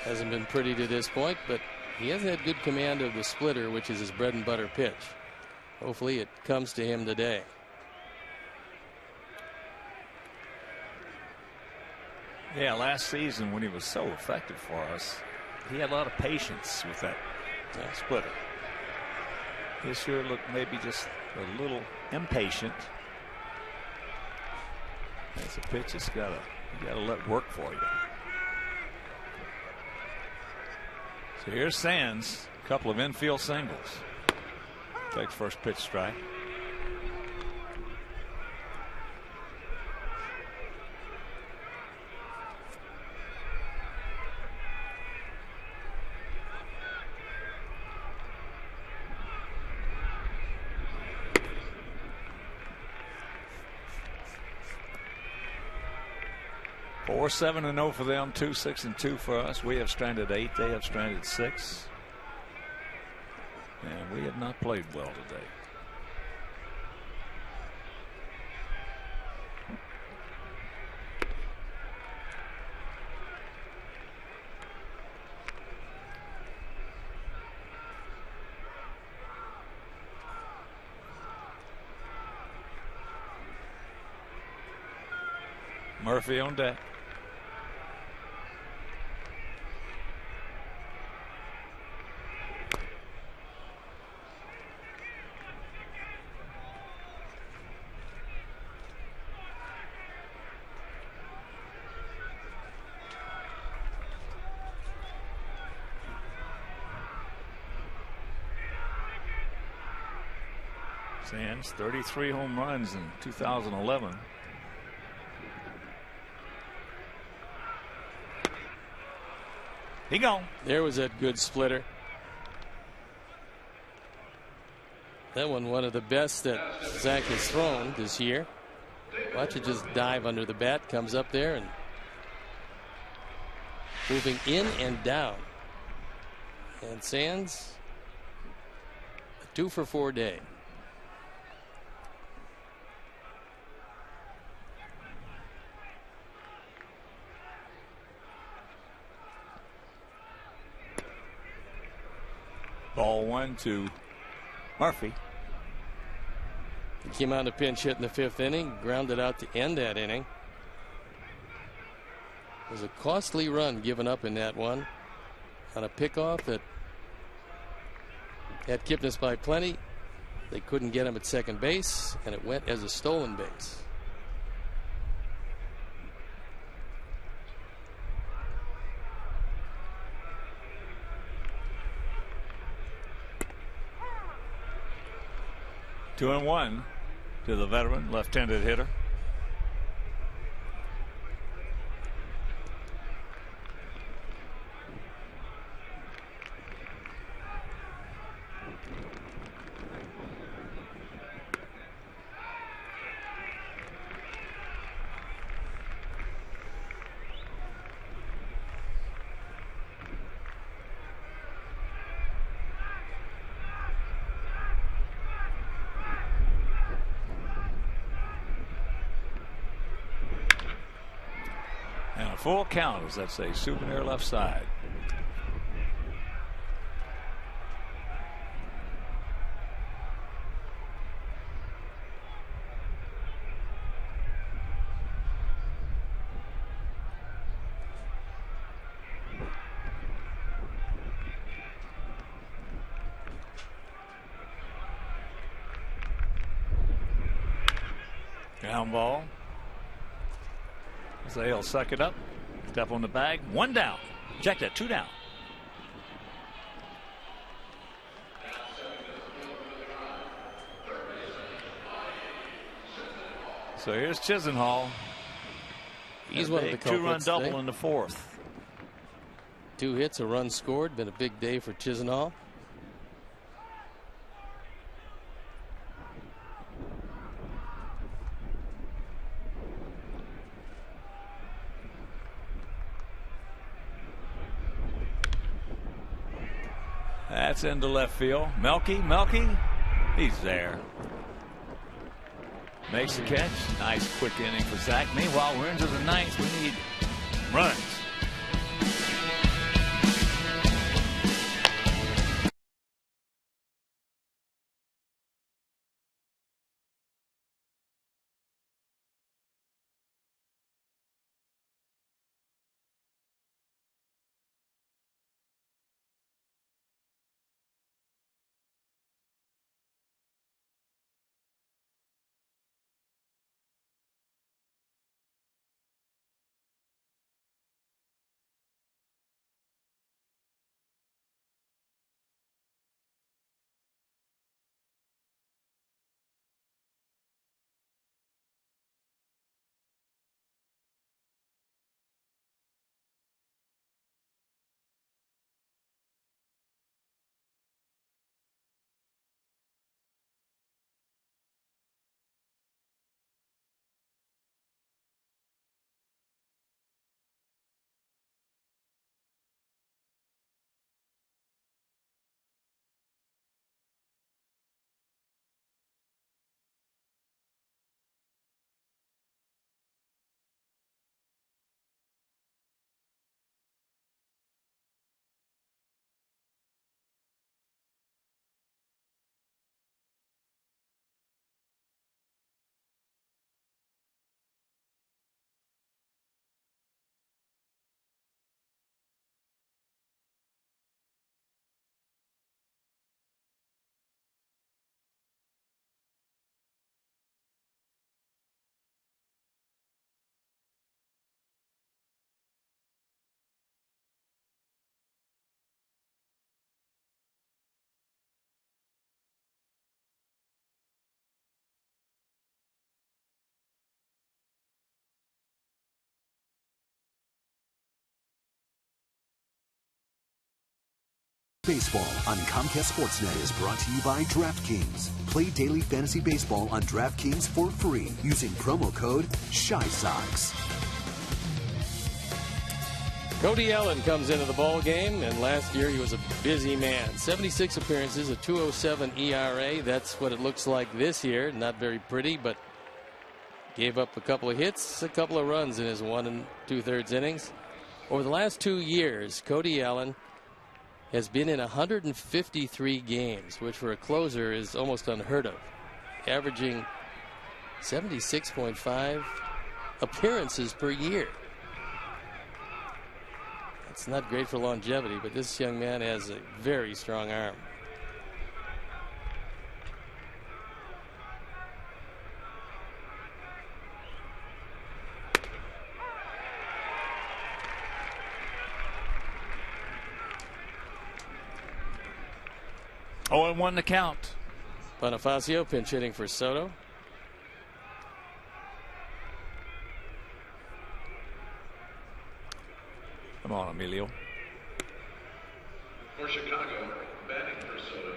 Hasn't been pretty to this point, but he has had good command of the splitter, which is his bread and butter pitch. Hopefully it comes to him today. Yeah, last season when he was so effective for us, he had a lot of patience with that splitter. This year looked maybe just a little impatient. That's a pitch that's you gotta let work for you. So here's Sands, a couple of infield singles. Takes first pitch strike. Four 7-0 for them, 2 6-2 for us. We have stranded 8. They have stranded 6. And we have not played well today. Murphy on deck. Sands, 33 home runs in 2011. He gone. There was that good splitter. That one of the best that Zach has thrown this year. Watch it just dive under the bat, comes up there and moving in and down. And Sands, a 2 for 4 day. Ball 1 to Murphy. He came out in a pinch hit in the 5th inning, grounded out to end that inning. It was a costly run given up in that one on a pickoff that had Kipnis by plenty. They couldn't get him at second base, and it went as a stolen base. Two and one to the veteran left-handed hitter. Full count, as that's a souvenir left side. Ground ball. Zale suck it up. Step on the bag. 1 down. Check that. 2 down. So here's Chisenhall. He's one of the culprits. 2-run double in the 4th. 2 hits, a run scored. Been a big day for Chisenhall. That's into left field. Melky, he's there. Makes the catch. Nice quick inning for Zach. Meanwhile, we're into the 9th. We need runs. Baseball on Comcast Sportsnet is brought to you by DraftKings. Play daily fantasy baseball on DraftKings for free using promo code ShySox. Cody Allen comes into the ball game, and last year he was a busy man. 76 appearances, a 2.07 ERA. That's what it looks like this year. Not very pretty, but gave up a couple of hits, a couple of runs in his 1 2/3 innings. Over the last 2 years, Cody Allen has been in 153 games, which for a closer is almost unheard of, averaging 76.5 appearances per year. That's not great for longevity, but this young man has a very strong arm. Oh, and 1 to count. Bonifacio pinch hitting for Soto. Come on, Emilio. For Chicago, batting for Soto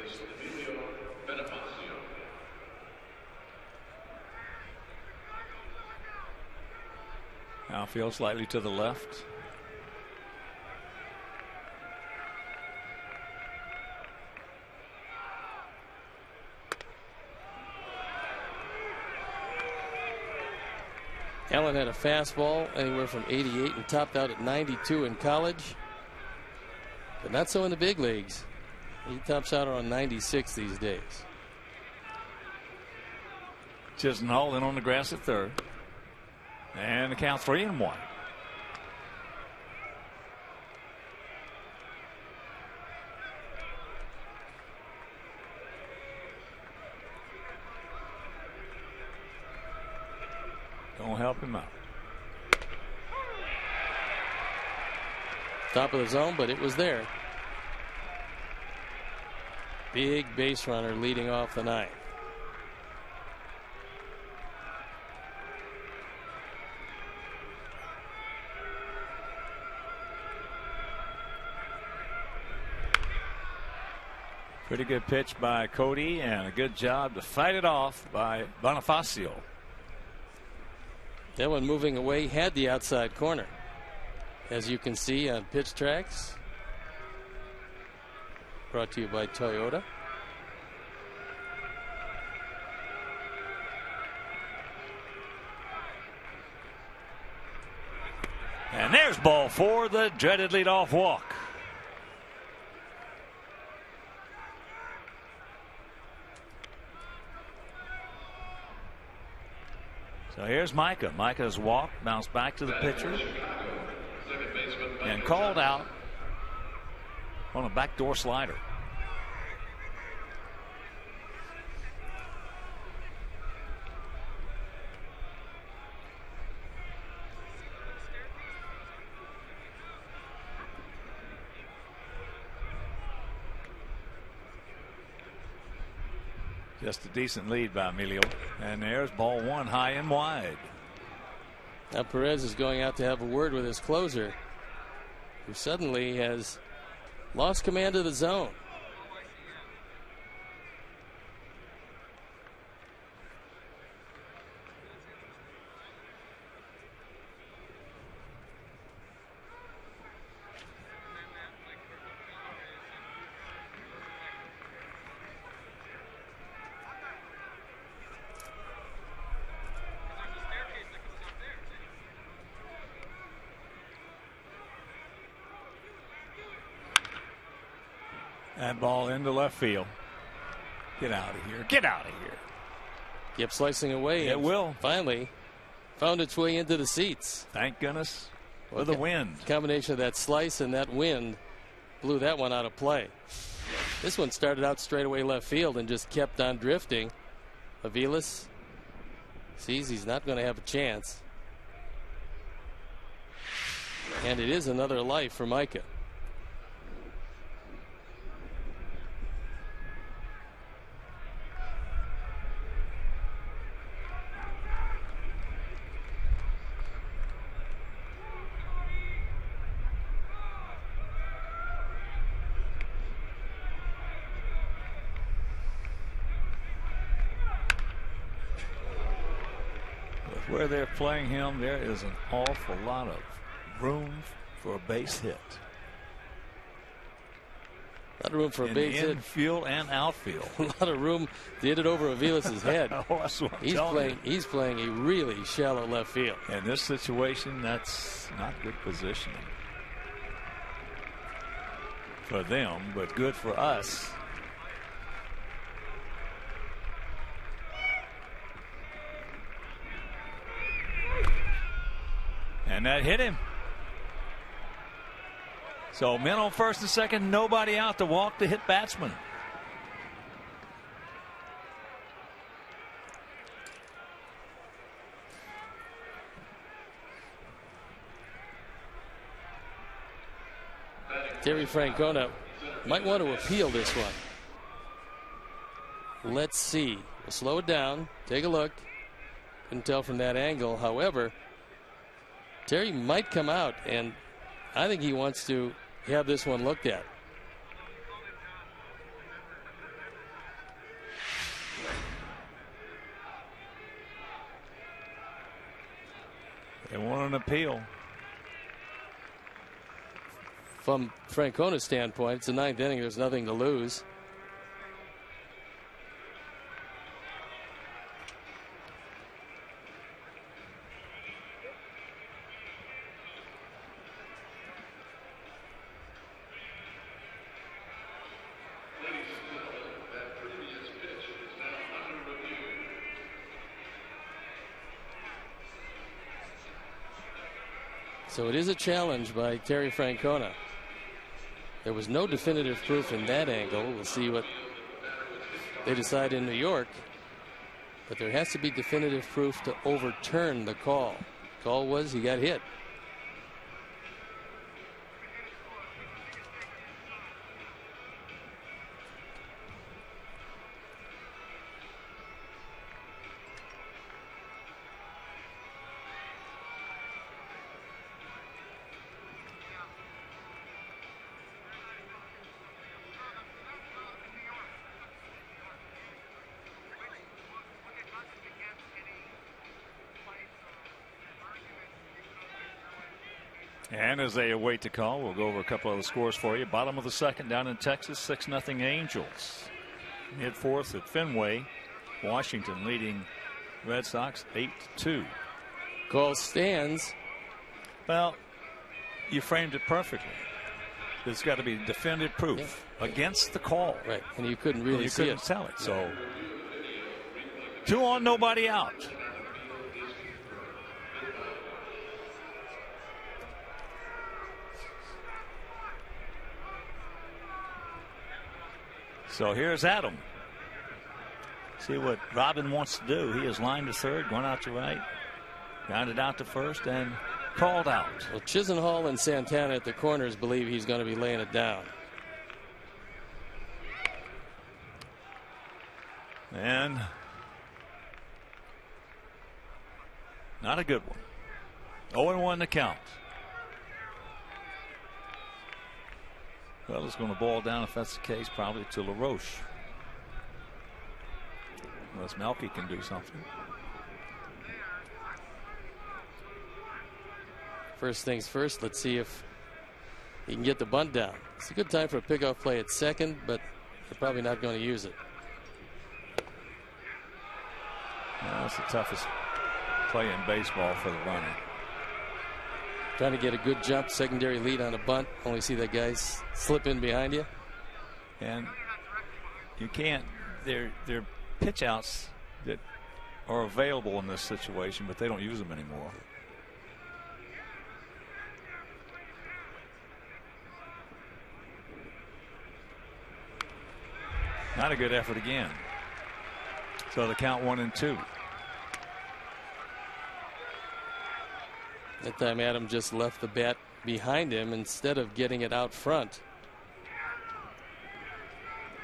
is Emilio Bonifacio. Outfield slightly to the left. Allen had a fastball anywhere from 88 and topped out at 92 in college, but not so in the big leagues. He tops out around 96 these days. Chisenhall in on the grass at third. And the count 3-1. Don't help him out. top of the zone, but it was there. Big base runner leading off the ninth. Pretty good pitch by Cody, and a good job to fight it off by Bonifacio. That one moving away had the outside corner, as you can see on pitch tracks. Brought to you by Toyota. And there's ball 4, the dreaded leadoff walk. So here's Micah. Micah's walked, bounced back to the pitcher, and called out on a backdoor slider. Just a decent lead by Emilio. And there's ball 1, high and wide. Now Perez is going out to have a word with his closer, who suddenly has lost command of the zone. That ball into left field. Get out of here. Get out of here. Kept slicing away. It will. Finally found its way into the seats. Thank goodness for the wind. Combination of that slice and that wind blew that one out of play. This one started out straight away left field and just kept on drifting. Aviles sees he's not going to have a chance. And it is another life for Micah. Where they're playing him, there is an awful lot of room for a base hit. A lot of room for a base hit. Infield and outfield. A lot of room to hit it over Aviles' head. Oh, that's what I'm telling you. He's playing a really shallow left field. In this situation, that's not good positioning for them, but good for us. And that hit him. So men on first and second, nobody out to walk the hit batsman. Terry Francona might want to appeal this one. Let's see. We'll slow it down. Take a look. Couldn't tell from that angle. However, Terry might come out, and I think he wants to have this one looked at. They want an appeal. From Francona's standpoint, it's the ninth inning. There's nothing to lose. So it is a challenge by Terry Francona. There was no definitive proof in that angle. We'll see what they decide in New York. But there has to be definitive proof to overturn the call. Call was he got hit. And as they await the call, we'll go over a couple of the scores for you. Bottom of the second down in Texas, 6-0 Angels. Mid-fourth at Fenway, Washington leading Red Sox 8-2. Call stands. Well, you framed it perfectly. There's got to be definitive proof against the call. Right, and you couldn't really see it. Tell it. So 2 on, nobody out. So here's Adam. See what Robin wants to do. He is lined to third, going out to right, grounded out to first, and called out. Well, Chisenhall and Santana at the corners believe he's going to be laying it down. And not a good one. 0-1 to count. Well, it's going to boil down, if that's the case, probably to LaRoche. Unless Melky can do something. First things first, let's see if he can get the bunt down. It's a good time for a pickoff play at second, but they're probably not going to use it. That's the toughest play in baseball for the runner. Trying to get a good jump, secondary lead on a bunt. Only see that guys slip in behind you. And you can't, they're pitch outs that are available in this situation, but they don't use them anymore. Not a good effort again. So the count 1-2. That time Adam just left the bat behind him instead of getting it out front.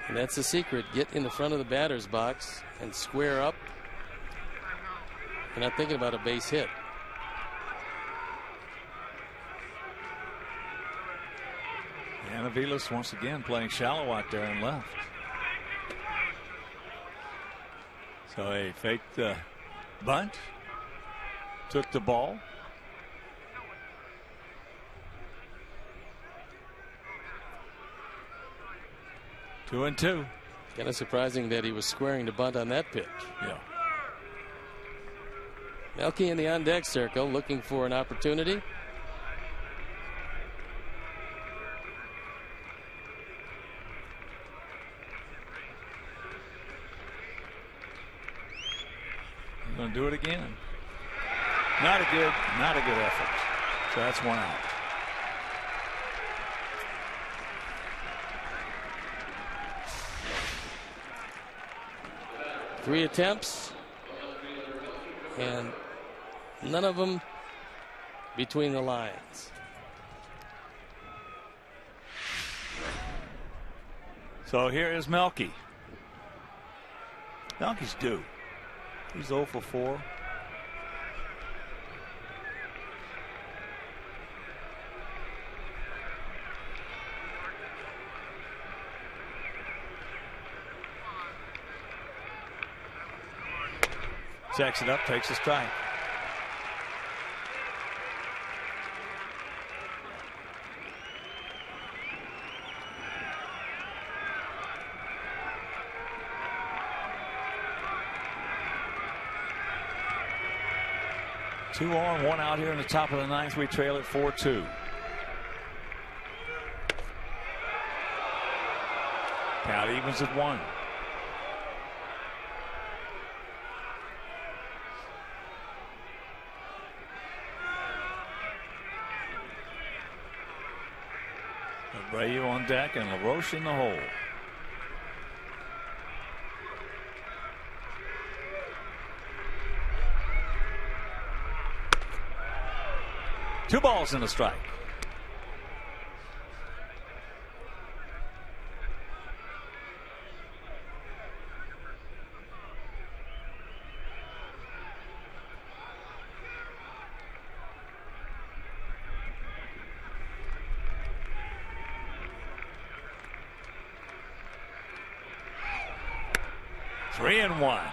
And that's the secret. Get in the front of the batter's box and square up. You're not thinking about a base hit. And Aviles once again playing shallow out there and left. So he faked the bunt, took the ball. Two and two. Kind of surprising that he was squaring the bunt on that pitch. Yeah. Melky in the on deck circle looking for an opportunity. He's going to do it again. Not a good effort. So that's one out. Three attempts, and none of them between the lines. So here is Melky. Melky's due. He's 0 for 4. Checks it up, takes a strike. Two on, one out here in the top of the ninth. We trail at 4-2. Count evens at 1. Abreu on deck and LaRoche in the hole. Two balls and a strike. Three and one.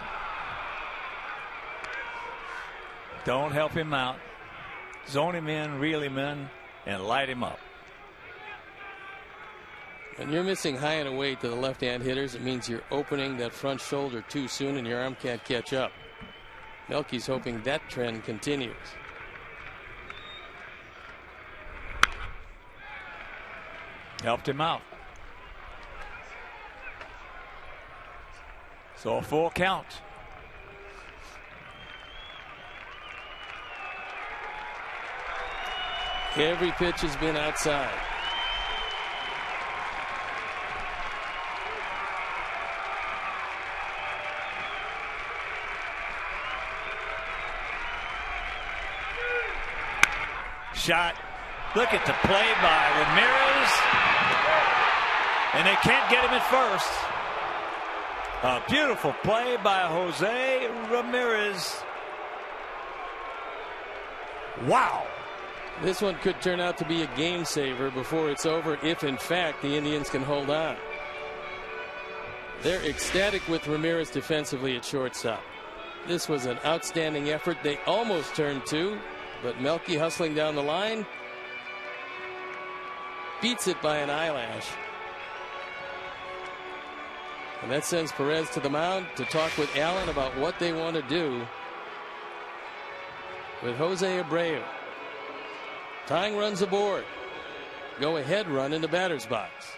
Don't help him out. Zone him in, reel him in, and light him up. When you're missing high and away to the left-hand hitters, it means you're opening that front shoulder too soon and your arm can't catch up. Melky's hoping that trend continues. Helped him out. So a full count. Every pitch has been outside. Shot. Look at the play by Ramirez. And they can't get him at first. A beautiful play by Jose Ramirez. Wow. This one could turn out to be a game saver before it's over, if in fact the Indians can hold on. They're ecstatic with Ramirez defensively at shortstop. This was an outstanding effort. They almost turned two, but Melky hustling down the line beats it by an eyelash. And that sends Perez to the mound to talk with Allen about what they want to do with Jose Abreu. Tying runs aboard. Go ahead run in the batter's box.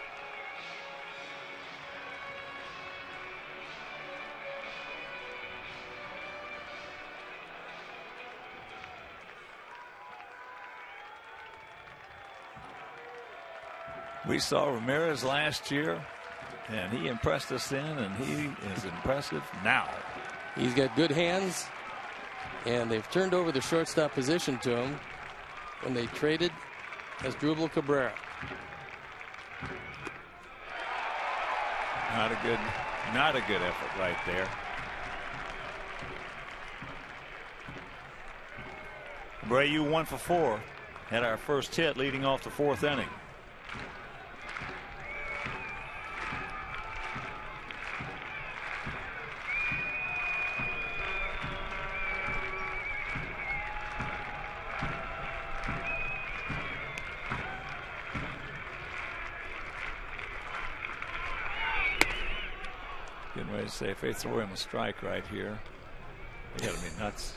We saw Ramirez last year, and he impressed us then, and he is impressive now. He's got good hands, and they've turned over the shortstop position to him when they traded Asdrubal Cabrera. Not a good effort right there. Abreu 1 for 4. Had our first hit leading off the 4th inning. Getting ready to say, if they throw him a strike right here, they gotta be nuts.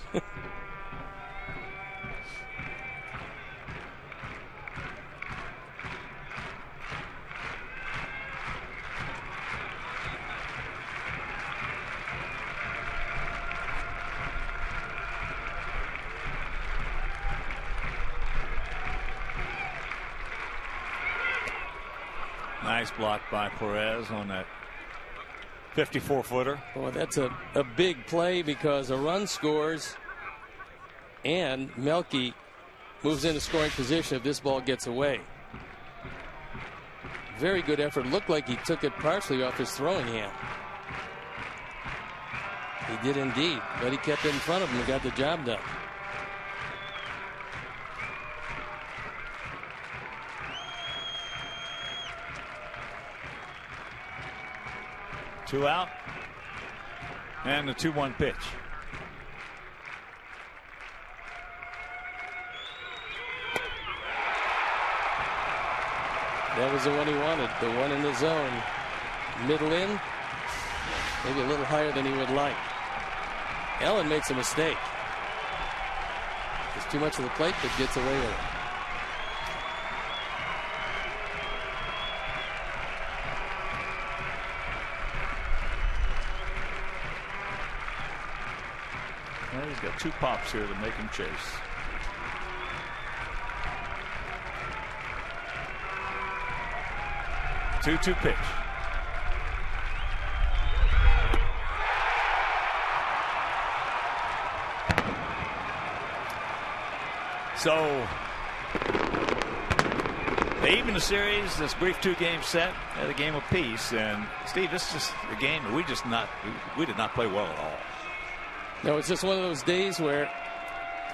Nice block by Perez on that 54-footer. Well, that's a big play because a run scores and Melky moves into scoring position if this ball gets away. Very good effort. Looked like he took it partially off his throwing hand. He did indeed, but he kept it in front of him and got the job done. Two out. And the 2-1 pitch. That was the one he wanted. The one in the zone. Middle in. Maybe a little higher than he would like. Allen makes a mistake. There's too much of the plate that gets away with it. Well, he's got 2 pops here to make him chase. Two pitch. So they even the series, this brief 2-game set at a game apiece. And Steve, this is just a game that we did not play well at all. No, it's just one of those days where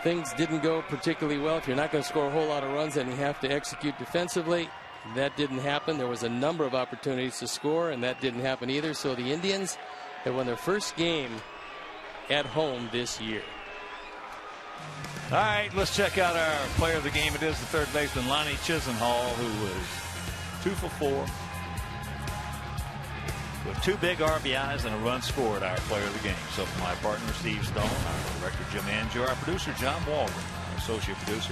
things didn't go particularly well. If you're not going to score a whole lot of runs, then you have to execute defensively. That didn't happen. There was a number of opportunities to score, and that didn't happen either. So the Indians have won their first game at home this year. All right, let's check out our player of the game. It is the third baseman, Lonnie Chisenhall, who was 2 for 4 with 2 big RBIs and a run scored, our player of the game. So for my partner, Steve Stone, our director, Jim Angier, our producer, John Waldron, our associate producer,